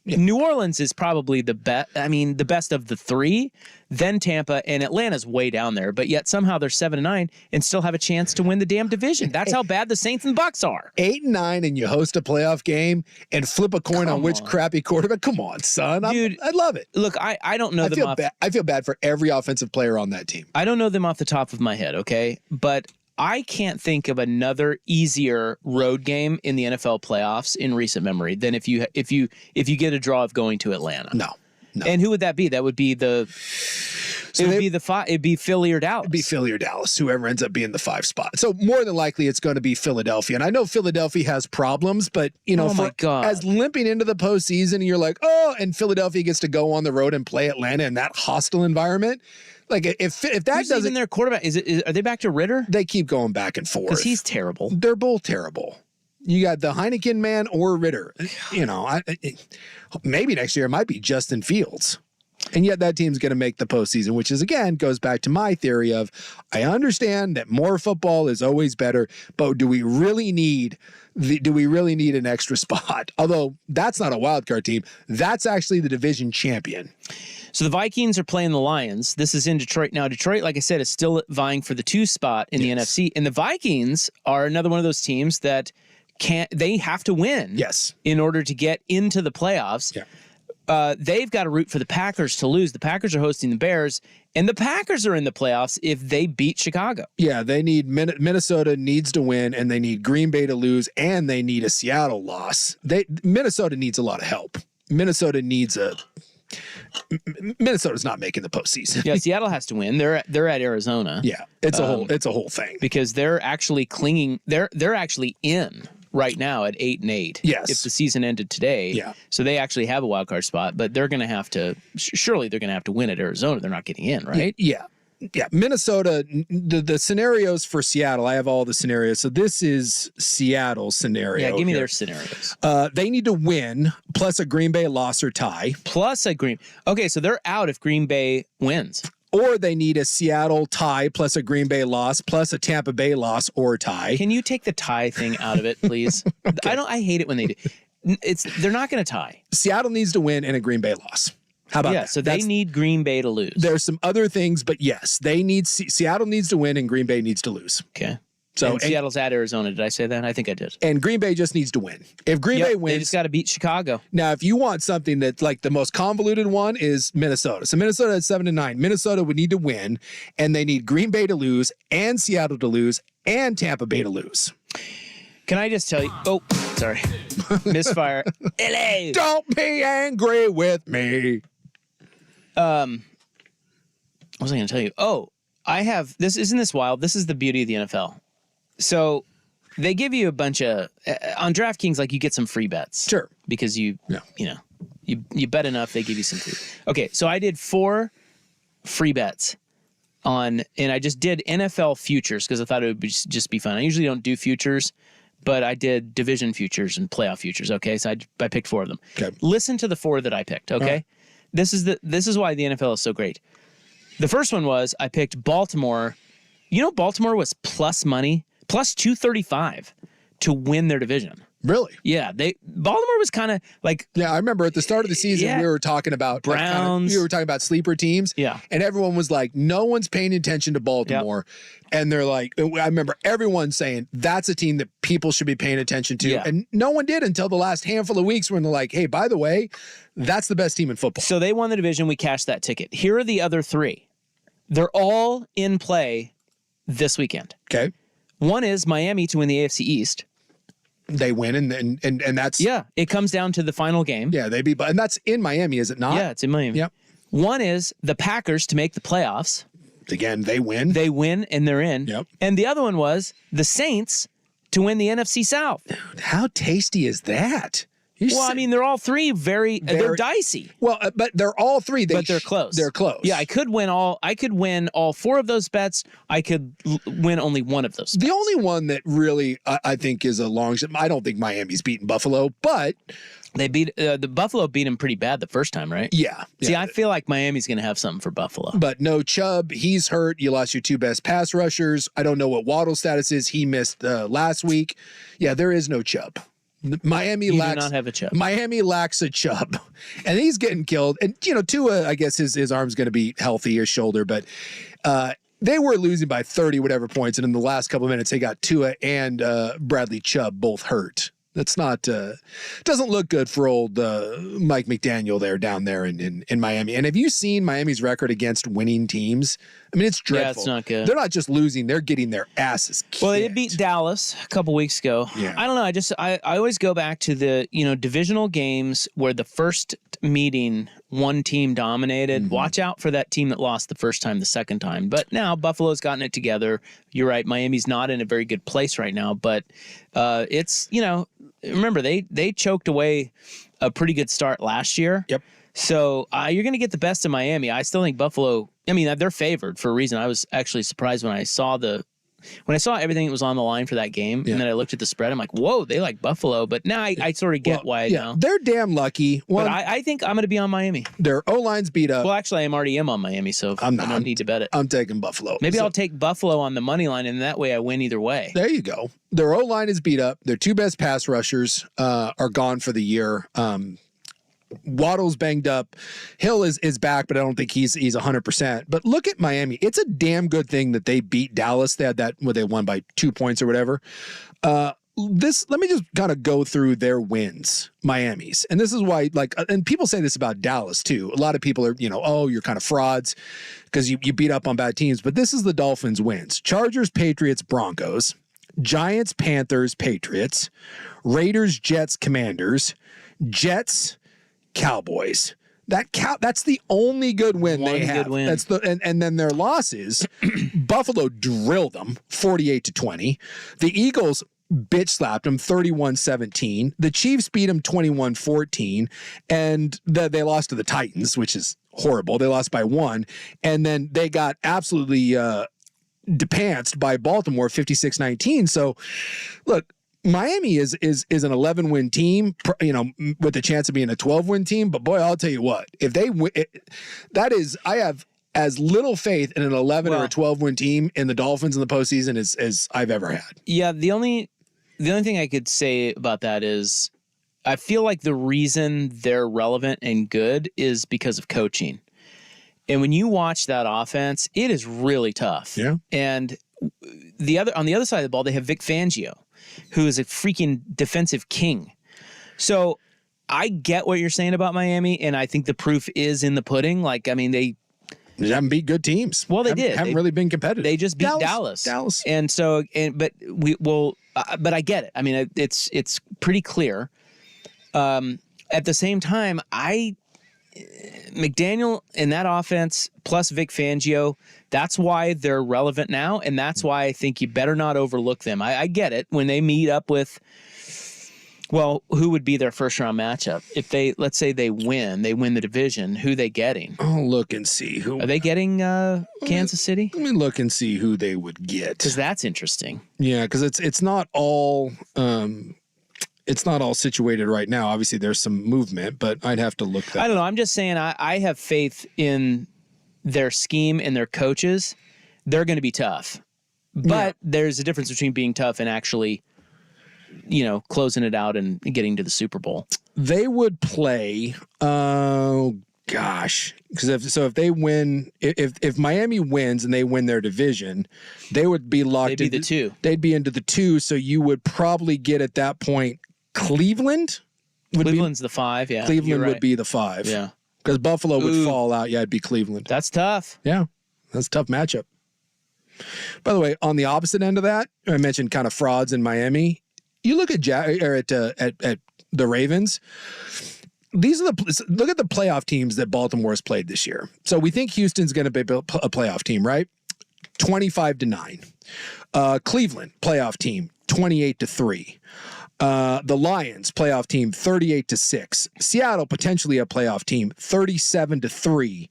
New Orleans is probably the best. I mean, the best of the three. Then Tampa, and Atlanta's way down there. But yet somehow they're 7-9 and still have a chance to win the damn division. That's how bad the Saints and Bucks are. 8-9, and you host a playoff game and flip a coin on which crappy quarterback. Come on, son. Dude, I love it. Look, I don't know them off. I feel bad for every offensive player on that team. I don't know them off the top of my head, okay? But I can't think of another easier road game in the NFL playoffs in recent memory than if you get a draw of going to Atlanta. No. And who would that be? That would be it'd be Philly or Dallas. It'd be Philly or Dallas, whoever ends up being the 5 spot. So more than likely it's going to be Philadelphia. And I know Philadelphia has problems, but as limping into the postseason, you're like, and Philadelphia gets to go on the road and play Atlanta in that hostile environment. Like if that doesn't, even their quarterback are they back to Ritter? They keep going back and forth because he's terrible. They're both terrible. You got the Heineken man or Ritter. Maybe next year it might be Justin Fields. And yet that team's going to make the postseason, which is, again, goes back to my theory of I understand that more football is always better, but do we really need an extra spot? Although that's not a wild card team. That's actually the division champion. So the Vikings are playing the Lions. This is in Detroit. Now, Detroit, like I said, is still vying for the 2 spot in the NFC. And the Vikings are another one of those teams that they have to win in order to get into the playoffs. Yeah. They've got to root for the Packers to lose. The Packers are hosting the Bears, and the Packers are in the playoffs if they beat Chicago. Yeah, they need Minnesota needs to win, and they need Green Bay to lose, and they need a Seattle loss. Minnesota needs a lot of help. Minnesota's not making the postseason. Yeah, Seattle has to win. They're at Arizona. Yeah, it's a whole thing because they're actually clinging. They're actually in right now at 8-8. Yes, if the season ended today. Yeah, so they actually have a wild card spot, but they're going to have to. Surely they're going to have to win at Arizona. They're not getting in, right? Yeah. Yeah, Minnesota, the scenarios for Seattle, I have all the scenarios. So this is Seattle's scenario. Yeah, give me their scenarios. They need to win, plus a Green Bay loss or tie. Okay, so they're out if Green Bay wins. Or they need a Seattle tie, plus a Green Bay loss, plus a Tampa Bay loss or tie. Can you take the tie thing out of it, please? Okay. I hate it when they do. They're not going to tie. Seattle needs to win and a Green Bay loss. How about that? So they need Green Bay to lose. There's some other things, but yes, they need Seattle needs to win and Green Bay needs to lose. Okay. So Seattle's at Arizona. Did I say that? I think I did. And Green Bay just needs to win. If Green Bay wins, they just got to beat Chicago. Now, if you want something that's like the most convoluted one is Minnesota. So Minnesota at 7-9. Minnesota would need to win, and they need Green Bay to lose, and Seattle to lose, and Tampa Bay to lose. Can I just tell you? Oh, sorry, misfire. LA. Don't be angry with me. What was I going to tell you? Oh, I have this. Isn't this wild? This is the beauty of the NFL. So they give you a bunch of on DraftKings, like you get some free bets. Sure. Because you bet enough, they give you some free. Okay, so I did 4 free bets and I just did NFL futures because I thought it would just be fun. I usually don't do futures, but I did division futures and playoff futures. Okay, so I picked 4 of them. Okay. Listen to the 4 that I picked. Okay. This is why the NFL is so great. The first one was I picked Baltimore. You know, Baltimore was plus money, plus 235 to win their division. Really? Yeah. Baltimore was kind of like. Yeah, I remember at the start of the season, we were talking about Browns. We were talking about sleeper teams. Yeah. And everyone was like, no one's paying attention to Baltimore. Yep. And they're like, I remember everyone saying that's a team that people should be paying attention to. Yeah. And no one did until the last handful of weeks when they're like, hey, by the way, that's the best team in football. So they won the division. We cashed that ticket. Here are the other 3. They're all in play this weekend. Okay. One is Miami to win the AFC East. They win, and that's... Yeah, it comes down to the final game. Yeah, and that's in Miami, is it not? Yeah, it's in Miami. Yep. One is the Packers to make the playoffs. Again, they win. They win, and they're in. Yep. And the other one was the Saints to win the NFC South. Dude, how tasty is that? Well, I mean, they're all three they're dicey. Well, but they're all three. But they're close. They're close. Yeah, I could win all four of those bets. I could win only one of those. The only one that really I think is a long shot. I don't think Miami's beaten Buffalo, but they beat the Buffalo beat them pretty bad the first time, right? Yeah. See, I feel like Miami's going to have something for Buffalo. But no Chubb. He's hurt. You lost your two best pass rushers. I don't know what Waddle's status is. He missed last week. Yeah, there is no Chubb. Miami do not have a Chubb. Miami lacks a Chubb, and he's getting killed. And Tua, I guess his arm's going to be healthy, his shoulder, but they were losing by 30 whatever points, and in the last couple of minutes, they got Tua and Bradley Chubb both hurt. That's not doesn't look good for old Mike McDaniel down there in Miami. And have you seen Miami's record against winning teams? I mean, it's dreadful. Yeah, it's not good. They're not just losing; they're getting their asses kicked. Well, they beat Dallas a couple weeks ago. Yeah. I don't know. I always go back to the divisional games where the first meeting one team dominated. Mm-hmm. Watch out for that team that lost the first time, the second time. But now Buffalo's gotten it together. You're right. Miami's not in a very good place right now, but it's remember they choked away a pretty good start last year. Yep. So you're going to get the best of Miami. I still think Buffalo. I mean, they're favored for a reason. I was actually surprised when I saw everything that was on the line for that game, and then I looked at the spread. I'm like, whoa, they like Buffalo. But now I sort of get why now. They're damn lucky. But I think I'm going to be on Miami. Their O-line's beat up. Well, actually, I already am on Miami, so I don't need to bet it. I'm taking Buffalo. Maybe I'll take Buffalo on the money line, and that way I win either way. There you go. Their O-line is beat up. Their two best pass rushers are gone for the year. Waddle's banged up. Hill is back, but I don't think he's 100%. But look at Miami. It's a damn good thing that they beat Dallas. They had that where they won by 2 points or whatever. Let me just kind of go through their wins, Miami's. And this is why, and people say this about Dallas too. A lot of people are, you're kind of frauds because you beat up on bad teams. But this is the Dolphins' wins: Chargers, Patriots, Broncos, Giants, Panthers, Patriots, Raiders, Jets, Commanders, Jets, Cowboys. That's the only good win they have. That's and then their losses. Buffalo drilled them 48-20. The Eagles bitch slapped them 31-17. The Chiefs beat them 21-14, and they lost to the Titans, which is horrible. They lost by 1, and then they got absolutely depantsed by Baltimore 56-19. So, look. Miami is an 11-win team, with the chance of being a 12-win team. But boy, I'll tell you what, if they win, I have as little faith in an 11 or a 12-win team in the Dolphins in the postseason as I've ever had. Yeah, the only thing I could say about that is I feel like the reason they're relevant and good is because of coaching. And when you watch that offense, it is really tough. Yeah. And on the other side of the ball, they have Vic Fangio, who is a freaking defensive king. So I get what you're saying about Miami, and I think the proof is in the pudding. They haven't beat good teams. Well, they haven't really been competitive. They just beat Dallas. And so, but I get it. I mean, it's pretty clear. At the same time, McDaniel and that offense plus Vic Fangio, that's why they're relevant now, and that's why I think you better not overlook them. I get it when they meet up with, who would be their first round matchup? If let's say they win the division, who they getting? I'll look and see who. Are they getting Kansas City? Let me look and see who they would get. Because that's interesting. Yeah, because it's not all. It's not all situated right now. Obviously, there's some movement, but I'd have to look that. I don't know. I'm just saying I have faith in their scheme and their coaches. They're going to be tough. But there's a difference between being tough and actually, closing it out and getting to the Super Bowl. They would play, because if they win, if Miami wins and they win their division, they would be locked. They'd be the 2. They'd be into the 2, so you would probably get at that point Cleveland's the 5, yeah. Cleveland would be the 5. Yeah. Because Buffalo would fall out. Yeah, it'd be Cleveland. That's tough. Yeah, that's a tough matchup. By the way, on the opposite end of that, I mentioned kind of frauds in Miami. You look at the Ravens. Look at the playoff teams that Baltimore has played this year. So we think Houston's going to be a playoff team, right? 25-9. Cleveland playoff team, 28-3. The Lions, playoff team, 38-6. Seattle, potentially a playoff team, 37-3.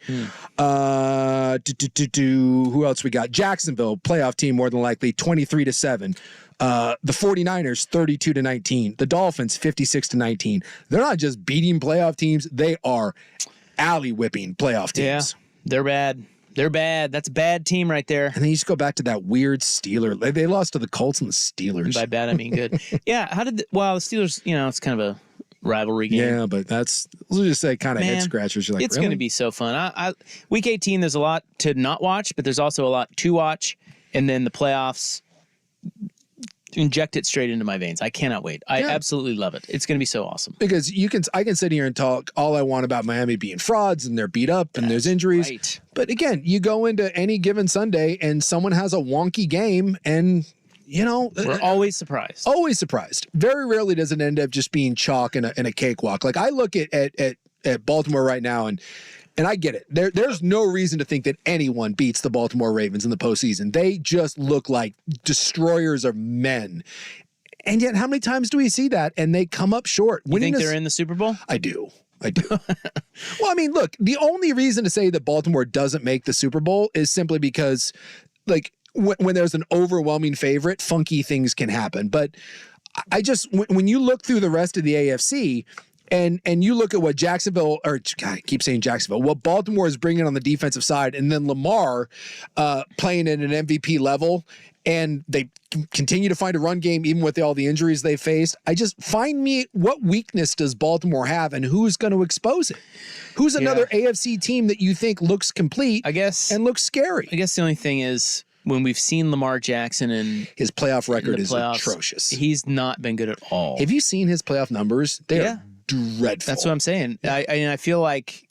Who else we got? Jacksonville, playoff team, more than likely, 23-7. The 49ers, 32-19. The Dolphins, 56-19. They're not just beating playoff teams; they are alley whipping playoff teams. Yeah, they're bad. They're bad. That's a bad team right there. And then you just go back to that weird Steeler. They lost to the Colts and the Steelers. And by bad, I mean good. Yeah. How did the Steelers, it's kind of a rivalry game. Yeah, but let's just say kind of head scratchers. You're like, it's really? going to be so fun. Week 18, there's a lot to not watch, but there's also a lot to watch. And then the playoffs inject it straight into my veins. I cannot wait. I absolutely love it. It's going to be so awesome. Because I can sit here and talk all I want about Miami being frauds and they're beat up and there's injuries. Right. But again, you go into any given Sunday and someone has a wonky game and we're always surprised. Always surprised. Very rarely does it end up just being chalk and a cakewalk. Like I look at Baltimore right now and I get it. There's no reason to think that anyone beats the Baltimore Ravens in the postseason. They just look like destroyers of men. And yet, how many times do we see that? And they come up short. You think they're in the Super Bowl? I do. Well, I mean, look, the only reason to say that Baltimore doesn't make the Super Bowl is simply because, like, when there's an overwhelming favorite, funky things can happen. But I just, when you look through the rest of the AFC, and you look at what Jacksonville, or God, I keep saying Jacksonville, what Baltimore is bringing on the defensive side, and then Lamar playing at an MVP level, and they continue to find a run game even with all the injuries they faced. I just find me, what weakness does Baltimore have, and who's going to expose it? Who's another AFC team that you think looks complete, and looks scary? I guess the only thing is, when we've seen Lamar Jackson and his playoff record is atrocious. He's not been good at all. Have you seen his playoff numbers? They're dreadful. That's what I'm saying. I feel like,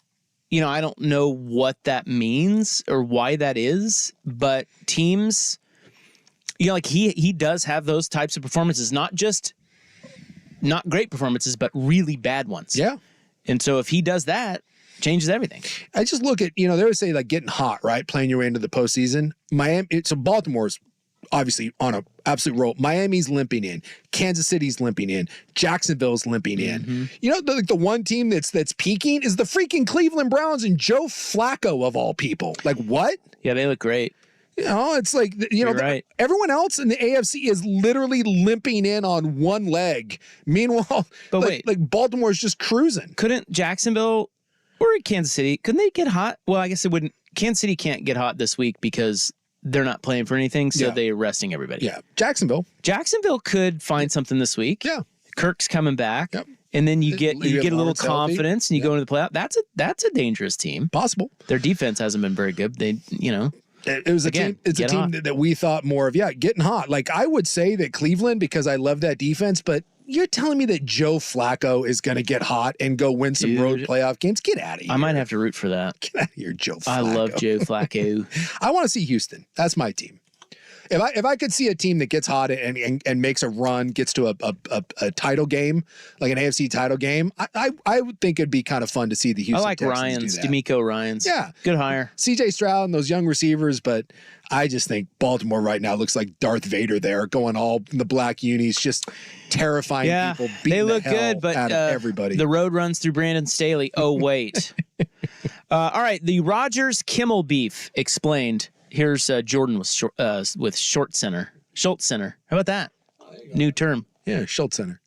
I don't know what that means or why that is, but teams, like he does have those types of performances, not great performances, but really bad ones. Yeah. And so if he does that, changes everything. I just look at, they would say like getting hot, right? Playing your way into the postseason. So Baltimore's obviously on an absolute roll. Miami's limping in. Kansas City's limping in. Jacksonville's limping in. The one team that's peaking is the freaking Cleveland Browns and Joe Flacco of all people. Like what? Yeah, they look great. It's like, right. Everyone else in the AFC is literally limping in on one leg. Meanwhile, like Baltimore's just cruising. Couldn't Jacksonville or Kansas City, couldn't they get hot? Well, I guess it wouldn't. Kansas City can't get hot this week because they're not playing for anything, so they're resting everybody. Yeah. Jacksonville could find something this week. Yeah. Kirk's coming back. Yep. And then you get a little confidence and you go into the playoff. That's a dangerous team. Possible. Their defense hasn't been very good. They, It was a team that we thought more of, getting hot. Like I would say that Cleveland, because I love that defense, but you're telling me that Joe Flacco is going to get hot and go win some road playoff games? Get out of here. I might have to root for that. Get out of here, Joe Flacco. I love Joe Flacco. I want to see Houston. That's my team. If I could see a team that gets hot and makes a run, gets to a title game, like an AFC title game, I would think it'd be kind of fun to see the Houston Texans do that. D'Amico Ryans. Yeah. Good hire. CJ Stroud and those young receivers, but I just think Baltimore right now looks like Darth Vader there, going all in the black unis, just terrifying people, beating they look the hell good, but out of everybody. The road runs through Brandon Staley. Oh, wait. All right, the Rogers Kimmel beef explained. Here's Jordan with Schultz Center. How about that? New term. Yeah, Schultz Center.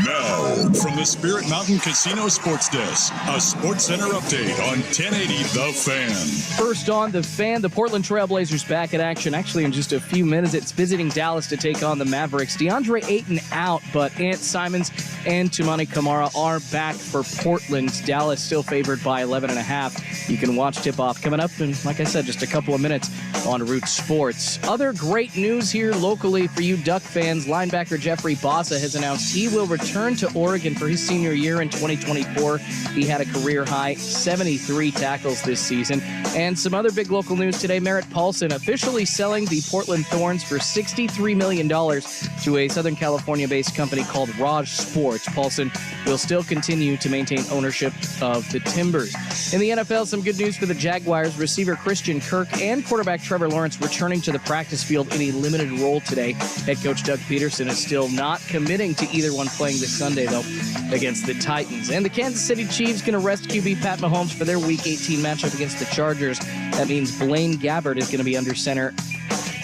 Now, from the Spirit Mountain Casino Sports Desk, a Sports Center update on 1080 The Fan. First on The Fan, the Portland Trailblazers back in action. Actually, in just a few minutes, it's visiting Dallas to take on the Mavericks. DeAndre Ayton out, but Ant Simons and Toumani Camara are back for Portland. Dallas still favored by 11.5. You can watch tip-off coming up in, like I said, just a couple of minutes on Root Sports. Other great news here locally for you Duck fans. Linebacker Jeffrey Bossa has announced he will return to Oregon for his senior year in 2024. He had a career-high 73 tackles this season. And some other big local news today, Merritt Paulson officially selling the Portland Thorns for $63 million to a Southern California-based company called Raj Sports. Paulson will still continue to maintain ownership of the Timbers. In the NFL, some good news for the Jaguars. Receiver Christian Kirk and quarterback Trevor Lawrence returning to the practice field in a limited role today. Head coach Doug Peterson is still not committing to either one playing this Sunday, though, against the Titans. And the Kansas City Chiefs going to rest QB Pat Mahomes for their Week 18 matchup against the Chargers. That means Blaine Gabbert is going to be under center.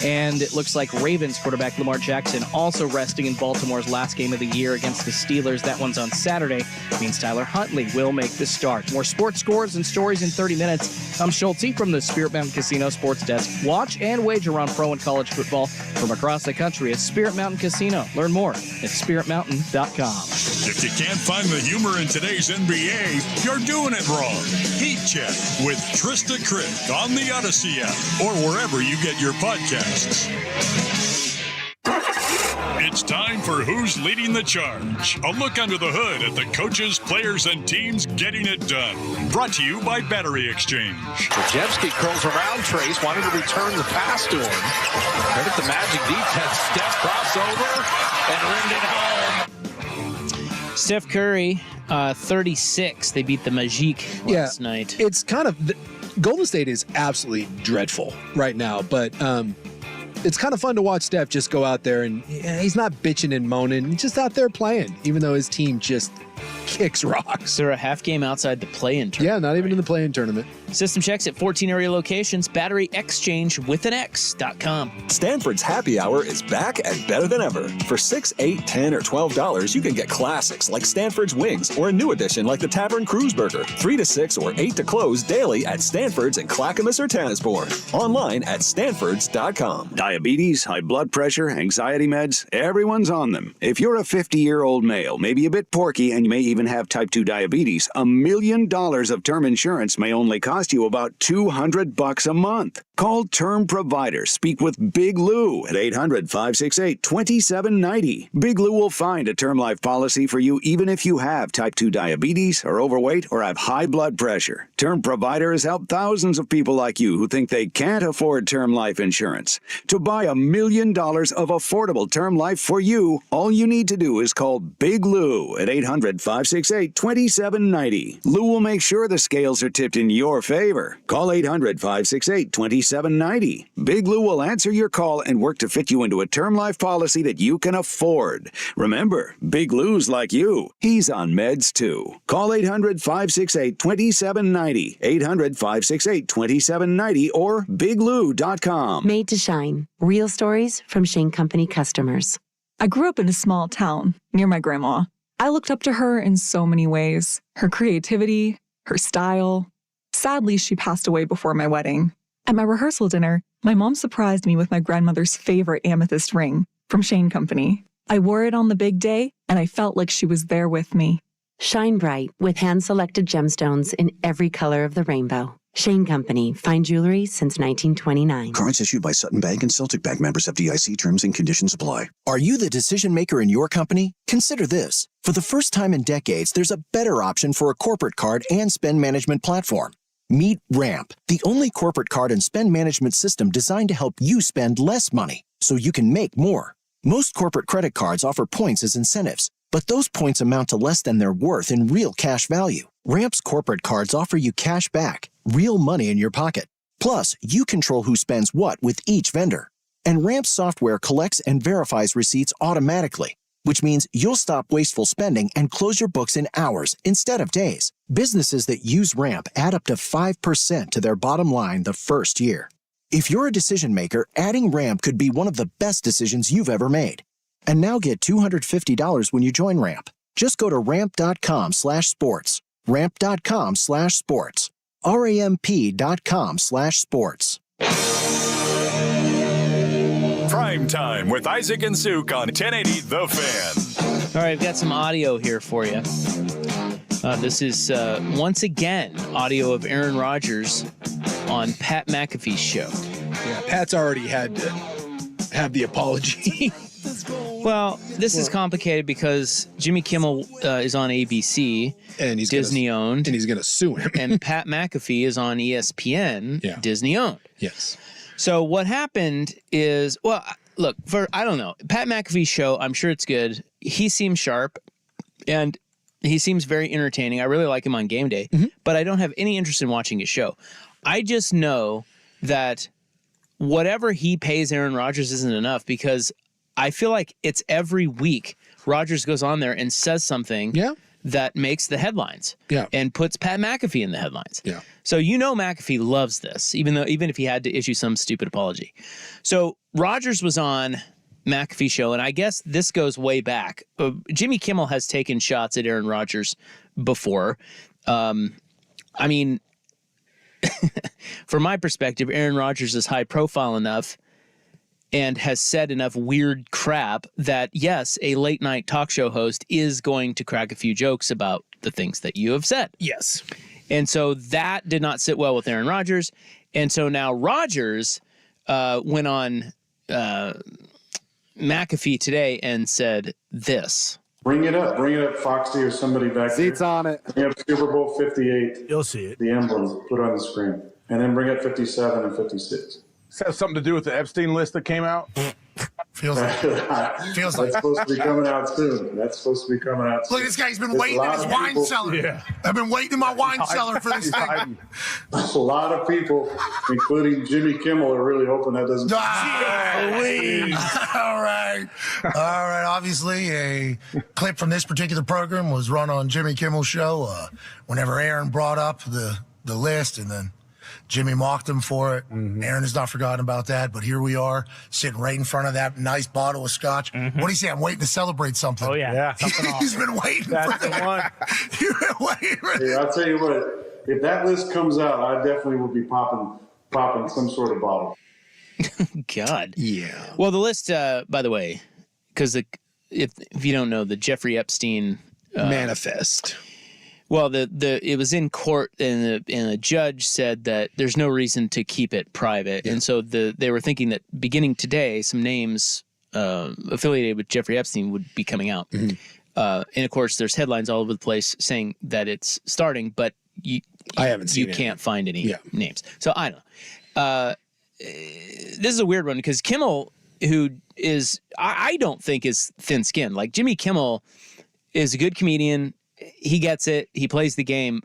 And it looks like Ravens quarterback Lamar Jackson also resting in Baltimore's last game of the year against the Steelers. That one's on Saturday. It means Tyler Huntley will make the start. More sports scores and stories in 30 minutes. I'm Schulte from the Spirit Mountain Casino Sports Desk. Watch and wager on pro and college football from across the country at Spirit Mountain Casino. Learn more at spiritmountain.com. If you can't find the humor in today's NBA, you're doing it wrong. Heat Check with Trista Crick on the Odyssey app or wherever you get your podcasts. It's time for Who's Leading the Charge. A look under the hood at the coaches, players, and teams getting it done. Brought to you by Battery Exchange. Krzyzewski curls around Trace, wanted to return the pass to him. Credit the Magic defense. Steph crossover and rimmed it home. Steph Curry, 36. They beat the Magic last night. It's kind of Golden State is absolutely dreadful right now, but it's kind of fun to watch Steph just go out there and he's not bitching and moaning. He's just out there playing, even though his team just kicks rocks. They're a half game outside the play-in tournament. Yeah, not even in the play-in tournament. System checks at 14 area locations. Battery Exchange with an X.com. Stanford's Happy Hour is back and better than ever. For $6, $8, $10, or $12, you can get classics like Stanford's Wings or a new addition like the Tavern Cruise Burger. 3 to 6 or 8 to close daily at Stanford's in Clackamas or Tannisbourne. Online at stanfords.com. Diabetes, high blood pressure, anxiety meds, everyone's on them. If you're a 50-year-old male, maybe a bit porky, and you may even have type 2 diabetes, $1 million of term insurance may only cost you about $200 a month. Call Term Provider. Speak with Big Lou at 800-568-2790. Big Lou will find a term life policy for you even if you have type 2 diabetes, are overweight, or have high blood pressure. Term Provider has helped thousands of people like you who think they can't afford term life insurance. To buy $1 million of affordable term life for you, all you need to do is call Big Lou at 800-568-2790. Lou will make sure the scales are tipped in your favor. Call 800-568-2790. Big Lou will answer your call and work to fit you into a term life policy that you can afford. Remember, Big Lou's like you. He's on meds too. Call 800-568-2790. 800-568-2790 or biglou.com. Made to shine. Real stories from Shane Company customers. I grew up in a small town near my grandma. I looked up to her in so many ways. Her creativity, her style. Sadly, she passed away before my wedding. At my rehearsal dinner, my mom surprised me with my grandmother's favorite amethyst ring from Shane Company. I wore it on the big day, and I felt like she was there with me. Shine bright with hand-selected gemstones in every color of the rainbow. Shane Company, fine jewelry since 1929. Cards issued by Sutton Bank and Celtic Bank, members FDIC. Terms and conditions apply. Are you the decision maker in your company? Consider this. For the first time in decades, there's a better option for a corporate card and spend management platform. Meet Ramp, the only corporate card and spend management system designed to help you spend less money so you can make more. Most corporate credit cards offer points as incentives, but those points amount to less than their worth in real cash value. Ramp's corporate cards offer you cash back, real money in your pocket. Plus, you control who spends what with each vendor. And Ramp's software collects and verifies receipts automatically, which means you'll stop wasteful spending and close your books in hours instead of days. Businesses that use Ramp add up to 5% to their bottom line the first year. If you're a decision maker, adding Ramp could be one of the best decisions you've ever made. And now get $250 when you join Ramp. Just go to ramp.com/sports. Ramp.com/sports. RAMP.com/sports. Primetime with Isaac and Suk on 1080 The Fan. All right, I've got some audio here for you. This is, once again, audio of Aaron Rodgers on Pat McAfee's show. Yeah, Pat's already had to have the apology. Well, this is complicated because Jimmy Kimmel is on ABC, and he's Disney-owned. And he's going to sue him. And Pat McAfee is on ESPN, Disney-owned. Yes. So what happened is, well, look, I don't know. Pat McAfee's show, I'm sure it's good. He seems sharp. And He seems very entertaining. I really like him on game day, but I don't have any interest in watching his show. I just know that whatever he pays Aaron Rodgers isn't enough, because I feel like it's every week Rodgers goes on there and says something that makes the headlines and puts Pat McAfee in the headlines. Yeah. So McAfee loves this, even if he had to issue some stupid apology. So Rodgers was on McAfee show, and I guess this goes way back. Jimmy Kimmel has taken shots at Aaron Rodgers before. I mean, from my perspective, Aaron Rodgers is high profile enough and has said enough weird crap that, yes, a late night talk show host is going to crack a few jokes about the things that you have said. Yes. And so that did not sit well with Aaron Rodgers. And so now Rodgers went on McAfee today and said this. Bring it up, Foxy or somebody back there. Seats on it. Bring up Super Bowl 58. You'll see it. The emblem, put it on the screen. And then bring up 57 and 56. This has something to do with the Epstein list that came out? Feels like That's supposed to be coming out soon. Look, this guy's been waiting in his wine cellar. Yeah. I've been waiting in my wine cellar for this thing. A lot of people, including Jimmy Kimmel, are really hoping that doesn't. All right. Obviously, a clip from this particular program was run on Jimmy Kimmel's show whenever Aaron brought up the list, and then Jimmy mocked him for it. Aaron has not forgotten about that, but here we are, sitting right in front of that nice bottle of scotch. What do you say? I'm waiting to celebrate something. Oh, yeah. He's been waiting That's for the one. You've been waiting for Hey, I'll tell you what, if that list comes out, I definitely will be popping some sort of bottle. God. Yeah. Well, the list, by the way, because if you don't know, the Jeffrey Epstein manifest. Well, it was in court, and the judge said that there's no reason to keep it private, and so they were thinking that beginning today, some names affiliated with Jeffrey Epstein would be coming out, and of course, there's headlines all over the place saying that it's starting, but I haven't seen you can't find any names, so I don't know. This is a weird one because Kimmel, who is I don't think is thin-skinned. Like Jimmy Kimmel is a good comedian. He gets it. He plays the game.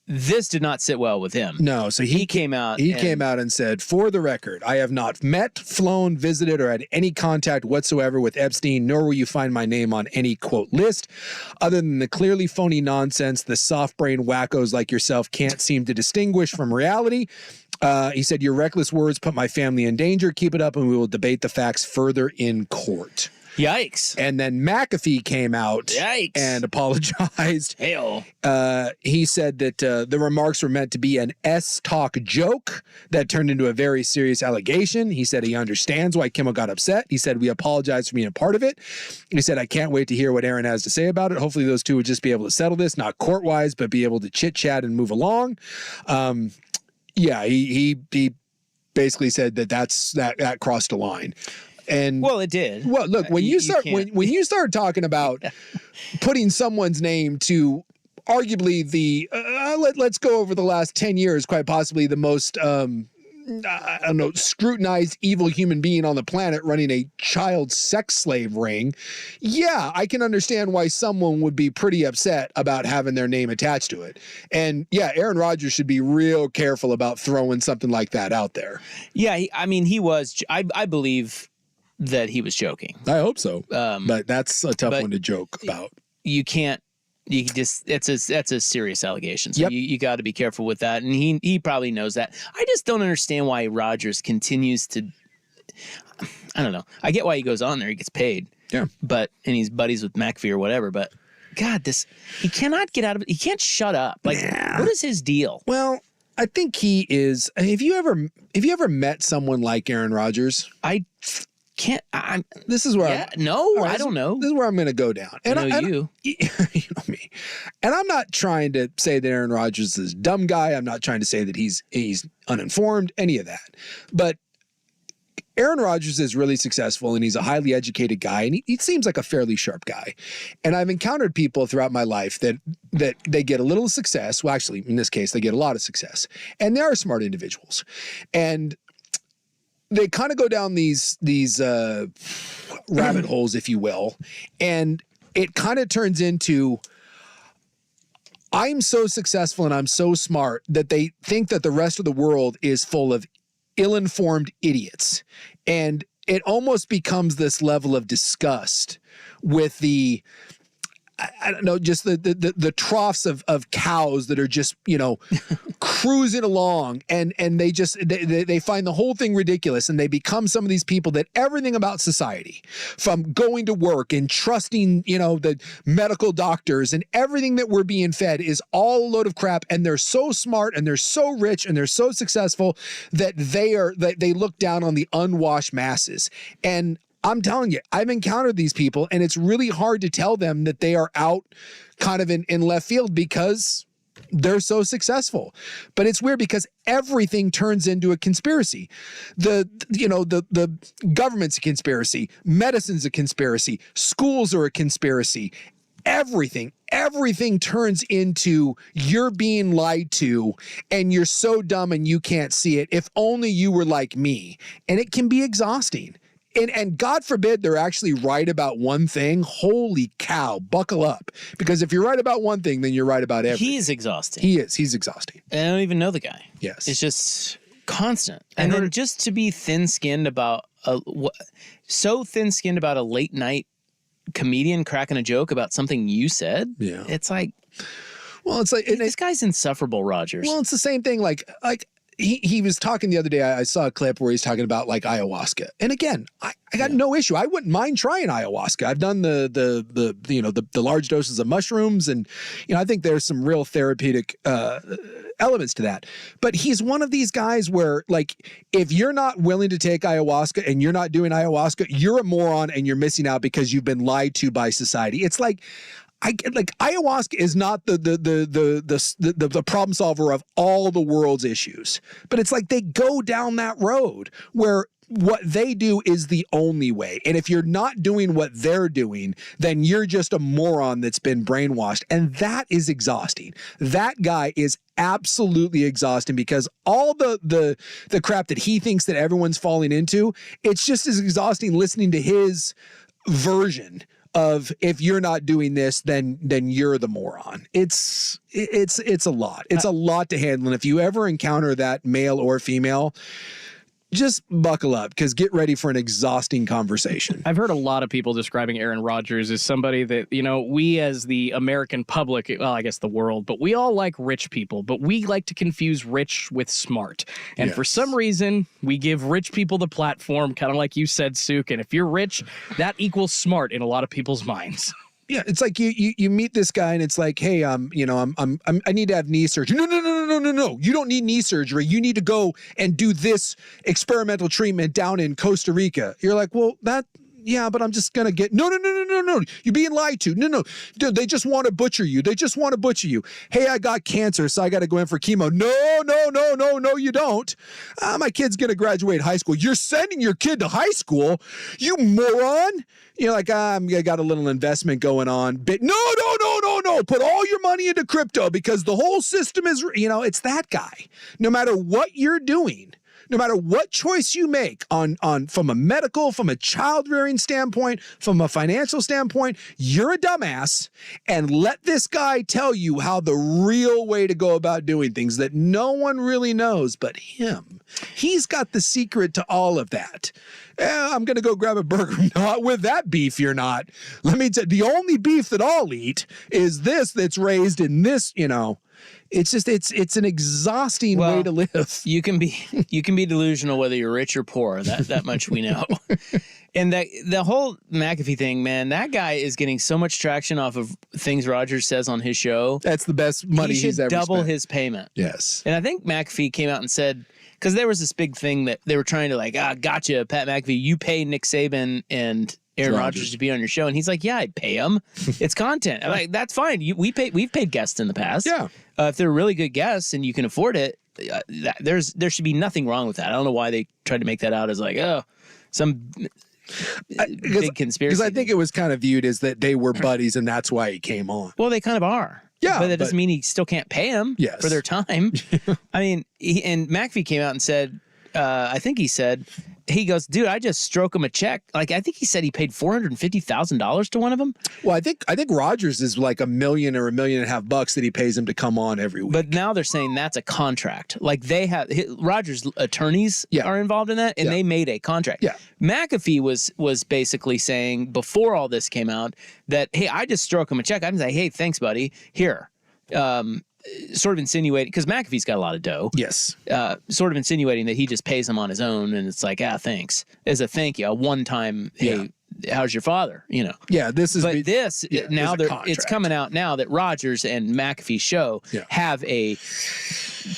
This did not sit well with him. No, so he came out. He came out and said, "For the record, I have not met, flown, visited, or had any contact whatsoever with Epstein, nor will you find my name on any quote list, other than the clearly phony nonsense the soft-brained wackos like yourself can't seem to distinguish from reality." He said, "Your reckless words put my family in danger. Keep it up, and we will debate the facts further in court." Yikes. And then McAfee came out and apologized. Hell. He said that the remarks were meant to be an S-talk joke that turned into a very serious allegation. He said he understands why Kimmel got upset. He said, "We apologize for being a part of it." He said, "I can't wait to hear what Aaron has to say about it. Hopefully those two would just be able to settle this, not court-wise, but be able to chit-chat and move along." He basically said that crossed a line. And well, it did. Well, look, when you start talking about putting someone's name to arguably the let's go over the last 10 years, quite possibly the most scrutinized evil human being on the planet running a child sex slave ring. Yeah, I can understand why someone would be pretty upset about having their name attached to it. And yeah, Aaron Rodgers should be real careful about throwing something like that out there. Yeah, he was. I believe that he was joking. I hope so. But that's a tough one to joke about. You can't. That's a serious allegation. So you got to be careful with that. And he probably knows that. I just don't understand why Rodgers continues to. I don't know. I get why he goes on there. He gets paid. Yeah. And he's buddies with McAfee or whatever. But God, he cannot get out of it. He can't shut up. Like, what is his deal? Well, I think he is. Have you ever met someone like Aaron Rodgers? I can't. This is where I don't know. This is where I'm going to go down. And I know you. You know me. And I'm not trying to say that Aaron Rodgers is a dumb guy. I'm not trying to say that he's uninformed, any of that. But Aaron Rodgers is really successful, and he's a highly educated guy, and he seems like a fairly sharp guy. And I've encountered people throughout my life that they get a little success. Well, actually, in this case, they get a lot of success. And they are smart individuals. And they kind of go down these rabbit holes, if you will, and it kind of turns into, I'm so successful and I'm so smart that they think that the rest of the world is full of ill-informed idiots. And it almost becomes this level of disgust with the, I don't know, just the troughs of cows that are just, cruising along and they find the whole thing ridiculous, and they become some of these people that everything about society, from going to work and trusting, the medical doctors and everything that we're being fed is all a load of crap. And they're so smart and they're so rich and they're so successful that they look down on the unwashed masses. And I'm telling you, I've encountered these people, and it's really hard to tell them that they are out kind of in left field because they're so successful. But it's weird because everything turns into a conspiracy. The government's a conspiracy, medicine's a conspiracy, schools are a conspiracy. Everything turns into you're being lied to and you're so dumb and you can't see it. If only you were like me. And it can be exhausting. And God forbid they're actually right about one thing. Holy cow, buckle up. Because if you're right about one thing, then you're right about everything. He's exhausting. He is. He's exhausting. And I don't even know the guy. Yes. It's just constant. And then just to be thin-skinned about so thin-skinned about a late night comedian cracking a joke about something you said. Yeah. It's like, well, it's like this guy's insufferable, Rogers. Well, it's the same thing. Like he was talking the other day. I saw a clip where he's talking about like ayahuasca. And again, I got no issue. I wouldn't mind trying ayahuasca. I've done the large doses of mushrooms, and I think there's some real therapeutic elements to that. But he's one of these guys where, like, if you're not willing to take ayahuasca and you're not doing ayahuasca, you're a moron and you're missing out because you've been lied to by society. It's like, ayahuasca is not the problem solver of all the world's issues, but it's like they go down that road where what they do is the only way. And if you're not doing what they're doing, then you're just a moron that's been brainwashed. And that is exhausting. That guy is absolutely exhausting because all the crap that he thinks that everyone's falling into, it's just as exhausting listening to his version of, if you're not doing this, then you're the moron. It's a lot. It's a lot to handle. And if you ever encounter that, male or female, just buckle up, because get ready for an exhausting conversation. I've heard a lot of people describing Aaron Rodgers as somebody that, we as the American public, well, I guess the world, but we all like rich people, but we like to confuse rich with smart. And for some reason, we give rich people the platform, kind of like you said, Suk. And if you're rich, that equals smart in a lot of people's minds. Yeah, it's like you meet this guy and it's like, hey, I need to have knee surgery. No. You don't need knee surgery. You need to go and do this experimental treatment down in Costa Rica. You're like, well, yeah, but I'm just going to get, no. You're being lied to. No. They just want to butcher you. Hey, I got cancer, so I got to go in for chemo. No, you don't. My kid's going to graduate high school. You're sending your kid to high school? You moron. You're like, I got a little investment going on. But no. Put all your money into crypto because the whole system is, it's that guy. No matter what you're doing, no matter what choice you make on from a medical, from a child rearing standpoint, from a financial standpoint, you're a dumbass, and let this guy tell you how the real way to go about doing things that no one really knows but him. He's got the secret to all of that. I'm going to go grab a burger. Not with that beef, you're not. Let me tell you, the only beef that I'll eat is this that's raised in this, It's just it's an exhausting way to live. You can be delusional whether you're rich or poor. That much we know. And the whole McAfee thing, man, that guy is getting so much traction off of things Rogers says on his show. That's the best money he's ever spent. He should double his payment. Yes. And I think McAfee came out and said, because there was this big thing that they were trying to gotcha, Pat McAfee, you pay Nick Saban and Aaron Rodgers to be on your show. And he's like, yeah, I'd pay him. It's content. I'm like, that's fine. We've paid guests in the past. Yeah. If they're really good guests and you can afford it, there should be nothing wrong with that. I don't know why they tried to make that out as like, some big conspiracy. Because I think it was kind of viewed as that they were buddies and that's why he came on. Well, they kind of are. Yeah. But that doesn't mean he still can't pay them for their time. I mean, and McAfee came out and said, I think he said he goes, dude, I just stroke him a check. Like, I think he said he paid $450,000 to one of them. Well, I think Rogers is like $1 million or $1.5 million that he pays him to come on every week. But now they're saying that's a contract. Like they have Rogers' attorneys are involved in that, and they made a contract. Yeah. McAfee was basically saying before all this came out that, hey, I just stroke him a check. I'm like, hey, thanks, buddy. Here. Sort of insinuating, because McAfee's got a lot of dough. Yes. Sort of insinuating that he just pays him on his own, and it's like, thanks. As a thank you, a one-time, hey, how's your father? You know. Yeah, this is. But now it's coming out now that Rogers and McAfee show have a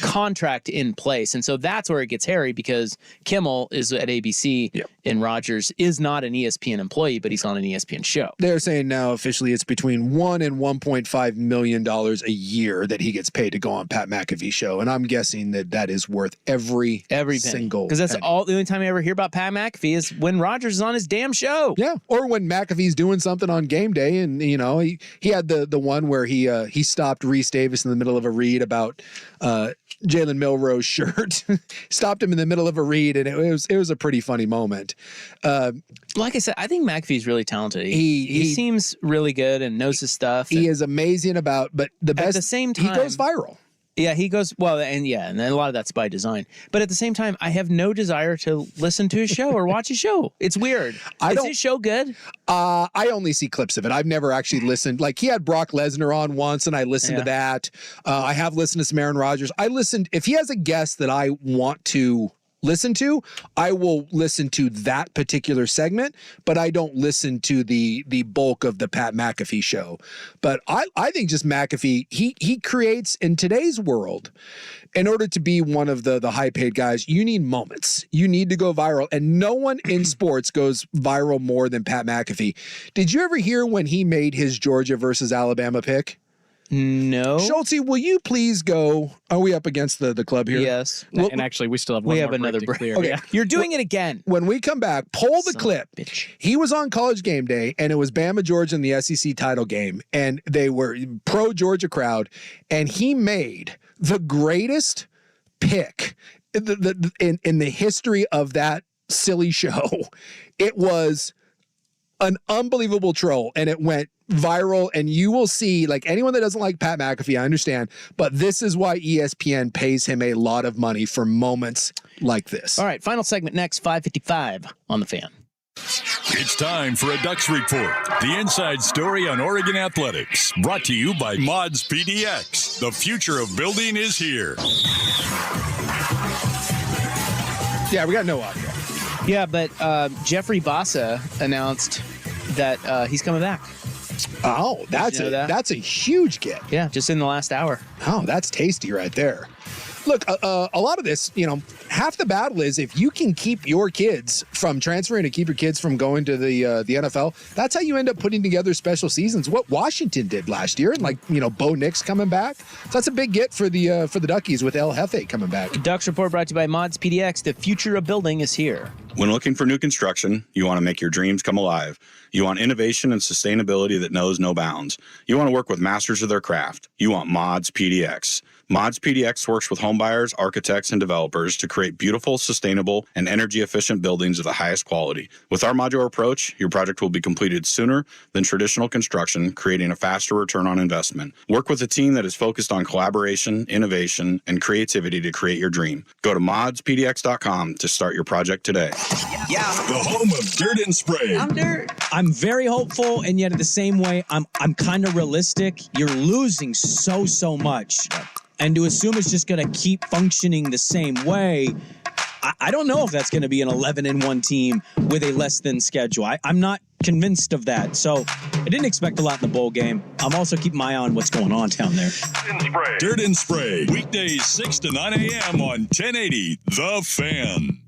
contract in place, and so that's where it gets hairy, because Kimmel is at ABC and Rogers is not an ESPN employee, but he's on an ESPN show. They're saying now officially it's between $1 and $1.5 million a year that he gets paid to go on Pat McAfee's show, and I'm guessing that is worth every single. Because that's all. The only time I ever hear about Pat McAfee is when Rogers is on his damn show. Yeah, or when McAfee's doing something on game day, and he had the one where he stopped Reese Davis in the middle of a read about Jalen Milroe's shirt. Stopped him in the middle of a read, and it was a pretty funny moment. Like I said, I think McAfee's really talented. He seems really good and knows his stuff. He is amazing but the best. At the same time, he goes viral. Yeah, he goes well, and then a lot of that's by design. But at the same time, I have no desire to listen to his show or watch his show. It's weird. Is his show good? I only see clips of it. I've never actually listened. Like, he had Brock Lesnar on once, and I listened to that. I have listened to some Aaron Rodgers. I listened. If he has a guest that I want to listen to, I will listen to that particular segment, but I don't listen to the bulk of the Pat McAfee show. But I think just McAfee, he creates, in today's world, in order to be one of the high-paid guys, you need moments. You need to go viral, and no one in sports goes viral more than Pat McAfee. Did you ever hear when he made his Georgia versus Alabama pick? No. Schultze, will you please go? Are we up against the club here? Yes. And actually, we still have one more another break to clear. Okay. Yeah. You're doing it again. When we come back, pull the clip. He was on College Game Day, and it was Bama Georgia in the SEC title game, and they were pro-Georgia crowd, and he made the greatest pick in the history of that silly show. It was an unbelievable troll, and it went viral, and you will see, like, anyone that doesn't like Pat McAfee, I understand, but this is why ESPN pays him a lot of money for moments like this. All right, final segment next, 5:55 on The Fan. It's time for a Ducks Report, the inside story on Oregon athletics, brought to you by Mods PDX. The future of building is here. Yeah, we got no audio. Yeah, but Jeffrey Bassa announced that he's coming back. Oh, that's a huge get. Yeah, just in the last hour. Oh, that's tasty right there. Look, a lot of this, half the battle is if you can keep your kids from transferring and keep your kids from going to the NFL, that's how you end up putting together special seasons. What Washington did last year, and Bo Nix coming back. So that's a big get for the Duckies with El Jefe coming back. Ducks Report brought to you by Mods PDX. The future of building is here. When looking for new construction, you want to make your dreams come alive. You want innovation and sustainability that knows no bounds. You want to work with masters of their craft. You want Mods PDX. Mods PDX works with homebuyers, architects, and developers to create beautiful, sustainable, and energy-efficient buildings of the highest quality. With our modular approach, your project will be completed sooner than traditional construction, creating a faster return on investment. Work with a team that is focused on collaboration, innovation, and creativity to create your dream. Go to modspdx.com to start your project today. Yeah. The home of Dirt and Spray. I'm Dirt. I'm very hopeful, and yet at the same way, I'm kind of realistic. You're losing so much. And to assume it's just going to keep functioning the same way, I don't know if that's going to be an 11-1 team with a less than schedule. I'm not convinced of that. So I didn't expect a lot in the bowl game. I'm also keeping my eye on what's going on down there. Dirt and Spray. Weekdays 6 to 9 a.m. on 1080 The Fan.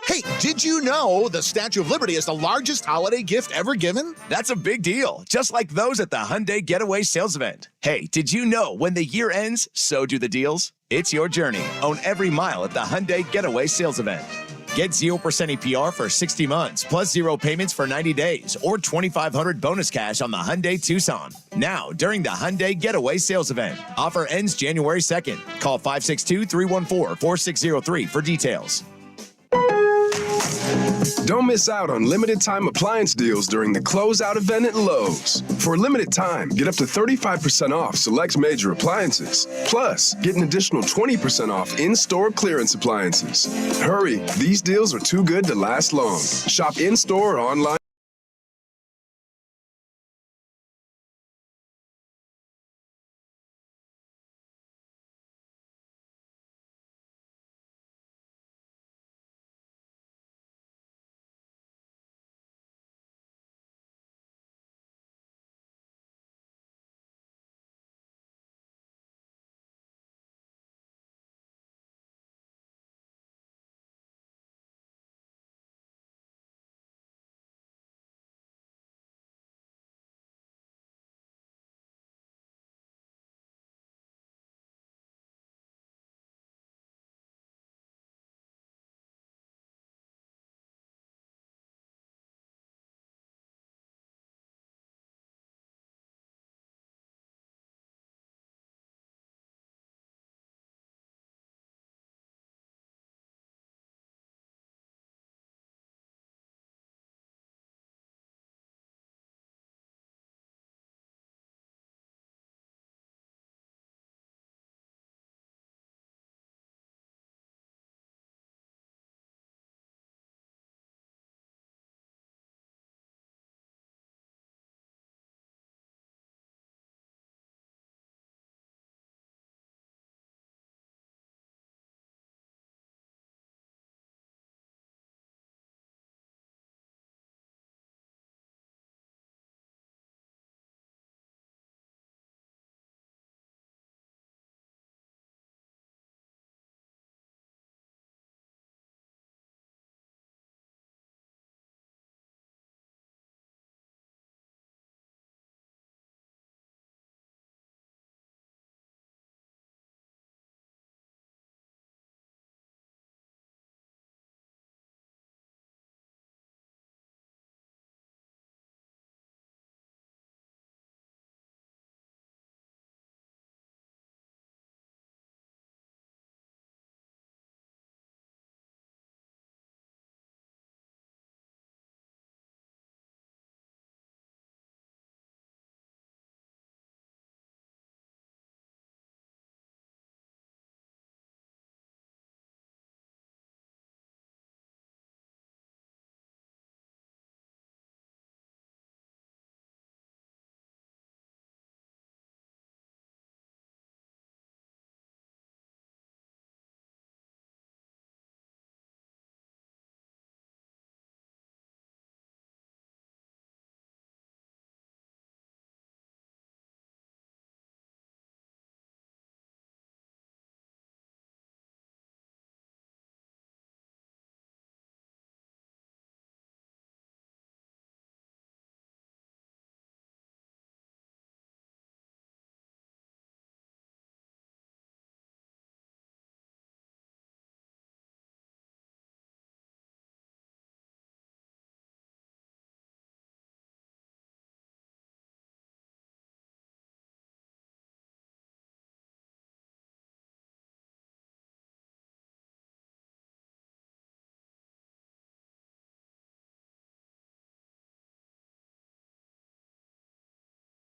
Hey, did you know the Statue of Liberty is the largest holiday gift ever given? That's a big deal, just like those at the Hyundai Getaway Sales Event. Hey, did you know when the year ends, so do the deals? It's your journey. Own every mile at the Hyundai Getaway Sales Event. Get 0% APR for 60 months, plus 0 payments for 90 days, or $2,500 bonus cash on the Hyundai Tucson. Now, during the Hyundai Getaway Sales Event. Offer ends January 2nd. Call 562-314-4603 for details. Don't miss out on limited time appliance deals during the closeout event at Lowe's. For a limited time, get up to 35% off select major appliances. Plus, get an additional 20% off in-store clearance appliances. Hurry, these deals are too good to last long. Shop in-store or online.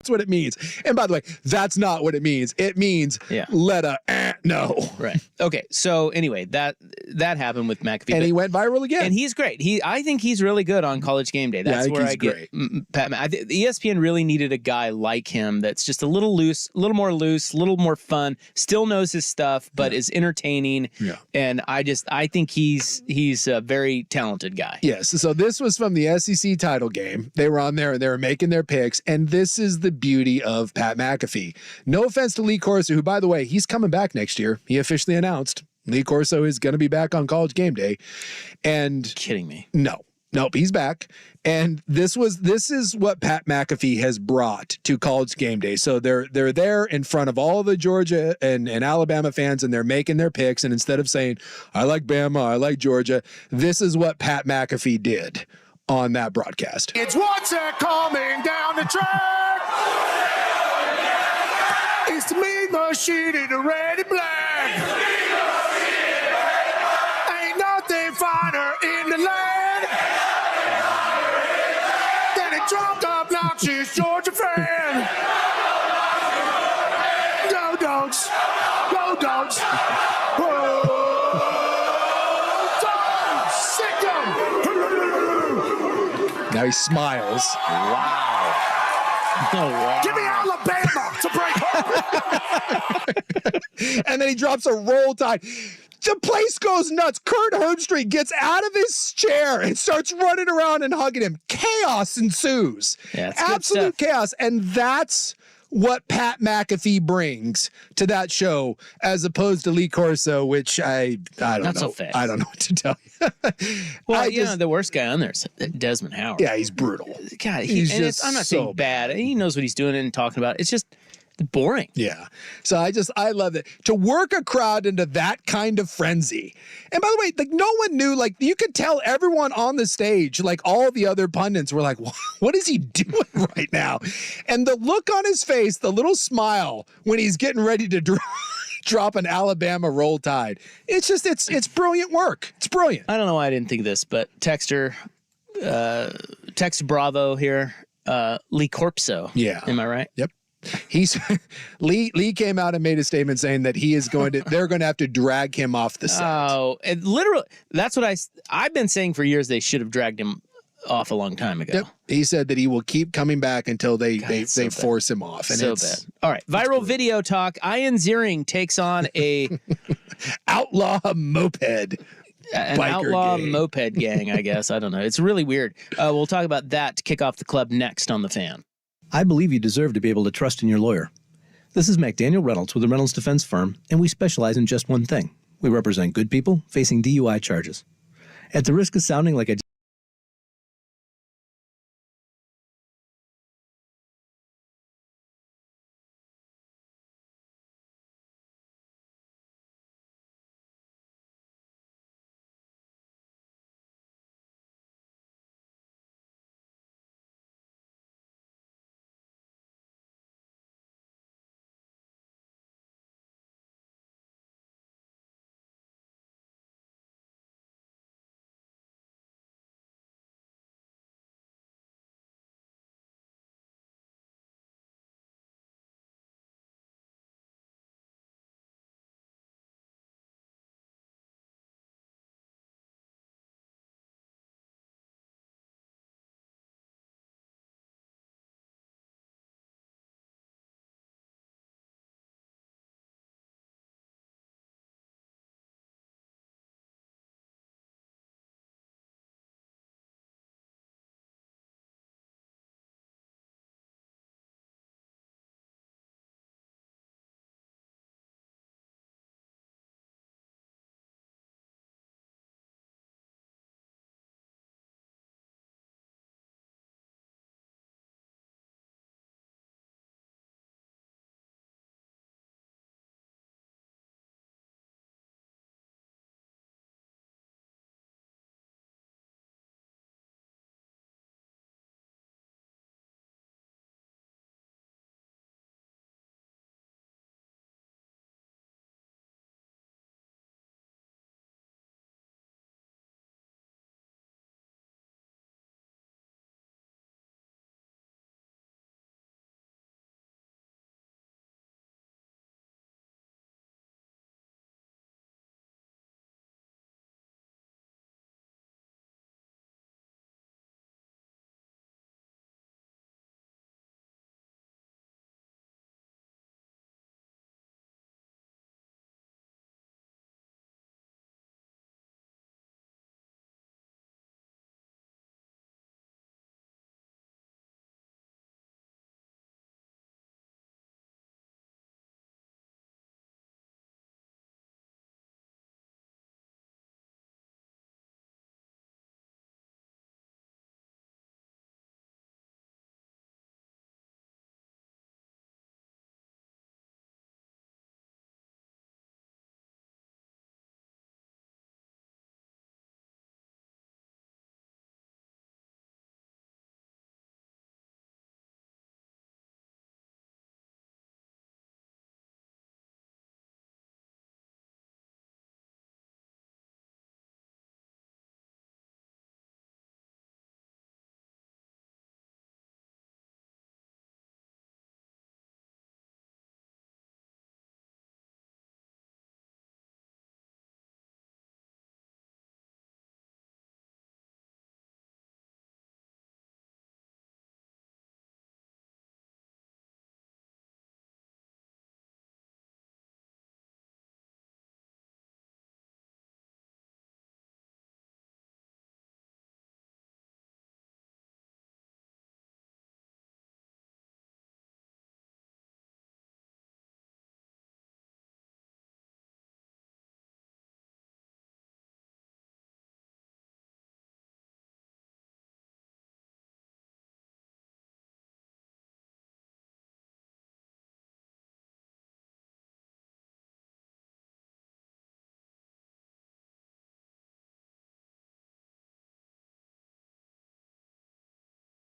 That's what it means. And by the way, that's not what it means. It means let a no. Right. Okay. So anyway, that happened with McAfee. And he went viral again. And he's great. I think he's really good on College Game Day. That's where I get Pat. ESPN really needed a guy like him that's just a little more loose, a little more fun, still knows his stuff, but is entertaining. Yeah. And I think he's a very talented guy. Yes. So this was from the SEC title game. They were on there and they were making their picks. And this is the beauty of Pat McAfee. No offense to Lee Corso, who, by the way, he's coming back next year. He officially announced Lee Corso is going to be back on College Game Day. And kidding me? Nope, he's back. And this is what Pat McAfee has brought to College Game Day. So they're there in front of all the Georgia and Alabama fans, and they're making their picks. And instead of saying, I like Bama, I like Georgia, this is what Pat McAfee did on that broadcast. It's what's that coming down the track. It's the meat machine in the red and black. Ain't nothing finer in the land. She's Georgia fan. Go Dogs. Go Dogs. Sick 'em. Now he smiles. Wow. Oh, wow. Give me Alabama to break home. And then he drops a roll tide. The place goes nuts. Kurt Herbstreit gets out of his chair and starts running around and hugging him. Chaos ensues. Yeah, absolute chaos. And that's what Pat McAfee brings to that show, as opposed to Lee Corso, which I don't Not know. so fast. I don't know what to tell you. Well, the worst guy on there is Desmond Howard. Yeah, he's brutal. God, He's and just I'm not so saying bad. He knows what he's doing and talking about. It's just boring. Yeah. So I love it. To work a crowd into that kind of frenzy. And by the way, like, no one knew, like, you could tell everyone on the stage, like all the other pundits were like, what is he doing right now? And the look on his face, the little smile when he's getting ready to drop an Alabama Roll Tide. It's just, it's brilliant work. It's brilliant. I don't know why I didn't think of this, but text Bravo here, Lee Corpso. Yeah. Am I right? Yep. Lee came out and made a statement saying that they're going to have to drag him off the set. Oh, and literally, that's what I've been saying for years. They should have dragged him off a long time ago. Yep. He said that he will keep coming back until they force him off. And so bad. All right. Viral video talk. Ian Ziering takes on a outlaw moped. An outlaw moped gang, I guess. I don't know. It's really weird. We'll talk about that to kick off the club next on The Fan. I believe you deserve to be able to trust in your lawyer. This is McDaniel Reynolds with the Reynolds Defense Firm, and we specialize in just one thing. We represent good people facing DUI charges. At the risk of sounding like a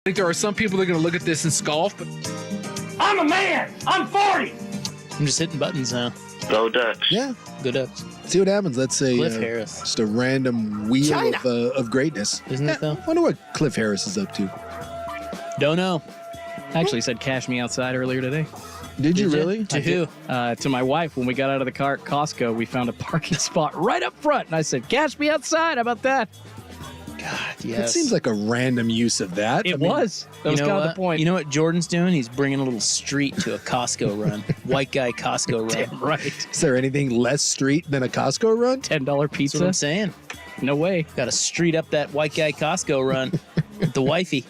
I think there are some people that are going to look at this and scoff, but I'm a man. I'm 40. I'm just hitting buttons now. Go Ducks. Yeah. Go Ducks. See what happens. Let's say Cliff Harris. Just a random wheel of greatness. Isn't it, though? I wonder what Cliff Harris is up to. Don't know. I actually said cash me outside earlier today. Did you really? To who? To my wife. When we got out of the car at Costco, we found a parking spot right up front. And I said, cash me outside. How about that? God, It yes. seems like a random use of that. It was. That was kind of the point. You know what Jordan's doing? He's bringing a little street to a Costco run. White guy Costco run. Damn right. Is there anything less street than a Costco run? $10 pizza. That's what I'm saying. No way. Got to street up that white guy Costco run with the wifey.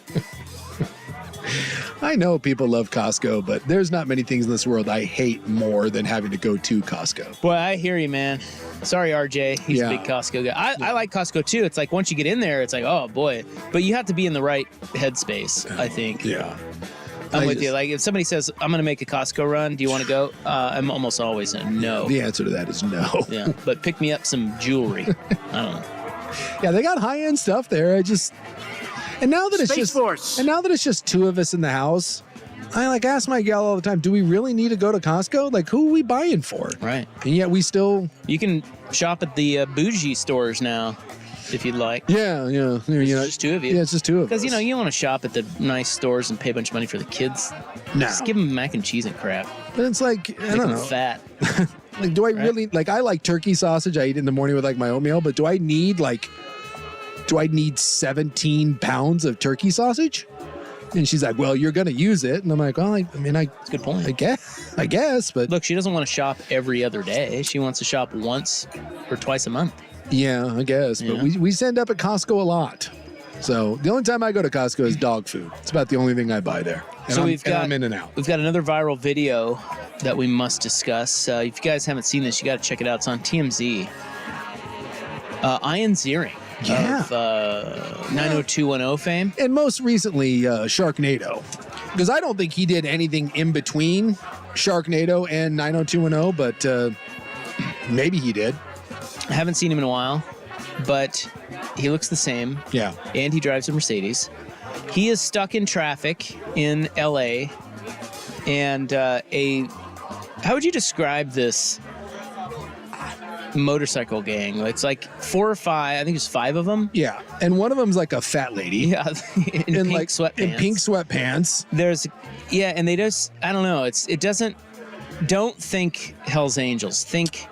I know people love Costco, but there's not many things in this world I hate more than having to go to Costco. Boy, I hear you, man. Sorry, RJ. He's a big Costco guy. I like Costco, too. It's like once you get in there, it's like, oh, boy. But you have to be in the right headspace, I think. Yeah. I'm with you. Like, if somebody says, I'm going to make a Costco run, do you want to go? I'm almost always a no. The answer to that is no. Yeah, but pick me up some jewelry. I don't know. Yeah, they got high-end stuff there. And now that it's just two of us in the house, I ask my gal all the time, do we really need to go to Costco? Like, who are we buying for? Right. And yet we still... You can shop at the bougie stores now, if you'd like. Yeah. It's just two of you. Yeah, it's just two of us. Because, you don't want to shop at the nice stores and pay a bunch of money for the kids. No. Just give them mac and cheese and crap. But it's like, I Make don't them know. fat. Like, do I really... Like, I like turkey sausage. I eat it in the morning with, my oatmeal. But do I need 17 pounds of turkey sausage? And she's like, well, you're going to use it. And I'm like, well, That's a good point. I guess, but... Look, she doesn't want to shop every other day. She wants to shop once or twice a month. Yeah, I guess. But we end up at Costco a lot. So the only time I go to Costco is dog food. It's about the only thing I buy there. And I'm in and out. We've got another viral video that we must discuss. If you guys haven't seen this, you got to check it out. It's on TMZ. Ian Ziering. Yeah. Of 90210 fame. And most recently, Sharknado. Because I don't think he did anything in between Sharknado and 90210, but maybe he did. I haven't seen him in a while, but he looks the same. Yeah. And he drives a Mercedes. He is stuck in traffic in LA, and how would you describe this motorcycle gang? It's like 4 or 5. I think there's 5 of them. Yeah, and one of them's like a fat lady. Yeah, in pink sweatpants. In pink sweatpants. And they just, I don't know. Don't think Hell's Angels. Think.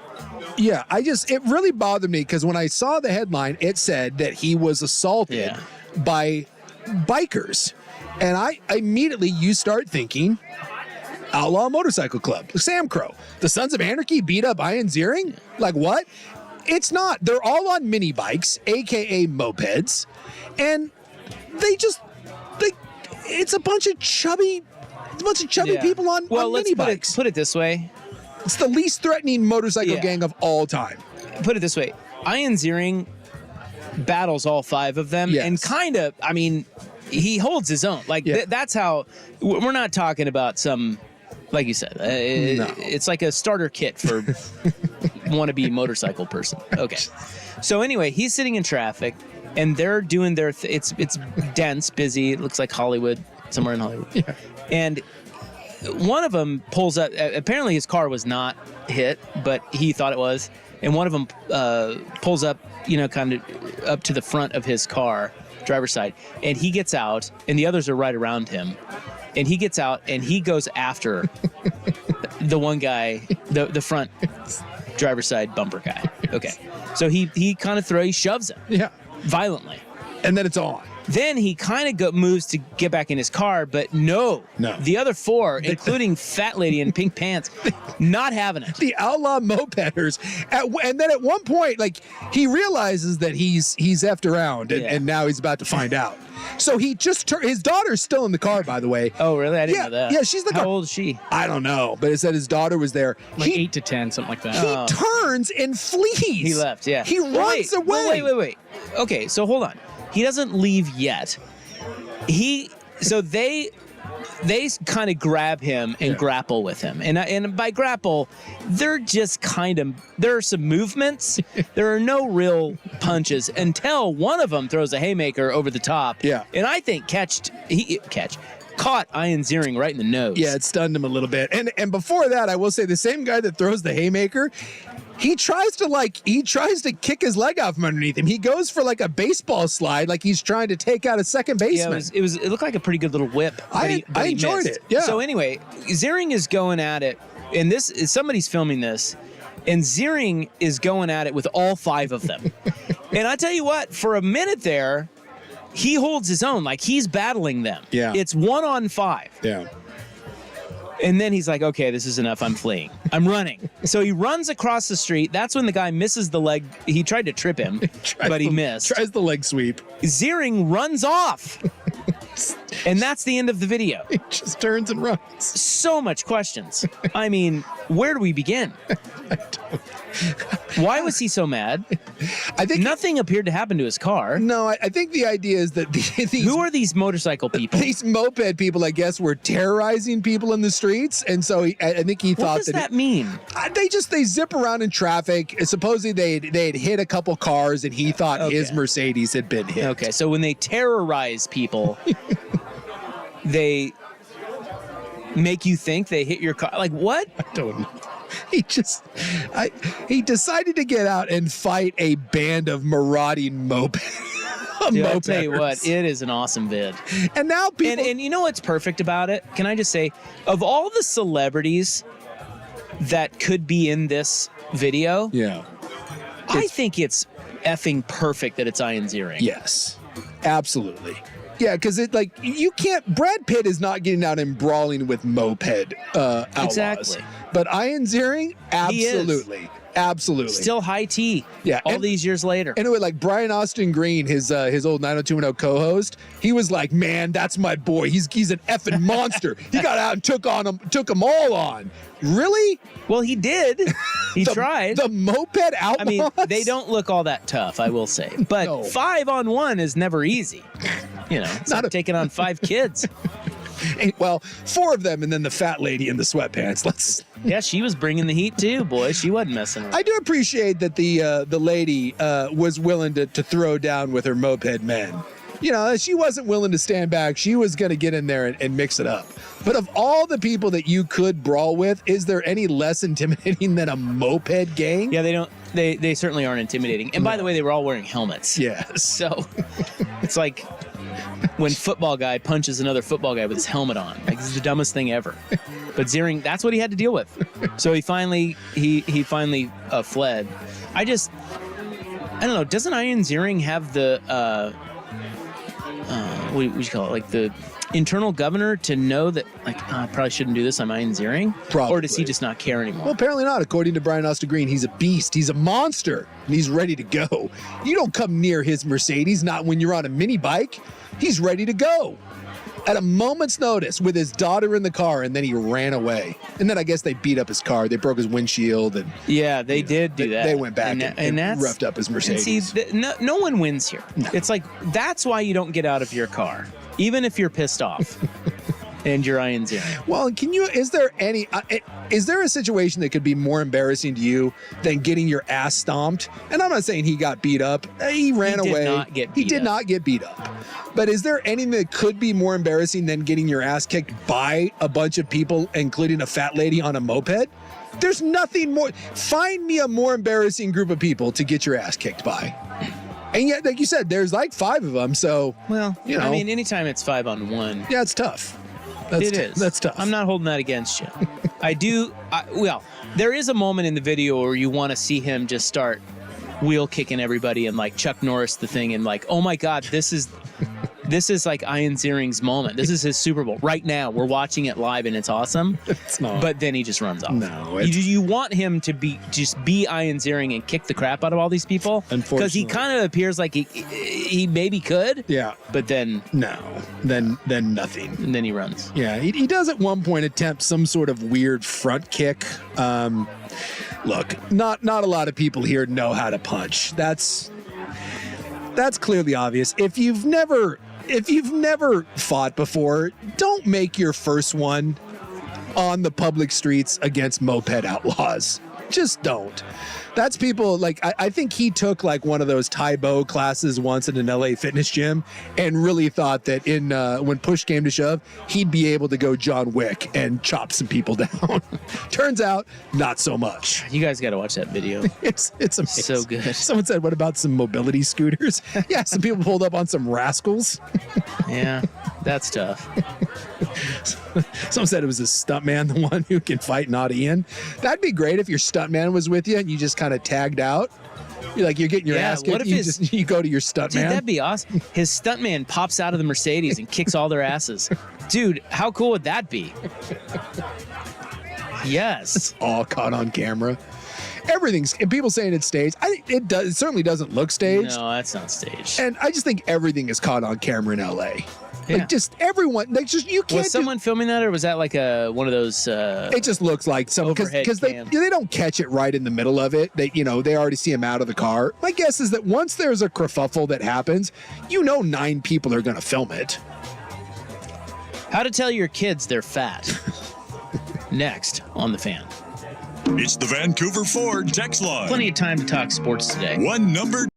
Yeah, it really bothered me because when I saw the headline, it said that he was assaulted by bikers, and you start thinking. Outlaw Motorcycle Club, Sam Crow, the Sons of Anarchy beat up Ian Ziering? Like what? It's not. They're all on mini bikes, aka mopeds, and it's a bunch of chubby people on mini bikes. Put it this way. It's the least threatening motorcycle gang of all time. Put it this way. Ian Ziering battles all 5 of them, and kind of, he holds his own. That's how. We're not talking about some. Like you said, it's like a starter kit for wannabe motorcycle person. Okay. So anyway, he's sitting in traffic, and they're doing their. It's dense, busy. It looks like Hollywood, somewhere in Hollywood. Yeah. And one of them pulls up. Apparently, his car was not hit, but he thought it was. And one of them pulls up, kind of up to the front of his car, driver's side, and he gets out, and the others are right around him. And he gets out and he goes after the one guy, the front driver's side bumper guy. Okay. So he kind of shoves him. Yeah. Violently. And then it's on. Then he kind of moves to get back in his car, but no. The other 4, including fat lady in pink pants, not having it. The outlaw mopeders. And then at one point, he realizes that he's effed around, and now he's about to find out. So he just his daughter's still in the car, by the way. Oh, really? I didn't know that. Yeah, she's How old is she? I don't know, but it said his daughter was there. 8 to 10, something like that. He turns and flees. He left, yeah. He runs away. Wait. Okay, so hold on. He doesn't leave yet. They they kind of grab him and grapple with him. And by grapple, they're just there are some movements. There are no real punches until one of them throws a haymaker over the top. Yeah. And I think caught Ian Ziering right in the nose. Yeah, it stunned him a little bit. And before that, I will say the same guy that throws the haymaker, he tries to kick his leg out from underneath him. He goes for like a baseball slide, like he's trying to take out a second baseman. Yeah, it looked like a pretty good little whip. I enjoyed it. Yeah. So anyway, Ziering is going at it, and somebody's filming this, and Ziering is going at it with all 5 of them. And I tell you what, for a minute there, he holds his own, like he's battling them. Yeah. It's 1-on-5. Yeah. And then he's like, okay, this is enough. I'm fleeing. I'm running. So he runs across the street. That's when the guy misses the leg. He tried to trip him, but he missed. Tries the leg sweep. Ziering runs off. And that's the end of the video. He just turns and runs. So much questions. I mean, where do we begin? Why was he so mad? I think nothing appeared to happen to his car. No, I think the idea is that who are these motorcycle people? These moped people, I guess, were terrorizing people in the streets, and so I think he thought what does that mean? They zip around in traffic. Supposedly they had hit a couple cars, and he thought his Mercedes had been hit. Okay, so when they terrorize people, they make you think they hit your car. Like what? I don't know. He decided to get out and fight a band of marauding mopeds. Dude, I'll tell you what, it is an awesome vid. And now people... And you know what's perfect about it? Can I just say, of all the celebrities that could be in this video, I think it's effing perfect that it's Ian Ziering. Yes, absolutely. Yeah, because you can't. Brad Pitt is not getting out and brawling with moped outlaws. Exactly. But Ian Ziering, absolutely. Absolutely. Still high tea. Yeah. All these years later. Anyway, like Brian Austin Green, his old 90210 co-host, he was like, man, that's my boy. He's an effing monster. He got out and took them all on. Really? Well, he did. He tried. The moped outlaws? I mean, they don't look all that tough, I will say. But 5-on-1 is never easy. You know, it's not taking on 5 kids. Well, 4 of them, and then the fat lady in the sweatpants. Yeah, she was bringing the heat too, boy. She wasn't messing around. I do appreciate that the lady was willing to throw down with her moped men. You know, she wasn't willing to stand back. She was going to get in there and mix it up. But of all the people that you could brawl with, is there any less intimidating than a moped gang? Yeah, they don't. They certainly aren't intimidating. And by the way, they were all wearing helmets. Yes. So it's like when football guy punches another football guy with his helmet on. Like, this is the dumbest thing ever. But Ziering, that's what he had to deal with. So he finally fled. I don't know. Doesn't Ian Ziering have the what would you call it? Like the internal governor to know that, like, I probably shouldn't do this. I'm Ian Ziering. Probably. Or does he just not care anymore? Well, apparently not. According to Brian Austin Green, he's a beast. He's a monster, and he's ready to go. You don't come near his Mercedes, not when you're on a mini bike. He's ready to go at a moment's notice with his daughter in the car, and then he ran away. And then I guess they beat up his car. They broke his windshield. And yeah, they did do that. They went back and roughed up his Mercedes. See, no one wins here. No. It's like, that's why you don't get out of your car, even if you're pissed off. And you're Ian Ziering. Well, is there a situation that could be more embarrassing to you than getting your ass stomped? And I'm not saying he got beat up. He ran away. He did not get beat up. But is there anything that could be more embarrassing than getting your ass kicked by a bunch of people, including a fat lady on a moped? There's nothing more. Find me a more embarrassing group of people to get your ass kicked by. And yet, like you said, there's like 5 of them. So, well, you know, I mean, anytime it's 5-on-1. Yeah, it's tough. It is. That's tough. I'm not holding that against you. Well, there is a moment in the video where you want to see him just start wheel kicking everybody and like Chuck Norris the thing and like, oh my God, this is like Ian Ziering's moment. This is his Super Bowl. Right now, we're watching it live and it's awesome. It's not. But then he just runs off. No. You want him to be Ian Ziering and kick the crap out of all these people? Unfortunately. Because he kind of appears like he maybe could. Yeah. But then... No. Then nothing. And then he runs. Yeah. He does at one point attempt some sort of weird front kick. Look, not a lot of people here know how to punch. That's clearly obvious. If you've never if you've never fought before, don't make your first one on the public streets against moped outlaws. Just don't. That's people like, I think he took like one of those Taibo classes once in an LA fitness gym and really thought that when push came to shove, he'd be able to go John Wick and chop some people down. Turns out, not so much. You guys got to watch that video. It's amazing. So good. Someone said, what about some mobility scooters? Yeah, some people pulled up on some rascals. Yeah, that's tough. Someone said it was a stuntman, the one who can fight, not Ian. That'd be great if your stuntman was with you and you just kind of tagged out. You're getting your ass kicked. You go to your stuntman. Dude, that'd be awesome. His stuntman pops out of the Mercedes and kicks all their asses. Dude, how cool would that be? Yes. It's all caught on camera. Everything's, and people saying it's staged. I think it does. It certainly doesn't look staged. No, that's not staged. And I just think everything is caught on camera in LA. Yeah. Like just everyone, like just you can't. Was someone filming that, or was that like one of those? It just looks like some because they don't catch it right in the middle of it. They they already see him out of the car. My guess is that once there's a kerfuffle that happens, 9 people are going to film it. How to tell your kids they're fat. Next on The Fan. It's the Vancouver Ford text line. Plenty of time to talk sports today. One number.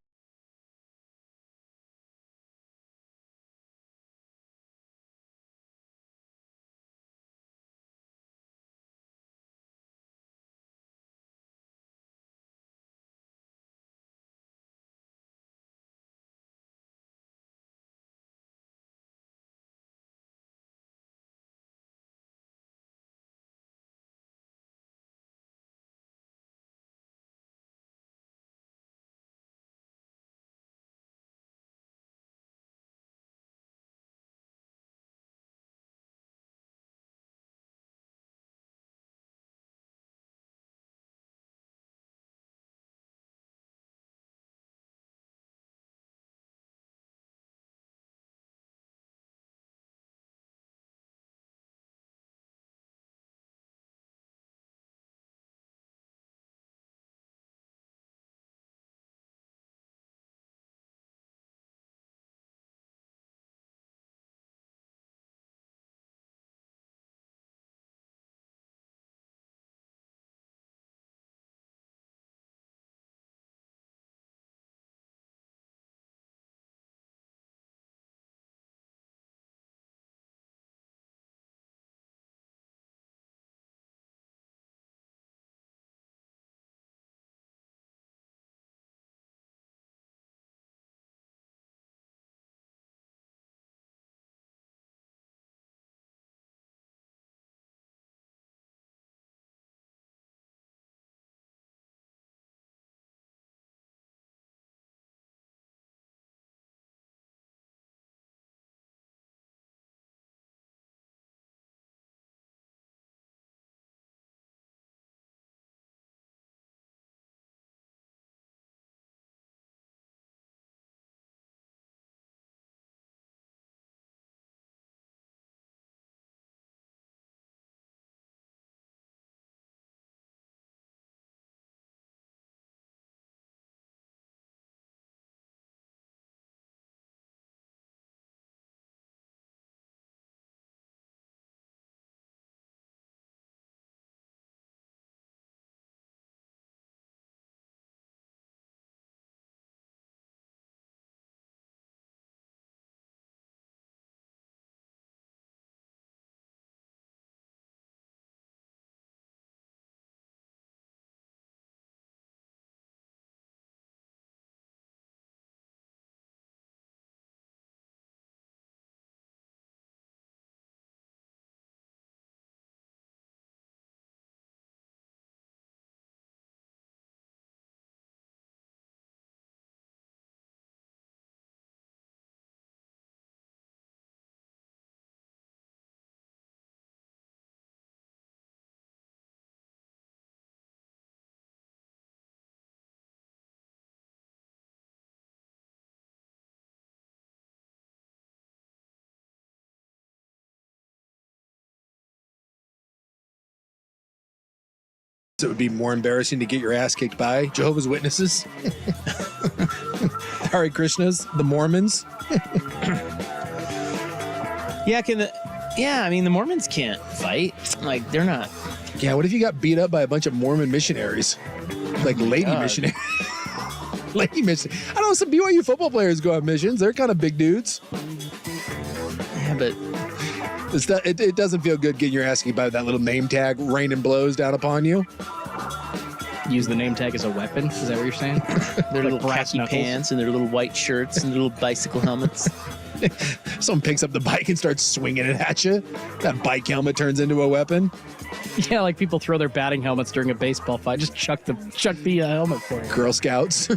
It would be more embarrassing to get your ass kicked by Jehovah's Witnesses, Hare Krishnas, the Mormons. Yeah, I mean, the Mormons can't fight. Like, they're not. Yeah, what if you got beat up by a bunch of Mormon missionaries? Like lady missionaries. Lady missionaries. I don't know, some BYU football players go on missions. They're kind of big dudes. Yeah, but it doesn't feel good getting your ass kicked by that little name tag raining blows down upon you. Use the name tag as a weapon? Is that what you're saying? Their little khaki pants and their little white shirts and their little bicycle helmets. Someone picks up the bike and starts swinging it at you. That bike helmet turns into a weapon. Yeah, like people throw their batting helmets during a baseball fight. Just chuck the helmet for you. Girl Scouts.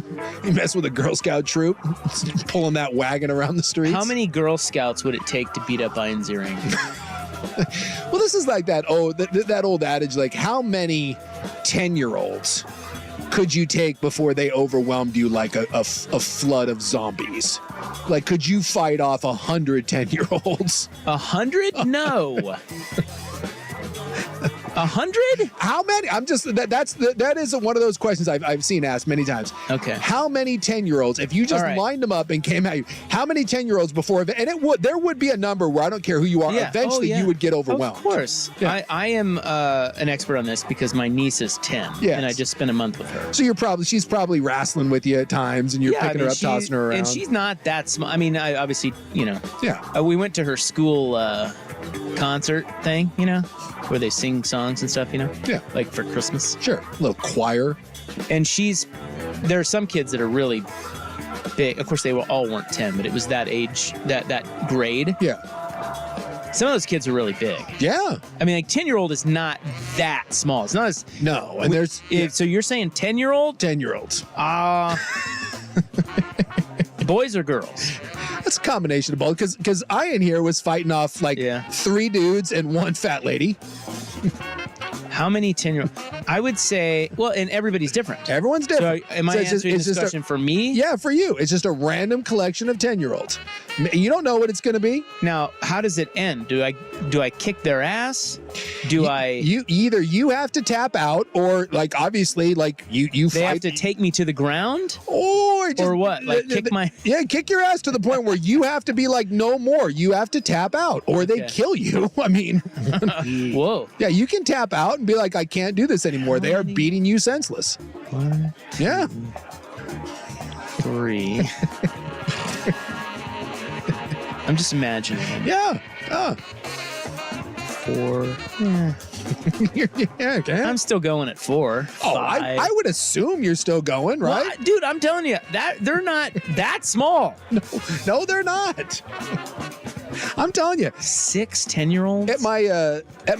You mess with a Girl Scout troop, pulling that wagon around the streets. How many Girl Scouts would it take to beat up Ian Ziering? Well, this is like that old adage, like how many 10-year-olds could you take before they overwhelmed you like a flood of zombies? Like, could you fight off 100 10-year-olds? 100? No. 100? How many? I'm just that is one of those questions I've seen asked many times. Okay. How many 10-year-olds? If you just lined them up and came at you, how many 10-year-olds before? And there would be a number where I don't care who you are. Yeah. Eventually, you would get overwhelmed. Of course. Yeah. I am an expert on this because my niece is 10, and I just spent a month with her. So she's probably wrestling with you at times, and you're picking her up, tossing her around. And she's not that small. I mean, obviously, Yeah. We went to her school concert thing, where they sing songs and stuff, Yeah. like for Christmas. Sure. A little choir. And there are some kids that are really big. Of course, they all weren't 10, but it was that age, that grade. Yeah. Some of those kids are really big. Yeah. I mean, like 10-year-old is not that small. It's not as. No. And So you're saying 10-year-old? 10-year-olds. Boys or girls? That's a combination of both. Because Ian here was fighting off like 3 dudes and 1 fat lady. How many 10-year-olds? I would say, well, and everybody's different. Everyone's different. So am I answering this question for me? Yeah, for you. It's just a random collection of 10-year-olds. You don't know what it's going to be. Now, how does it end? Do I kick their ass? Either you have to tap out, or like obviously like you they fight. have to take me to the ground, or what? Like kick my kick your ass to the point where you have to be like no more. You have to tap out, or they kill you. I mean, whoa. Yeah, you can tap out and be like, I can't do this anymore. They are beating you senseless. 1, 2, yeah. 3. I'm just imagining. Yeah. 4. Yeah, okay. I'm still going at 4. 5. Oh, I would assume you're still going, right? Well, dude, I'm telling you, that they're not that small. No, they're not. I'm telling you, 6 10-year-olds at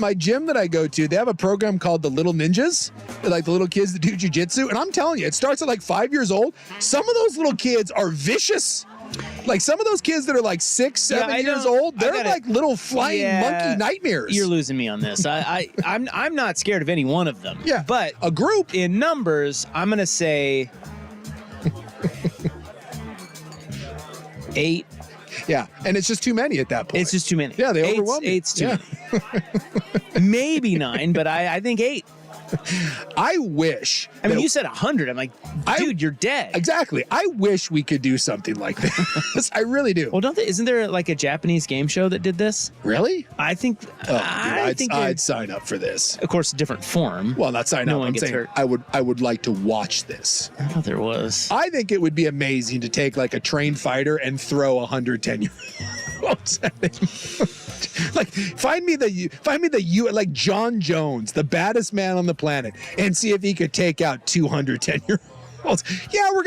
my gym that I go to, they have a program called the Little Ninjas. They're like the little kids that do jujitsu, and I'm telling you, it starts at like 5 years old. Some of those little kids are vicious. Like some of those kids that are like 6, 7 years old, they're like little flying monkey nightmares. You're losing me on this. I'm not scared of any one of them. Yeah, but a group in numbers, I'm gonna say 8. Yeah, and it's just too many at that point. It's just too many. Yeah, they overwhelm me. 8's too many. Maybe 9, but I think 8. I wish. I mean, you said 100. I'm like, dude, you're dead. Exactly. I wish we could do something like this. I really do. Well, isn't there like a Japanese game show that did this? Really? I think. I'd sign up for this. Of course, a different form. Well, not sign up. One I'm gets saying hurt. I would like to watch this. I thought there was. I think it would be amazing to take like a trained fighter and throw 110-year-olds at him. Like find me like John Jones, the baddest man on the planet, and see if he could take out 210-year-olds. Yeah, we're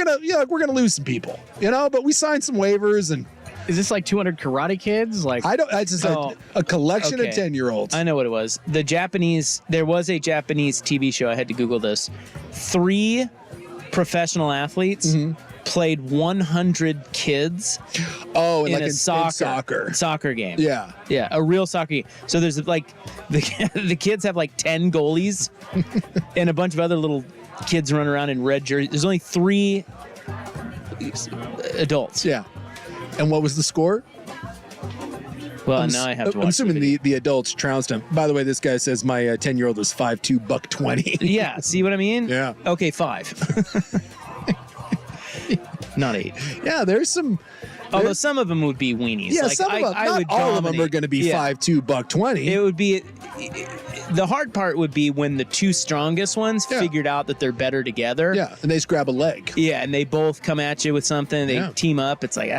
gonna lose some people, but we signed some waivers. And is this like 200 Karate Kids? Like it's just a collection of 10-year-olds. I know what it was. There was a Japanese TV show. I had to Google this. 3 professional athletes played 100 kids. Oh, in like a soccer game. Yeah, a real soccer game. So there's like the kids have like 10 goalies, and a bunch of other little kids run around in red jerseys. There's only 3 adults. Yeah, and what was the score? Well, now I have to watch. I'm assuming the adults trounced him. By the way, this guy says my 10-year-old was 5'2", $120. Yeah, see what I mean? Yeah. Okay, 5. Not 8. Yeah, there's some Although some of them would be weenies. Yeah, like, some of them. Not all of them are going to be 5'2", $120. It would be. The hard part would be when the two strongest ones figured out that they're better together. Yeah, and they just grab a leg. Yeah, and they both come at you with something. They team up. It's like,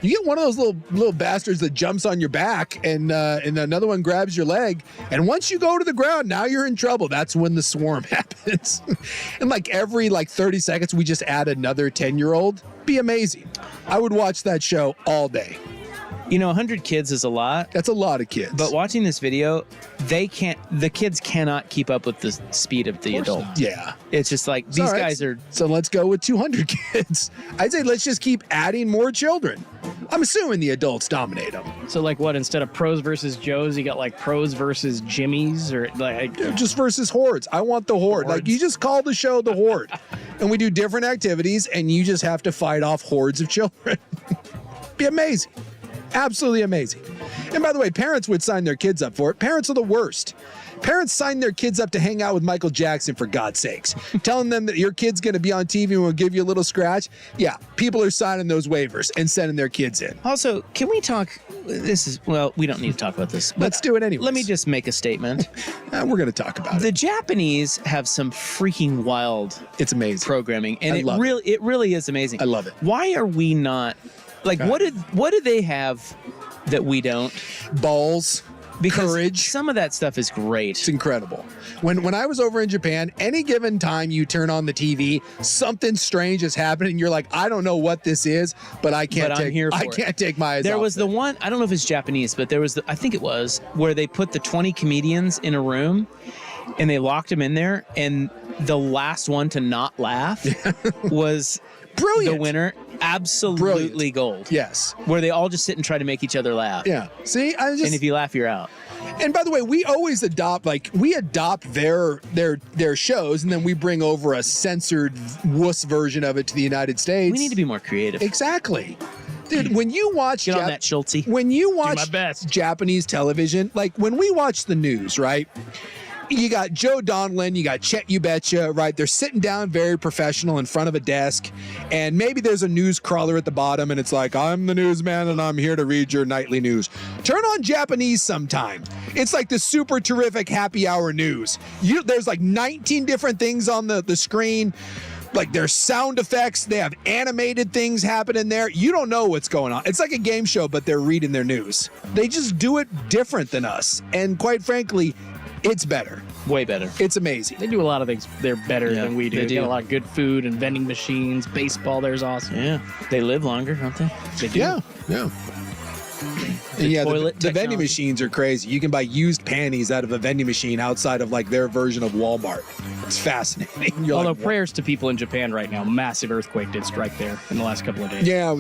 You get one of those little bastards that jumps on your back, and another one grabs your leg. And once you go to the ground, now you're in trouble. That's when the swarm happens. And like every 30 seconds, we just add another 10-year-old. Be amazing. I would watch that show all day. 100 kids is a lot. That's a lot of kids. But watching this video, the kids cannot keep up with the speed of the adult. Yeah. It's just like, these guys are. So let's go with 200 kids. I'd say let's just keep adding more children. I'm assuming the adults dominate them. So like what, instead of pros versus Joes, you got like pros versus Jimmies, or like just versus hordes. I want the horde. Like, you just call the show the horde. And we do different activities, and you just have to fight off hordes of children. Be amazing. Absolutely amazing. And by the way, parents would sign their kids up for it. Parents are the worst. Parents sign their kids up to hang out with Michael Jackson, for God's sakes. Telling them that your kid's going to be on TV and will give you a little scratch. Yeah, people are signing those waivers and sending their kids in. Also, can we talk? We don't need to talk about this. Let's do it anyway. Let me just make a statement. We're going to talk about it. The Japanese have some freaking wild. It's amazing. Programming, and it really is amazing. I love it. Why are we not? Like, what do they have that we don't? Balls. Because courage. Some of that stuff is great. It's incredible. When I was over in Japan, any given time you turn on the TV, something strange is happening. You're like, I don't know what this is, but I can't take my eyes off. There was the one, I don't know if it's Japanese, but there was I think it was, where they put the 20 comedians in a room and they locked them in there, and the last one to not laugh was brilliant. The winner. Absolutely gold. Yes. Where they all just sit and try to make each other laugh. Yeah. See, and if you laugh, you're out. And by the way, we always adopt their shows, and then we bring over a censored wuss version of it to the United States. We need to be more creative. Exactly. Dude, when you watch on that, Schulte. When you watch my best. Japanese television, like when we watch the news, right? You got Joe Donlin, you got Chet Ubetcha, right? They're sitting down very professional in front of a desk, and maybe there's a news crawler at the bottom, and it's like, I'm the newsman, and I'm here to read your nightly news. Turn on Japanese sometime. It's like the super terrific happy hour news. There's like 19 different things on the screen. Like, there's sound effects. They have animated things happening there. You don't know what's going on. It's like a game show, but they're reading their news. They just do it different than us. And quite frankly, it's better. Way better. It's amazing. They do a lot of things. They're better than we do. They get a lot of good food and vending machines. Baseball, there's awesome. Yeah. They live longer, don't they? They do. Yeah. The vending machines are crazy. You can buy used panties out of a vending machine outside of like their version of Walmart. It's fascinating. Although prayers to people in Japan right now. Massive earthquake did strike there in the last couple of days. Yeah,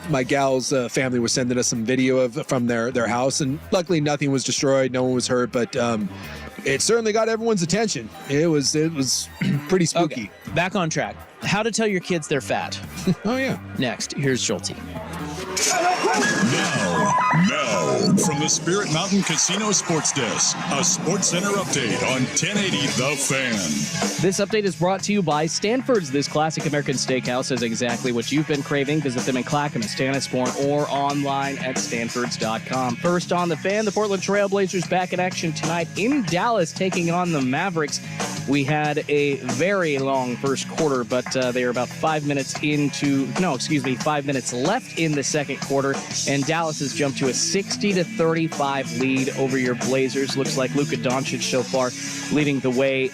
my gal's family was sending us some video from their house, and luckily nothing was destroyed, no one was hurt, but it certainly got everyone's attention. It was pretty spooky. Okay, back on track. How to tell your kids they're fat. Oh yeah. Next, here's Schulte. Now, from the Spirit Mountain Casino Sports Desk, a Sports Center update on 1080 The Fan. This update is brought to you by Stanford's. This classic American steakhouse is exactly what you've been craving. Visit them in Clackamas, Tanasbourne, or online at stanfords.com. First on The Fan, the Portland Trailblazers back in action tonight in Dallas, taking on the Mavericks. We had a very long first quarter, but they are about 5 minutes left in the second quarter, and Dallas has jumped to a 60-35 lead over your Blazers. Looks like Luka Doncic so far leading the way.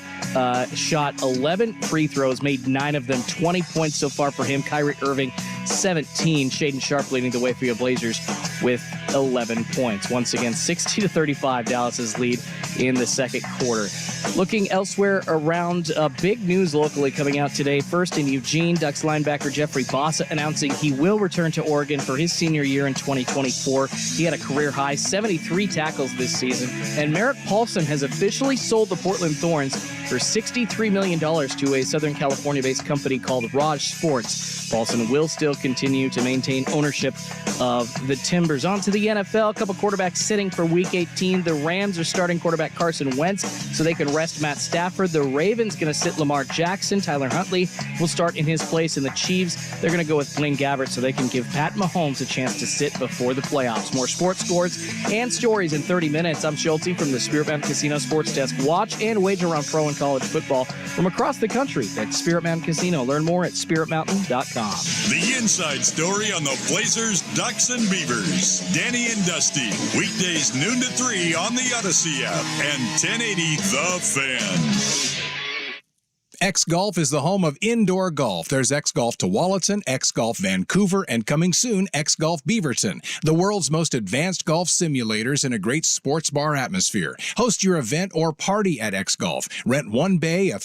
Shot 11 free throws, made 9 of them, 20 points so far for him. Kyrie Irving, 17. Shaedon Sharpe leading the way for your Blazers with 11 points. Once again, 60-35, Dallas's lead in the second quarter. Looking elsewhere around, big news locally coming out today. First in Eugene, Ducks linebacker Jeffrey Bossa announcing he will return to Oregon for his senior year in 2024. He had a career high 73 tackles this season. And Merrick Paulson has officially sold the Portland Thorns for $63 million to a Southern California-based company called Raj Sports. Paulson will still continue to maintain ownership of the Timbers. On to the NFL. A couple quarterbacks sitting for Week 18. The Rams are starting quarterback Carson Wentz so they can rest Matt Stafford. The Ravens going to sit Lamar Jackson. Tyler Huntley will start in his place. And the Chiefs, they're going to go with Blaine Gabbert so they can give Pat Mahomes a chance to sit before the playoffs. More sports scores and stories in 30 minutes. I'm Schulte from the Spirit Mountain Casino Sports Desk. Watch and wager on pro and college football from across the country at Spirit Mountain Casino. Learn more at spiritmountain.com. The inside story on the Blazers, Ducks, and Beavers. Danny and Dusty. Weekdays noon to 3 on the Odyssey app and 1080 The Fan. X Golf is the home of indoor golf. There's X Golf Tualatin, X Golf Vancouver, and coming soon, X Golf Beaverton. The world's most advanced golf simulators in a great sports bar atmosphere. Host your event or party at X Golf. Rent one bay, a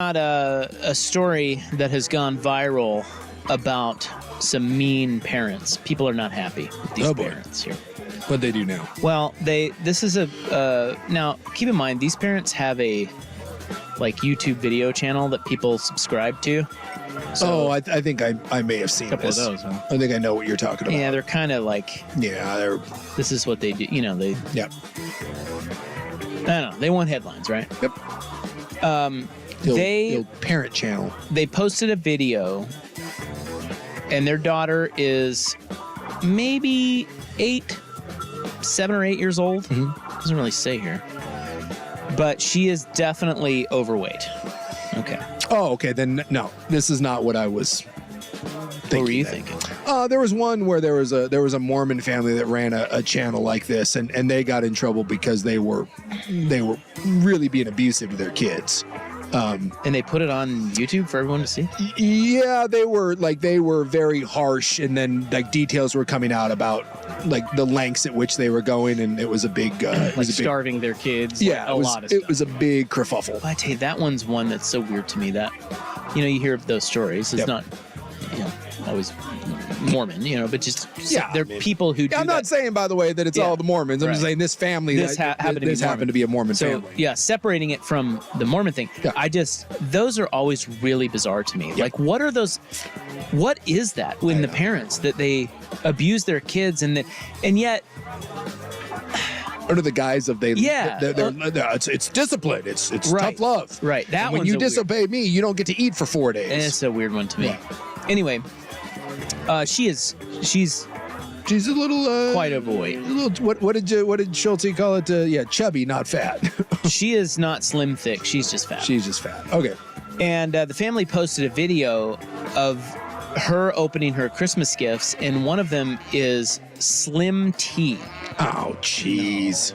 Not a story that has gone viral about some mean parents. People are not happy with these parents here. What they do now? Well, this is now keep in mind these parents have a YouTube video channel that people subscribe to. So, I think I may have seen a couple this. of those. Huh? I think I know what you're talking about. Yeah, they're kind of like this is what they do. You know, they Yep. I don't know. They want headlines, right? Yep. The parent channel. They posted a video, and their daughter is maybe 7 or 8 years old. Doesn't really say here, but she is definitely overweight. Okay. Oh, okay. Then no, this is not what I was thinking. What were you thinking? There was one where there was a Mormon family that ran a channel like this, and they got in trouble because they were really being abusive to their kids. And they put it on YouTube for everyone to see? Yeah, they were very harsh, and then details were coming out about the lengths at which they were going, and it was a big starving their kids. Yeah, a lot of stuff. It was a big kerfuffle. I tell you, that one's one that's so weird to me that you hear those stories. It's not always Mormon, but just there are people who do I'm not saying, by the way, that it's all the Mormons. I'm just saying this family, happened to be a Mormon family. Separating it from the Mormon thing, those are always really bizarre to me. Like, what is that when the parents that they abuse their kids and yet under the guise of it's discipline, it's tough love, right? That when you disobey me, you don't get to eat for 4 days. And it's a weird one to me. Anyway, she's a little quite overweight. A little, what did Schulte call it? Chubby, not fat. She is not slim thick. She's just fat. She's just fat. Okay. And the family posted a video of her opening her Christmas gifts, and one of them is Slim Tea. Oh, jeez.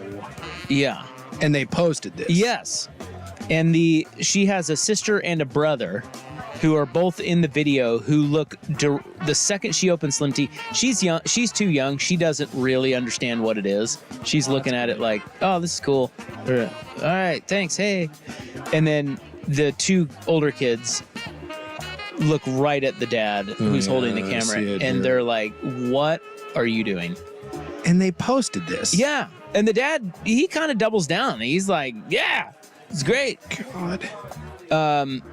Yeah. And they posted this. Yes. And she has a sister and a brother who are both in the video who look the second she opens Slim Tea, she's young, she's too young, she doesn't really understand what it is. She's looking at it like, oh, this is cool. All right, thanks, hey. And then the two older kids look right at the dad who's holding the camera, and they're like, what are you doing? And they posted this. Yeah. And the dad, he kind of doubles down. He's like, yeah, it's great. God.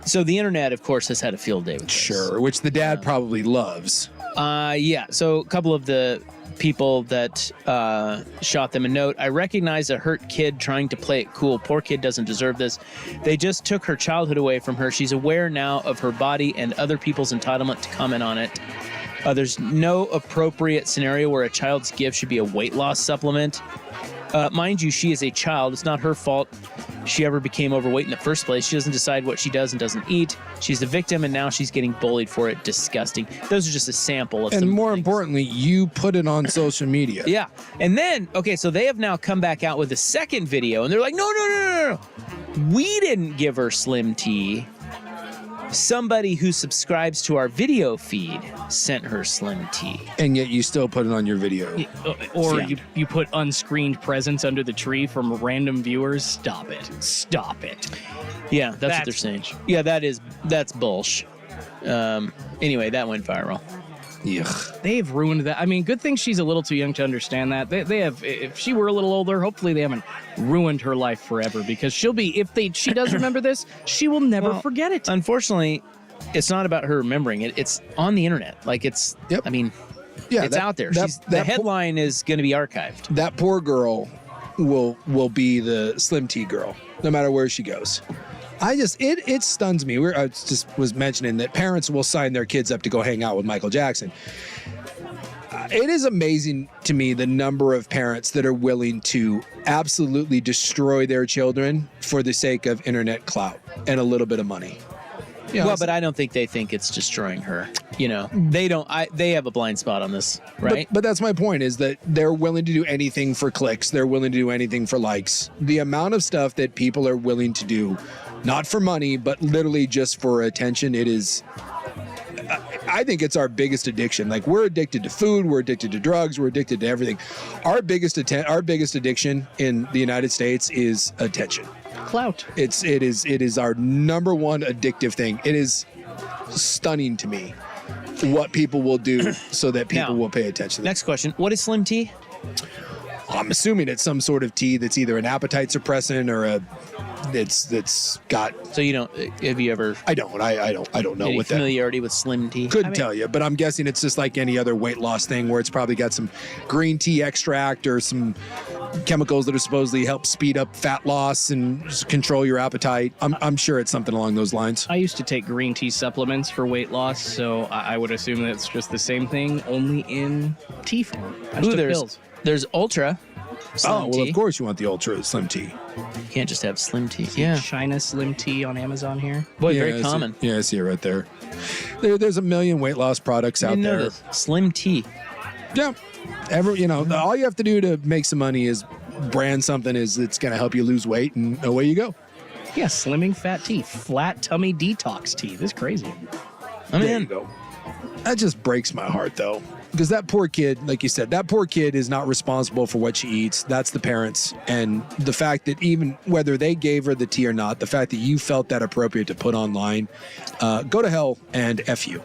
So the internet, of course, has had a field day with this. Sure, which the dad probably loves. Yeah. So a couple of the people that shot them a note. I recognize a hurt kid trying to play it cool. Poor kid doesn't deserve this. They just took her childhood away from her. She's aware now of her body and other people's entitlement to comment on it. There's no appropriate scenario where a child's gift should be a weight loss supplement. Mind you, she is a child. It's not her fault she ever became overweight in the first place. She doesn't decide what she does and doesn't eat. She's the victim, and now she's getting bullied for it. Disgusting. Those are just a sample of and some more things. Importantly, you put it on social media. Yeah. And then, okay, so they have now come back out with a second video, and they're like, no. We didn't give her Slim Tea. Somebody who subscribes to our video feed sent her Slim Tea. And yet you still put it on your video. Or you put unscreened presents under the tree from random viewers. Stop it. Yeah, that's what they're saying. Yeah, that's bullshit. Anyway, that went viral. Yuck. They've ruined that. I mean, good thing she's a little too young to understand that. They have. If she were a little older, hopefully they haven't ruined her life forever, because she'll be. She does remember this, she will never forget it. Unfortunately, it's not about her remembering it. It's on the internet. Like it's. Yep. I mean, it's out there. The headline is going to be archived. That poor girl will be the Slim Tea girl, no matter where she goes. It stuns me. I just was mentioning that parents will sign their kids up to go hang out with Michael Jackson. It is amazing to me the number of parents that are willing to absolutely destroy their children for the sake of internet clout and a little bit of money. But I don't think they think it's destroying her. They don't. They have a blind spot on this, right? But that's my point, is that they're willing to do anything for clicks. They're willing to do anything for likes. The amount of stuff that people are willing to do, not for money, but literally just for attention, it is. I think it's our biggest addiction. Like, we're addicted to food, we're addicted to drugs, we're addicted to everything. Our biggest addiction in the United States is attention. Clout. It is our number one addictive thing. It is stunning to me what people will do so that people will pay attention to them. Next question. What is Slim Tea? I'm assuming it's some sort of tea that's either an appetite suppressant or that's got. So you don't? Have you ever? I don't know any what that. Familiarity with Slim Tea? Couldn't tell you, but I'm guessing it's just like any other weight loss thing, where it's probably got some green tea extract or some chemicals that are supposedly help speed up fat loss and just control your appetite. I'm sure it's something along those lines. I used to take green tea supplements for weight loss, so I would assume that it's just the same thing, only in tea form. There's Ultra Slim tea. Of course you want the Ultra Slim Tea. You can't just have Slim Tea. Yeah. China Slim Tea on Amazon here. Boy, very common. I see it right there. There's a million weight loss products out there. Slim Tea. Yeah. All you have to do to make some money is brand something it's going to help you lose weight, and away you go. Yeah, slimming fat tea, flat tummy detox tea. This is crazy. There you go. That just breaks my heart, though. Because that poor kid, like you said, that poor kid is not responsible for what she eats. That's the parents. And the fact that even whether they gave her the tea or not, the fact that you felt that appropriate to put online, go to hell and F you.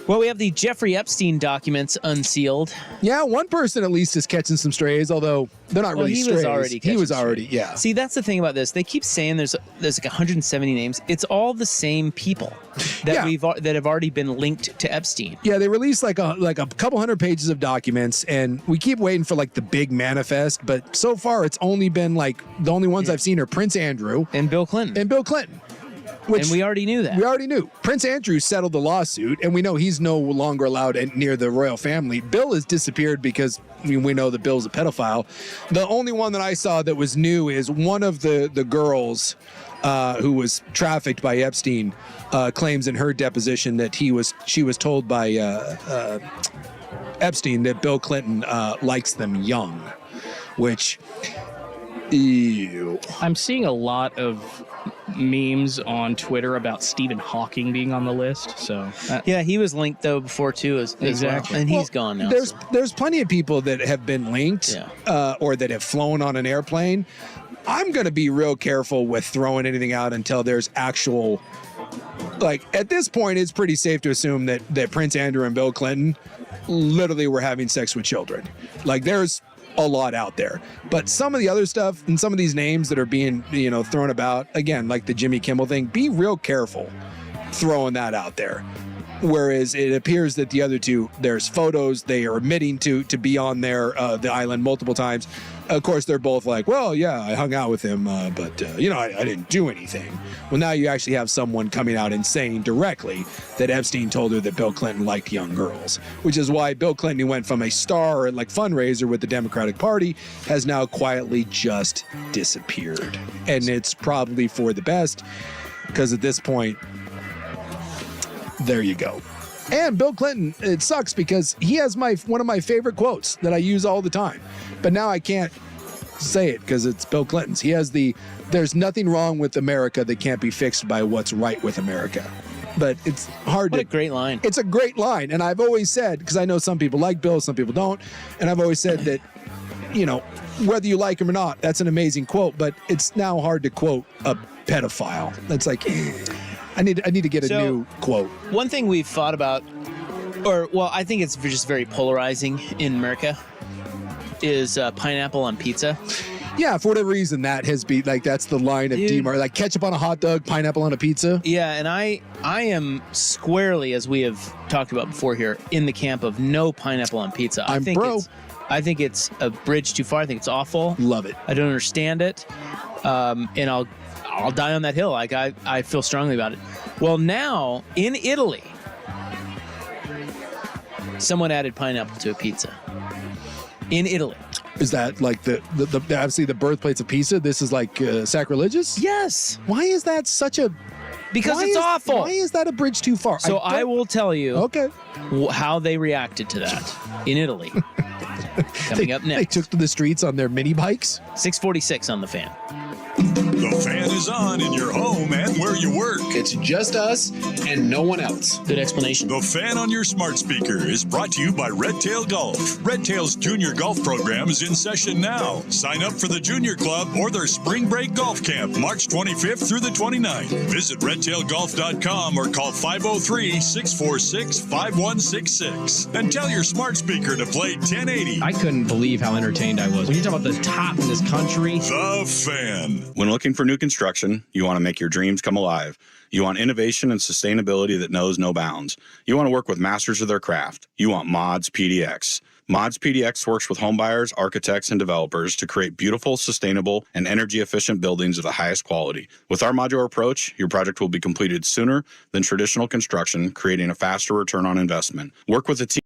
Well, we have the Jeffrey Epstein documents unsealed. Yeah, one person at least is catching some strays, although they're not really strays. He was already, yeah. See, that's the thing about this. They keep saying there's like 170 names. It's all the same people that that have already been linked to Epstein. Yeah, they released like a couple hundred pages of documents, and we keep waiting for like the big manifest. But so far, it's only been like the only ones I've seen are Prince Andrew and Bill Clinton. And we already knew that. We already knew. Prince Andrew settled the lawsuit, and we know he's no longer allowed near the royal family. Bill has disappeared because we know that Bill's a pedophile. The only one that I saw that was new is one of the girls who was trafficked by Epstein claims in her deposition that she was told by Epstein that Bill Clinton likes them young, which, ew. I'm seeing a lot of memes on Twitter about Stephen Hawking being on the list. So yeah, he was linked though before too, as Exactly. well. And he's gone now. There's plenty of people that have been linked or that have flown on an airplane. I'm going to be real careful with throwing anything out until there's actual, like, at this point, it's pretty safe to assume that Prince Andrew and Bill Clinton literally were having sex with children. Like, there's a lot out there. But some of the other stuff and some of these names that are being, thrown about, again, like the Jimmy Kimmel thing, be real careful throwing that out there. Whereas it appears that the other two, there's photos, they are admitting to be on the island multiple times. Of course, they're both like, well, yeah, I hung out with him, but I didn't do anything. Well, now you actually have someone coming out and saying directly that Epstein told her that Bill Clinton liked young girls, which is why Bill Clinton, who went from a star like fundraiser with the Democratic Party, has now quietly just disappeared. And it's probably for the best, because at this point, there you go. And Bill Clinton, it sucks because he has one of my favorite quotes that I use all the time. But now I can't say it because it's Bill Clinton's. He has there's nothing wrong with America that can't be fixed by what's right with America. But it's hard What a great line. It's a great line. And I've always said, because I know some people like Bill, some people don't. And I've always said that, whether you like him or not, that's an amazing quote. But it's now hard to quote a pedophile. That's like, I need to get a new quote. One thing we've thought about, I think it's just very polarizing in America, is pineapple on pizza. Yeah, for whatever reason, that has been that's the line of DMR, like ketchup on a hot dog, pineapple on a pizza. Yeah, and I am squarely, as we have talked about before here, in the camp of no pineapple on pizza. I think it's a bridge too far. I think it's awful. Love it. I don't understand it, and I'll die on that hill. Like I feel strongly about it. Well, now in Italy, someone added pineapple to a pizza. In Italy. Is that like the obviously the birthplace of pizza? This is like sacrilegious? Yes. Why is that such a? Because it's awful. Why is that a bridge too far? So I will tell you. Okay. How they reacted to that in Italy. Coming up next. They took to the streets on their mini bikes. 646 on the Fan. The Fan is on in your home and where you work. It's just us and no one else. Good explanation. The Fan on your smart speaker is brought to you by Red Tail Golf. Red Tail's junior golf program is in session now. Sign up for the junior club or their spring break golf camp, March 25th through the 29th. Visit redtailgolf.com or call 503-646-5166 and tell your smart speaker to play 1080. I couldn't believe how entertained I was. When you talk about the top in this country. The Fan. When looking for new construction, you want to make your dreams come alive. You want innovation and sustainability that knows no bounds. You want to work with masters of their craft. You want Mods PDX. Mods PDX works with homebuyers, architects, and developers to create beautiful, sustainable, and energy-efficient buildings of the highest quality. With our modular approach, your project will be completed sooner than traditional construction, creating a faster return on investment. Work with a team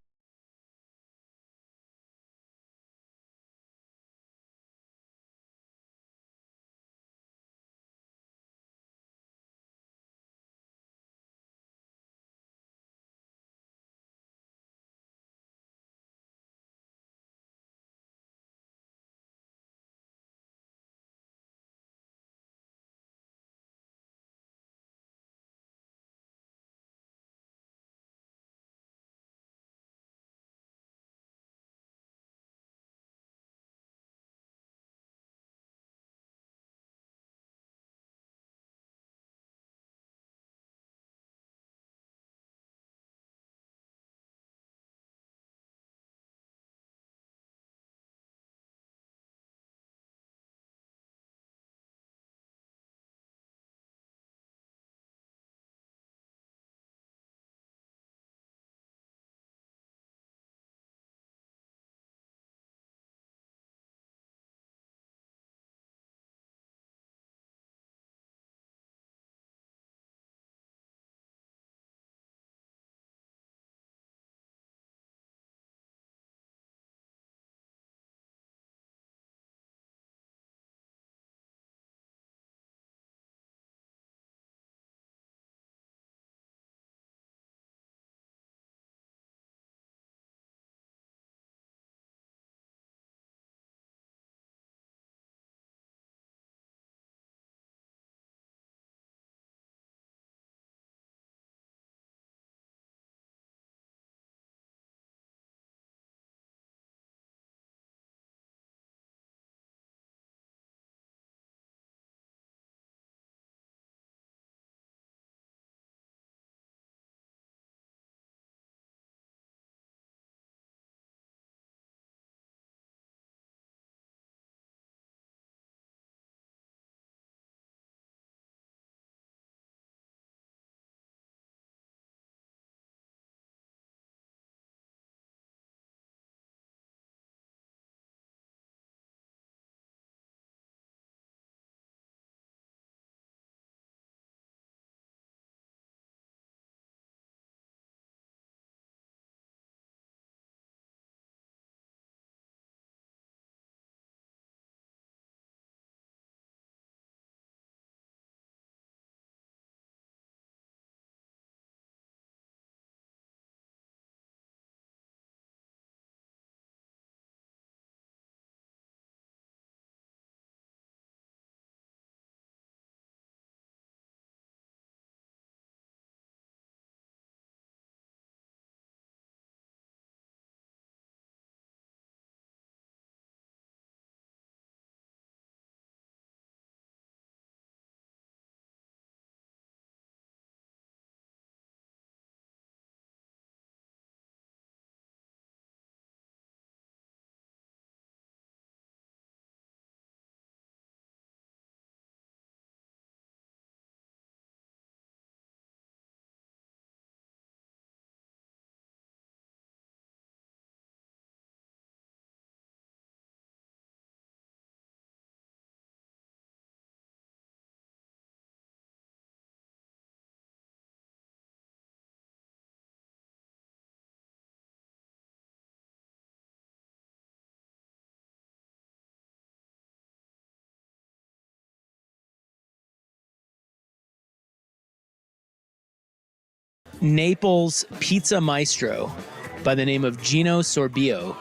Naples pizza maestro by the name of Gino Sorbio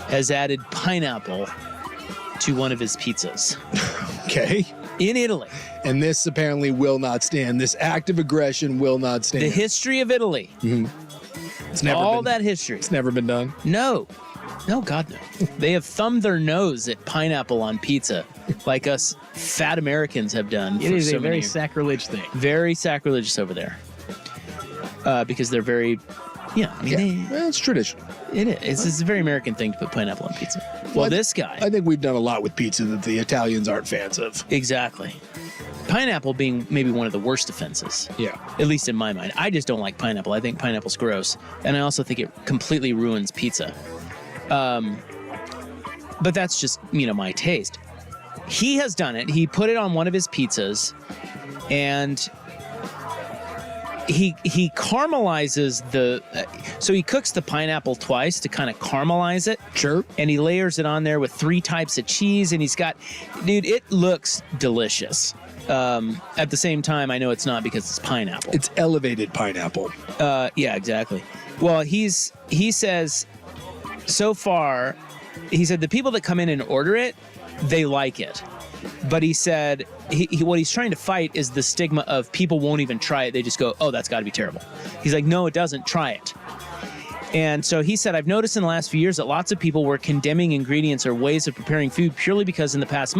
has added pineapple to one of his pizzas. Okay. In Italy. And this apparently will not stand. This act of aggression will not stand. The history of Italy. Mm-hmm. It's never all been, that history. It's never been done. No, God, no. They have thumbed their nose at pineapple on pizza, like us fat Americans have done. It is a very sacrilege thing. Very sacrilegious over there, because they're very, well, it's traditional. It is. It's a very American thing to put pineapple on pizza. Well, this guy. I think we've done a lot with pizza that the Italians aren't fans of. Exactly. Pineapple being maybe one of the worst offenses. Yeah. At least in my mind. I just don't like pineapple. I think pineapple's gross. And I also think it completely ruins pizza. But that's just, my taste. He has done it. He put it on one of his pizzas and he caramelizes so he cooks the pineapple twice to kind of caramelize it. Sure. And he layers it on there with 3 types of cheese, and dude, it looks delicious. At the same time, I know it's not because it's pineapple. It's elevated pineapple. Yeah, exactly. Well, he says so far, he said the people that come in and order it, they like it. But he said what he's trying to fight is the stigma of people won't even try it. They just go, oh, that's got to be terrible. He's like, no, it doesn't. Try it. And so he said, I've noticed in the last few years that lots of people were condemning ingredients or ways of preparing food purely because in the past,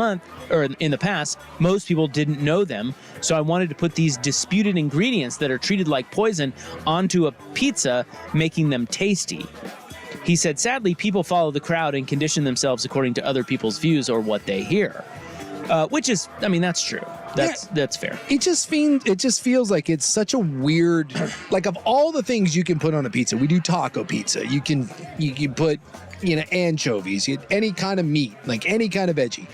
most people didn't know them. So I wanted to put these disputed ingredients that are treated like poison onto a pizza, making them tasty. He said, sadly, people follow the crowd and condition themselves according to other people's views or what they hear. Which is, that's true. That's fair. It just feels like it's such a weird, like of all the things you can put on a pizza, we do taco pizza. You can put, anchovies, any kind of meat, like any kind of veggie.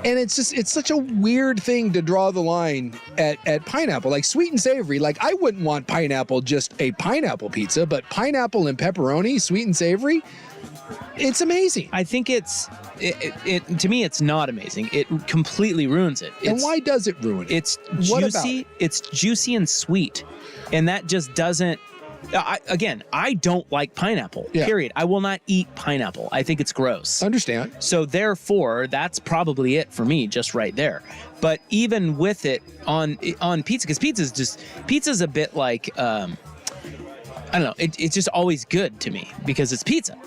And it's such a weird thing to draw the line at pineapple, like sweet and savory. Like I wouldn't want pineapple, just a pineapple pizza, but pineapple and pepperoni, sweet and savory, it's amazing. I think to me, it's not amazing. It completely ruins it. And why does it ruin it? It's juicy. It's juicy and sweet. And that just doesn't, I don't like pineapple, period. I will not eat pineapple. I think it's gross. Understand. So therefore, that's probably it for me, just right there. But even with it on pizza, because pizza's a bit like, I don't know, it's just always good to me because it's pizza.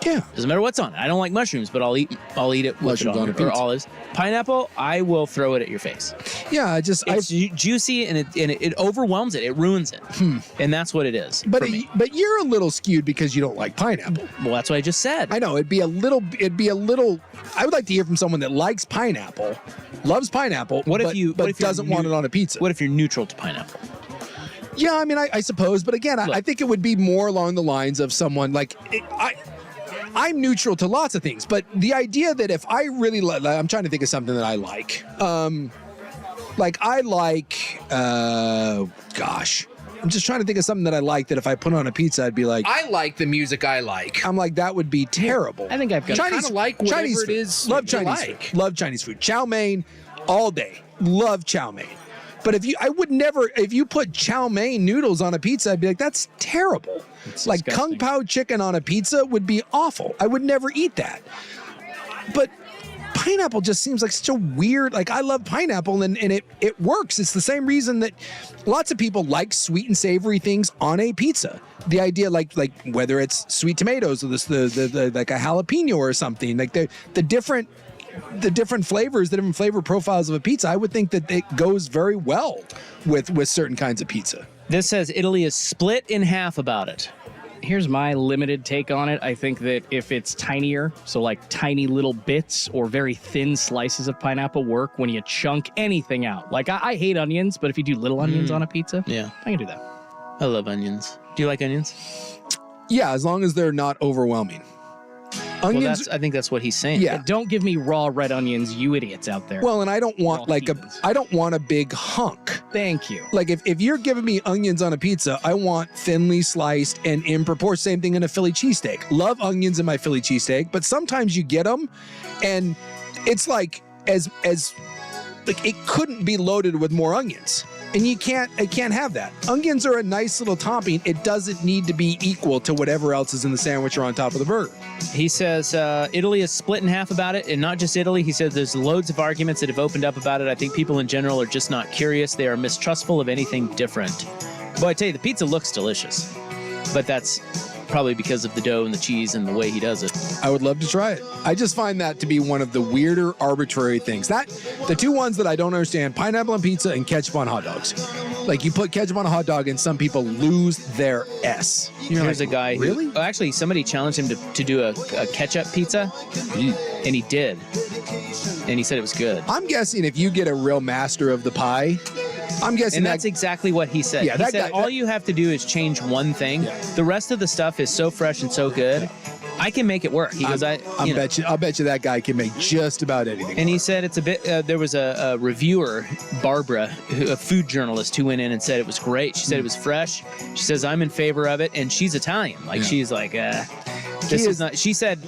Yeah. Doesn't matter what's on it. I don't like mushrooms, but I'll eat it with mushrooms on a pizza. Or olives. Pineapple, I will throw it at your face. Yeah, it's juicy and it overwhelms it. It ruins it. And that's what it is. But you're a little skewed because you don't like pineapple. Well, that's what I just said. I know it'd be a little. I would like to hear from someone that likes pineapple, loves pineapple, but doesn't want it on a pizza. What if you're neutral to pineapple? Yeah, I suppose, but again, I think it would be more along the lines of someone like I'm neutral to lots of things, but the idea that if I really I'm trying to think of something that I like. I'm just trying to think of something that I like that if I put on a pizza, I'd be like, I like the music I like. I'm like, that would be terrible. I think I've got kind of like whatever Chinese it is. Love Chinese food. Love Chinese food. Chow mein all day. Love chow mein. But if you put chow mein noodles on a pizza, I'd be like, that's terrible. It's like disgusting. Kung Pao chicken on a pizza would be awful. I would never eat that. But pineapple just seems like such a weird, like I love pineapple and it works. It's the same reason that lots of people like sweet and savory things on a pizza. The idea like whether it's sweet tomatoes or the like a jalapeno or something, like the different flavors, the different flavor profiles of a pizza, I would think that it goes very well with certain kinds of pizza. This says Italy is split in half about it. Here's my limited take on it. I think that if it's tinier, so like tiny little bits or very thin slices of pineapple work when you chunk anything out. Like I hate onions, but if you do little onions on a pizza, yeah, I can do that. I love onions. Do you like onions? Yeah, as long as they're not overwhelming. Onions, I think that's what he's saying. Yeah. Don't give me raw red onions, you idiots out there. Well, and I don't want I don't want a big hunk. Thank you. Like if you're giving me onions on a pizza, I want thinly sliced and in proportion. Same thing in a Philly cheesesteak. Love onions in my Philly cheesesteak, but sometimes you get them and it's like as like it couldn't be loaded with more onions. And it can't have that. Onions are a nice little topping. It doesn't need to be equal to whatever else is in the sandwich or on top of the burger. He says Italy is split in half about it, and not just Italy. He says there's loads of arguments that have opened up about it. I think people in general are just not curious. They are mistrustful of anything different. Boy, I tell you, the pizza looks delicious, but that's probably because of the dough and the cheese and the way he does it. I would love to try it. I just find that to be one of the weirder, arbitrary things. The two ones that I don't understand, pineapple on pizza and ketchup on hot dogs. Like, you put ketchup on a hot dog and some people lose their S. Here's a guy who, actually, somebody challenged him to do a ketchup pizza, and he did. And he said it was good. I'm guessing if you get a real master of the pie, I'm guessing and that's exactly what he said. Yeah, he said all you have to do is change one thing. Yeah. The rest of the stuff is so fresh and so good. Yeah. I can make it work. He goes, I'll bet you that guy can make just about anything. And he said it's a bit. There was a reviewer, Barbara, a food journalist, who went in and said it was great. She said it was fresh. She says I'm in favor of it, and she's Italian. Like she's like, this is not. She said,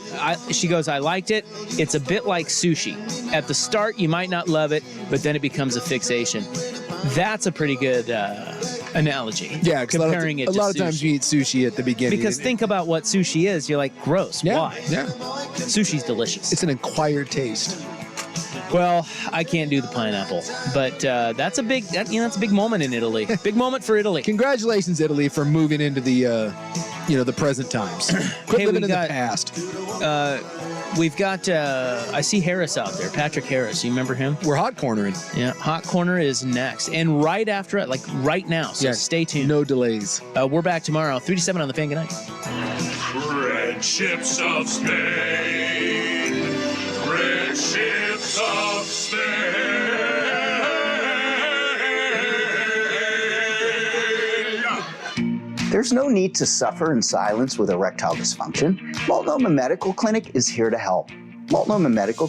she goes, I liked it. It's a bit like sushi. At the start, you might not love it, but then it becomes a fixation. That's a pretty good analogy. Yeah, comparing it to a lot of times you eat sushi at the beginning. Because think about what sushi is. You're like, gross. Yeah, why? Yeah. Sushi's delicious. It's an acquired taste. Well, I can't do the pineapple, but that's a big moment in Italy. Big moment for Italy. Congratulations, Italy, for moving into the the present times. Quit living in the past. We've got, I see Harris out there, Patrick Harris. You remember him? We're hot cornering. Yeah, hot corner is next. And right after it, like right now. So stay tuned. No delays. We're back tomorrow, 3 to 7 on the Fan. Good night. Friendships of Spain. Friendships of Spain. There's no need to suffer in silence with erectile dysfunction. Multnomah Medical Clinic is here to help. Multnomah Medical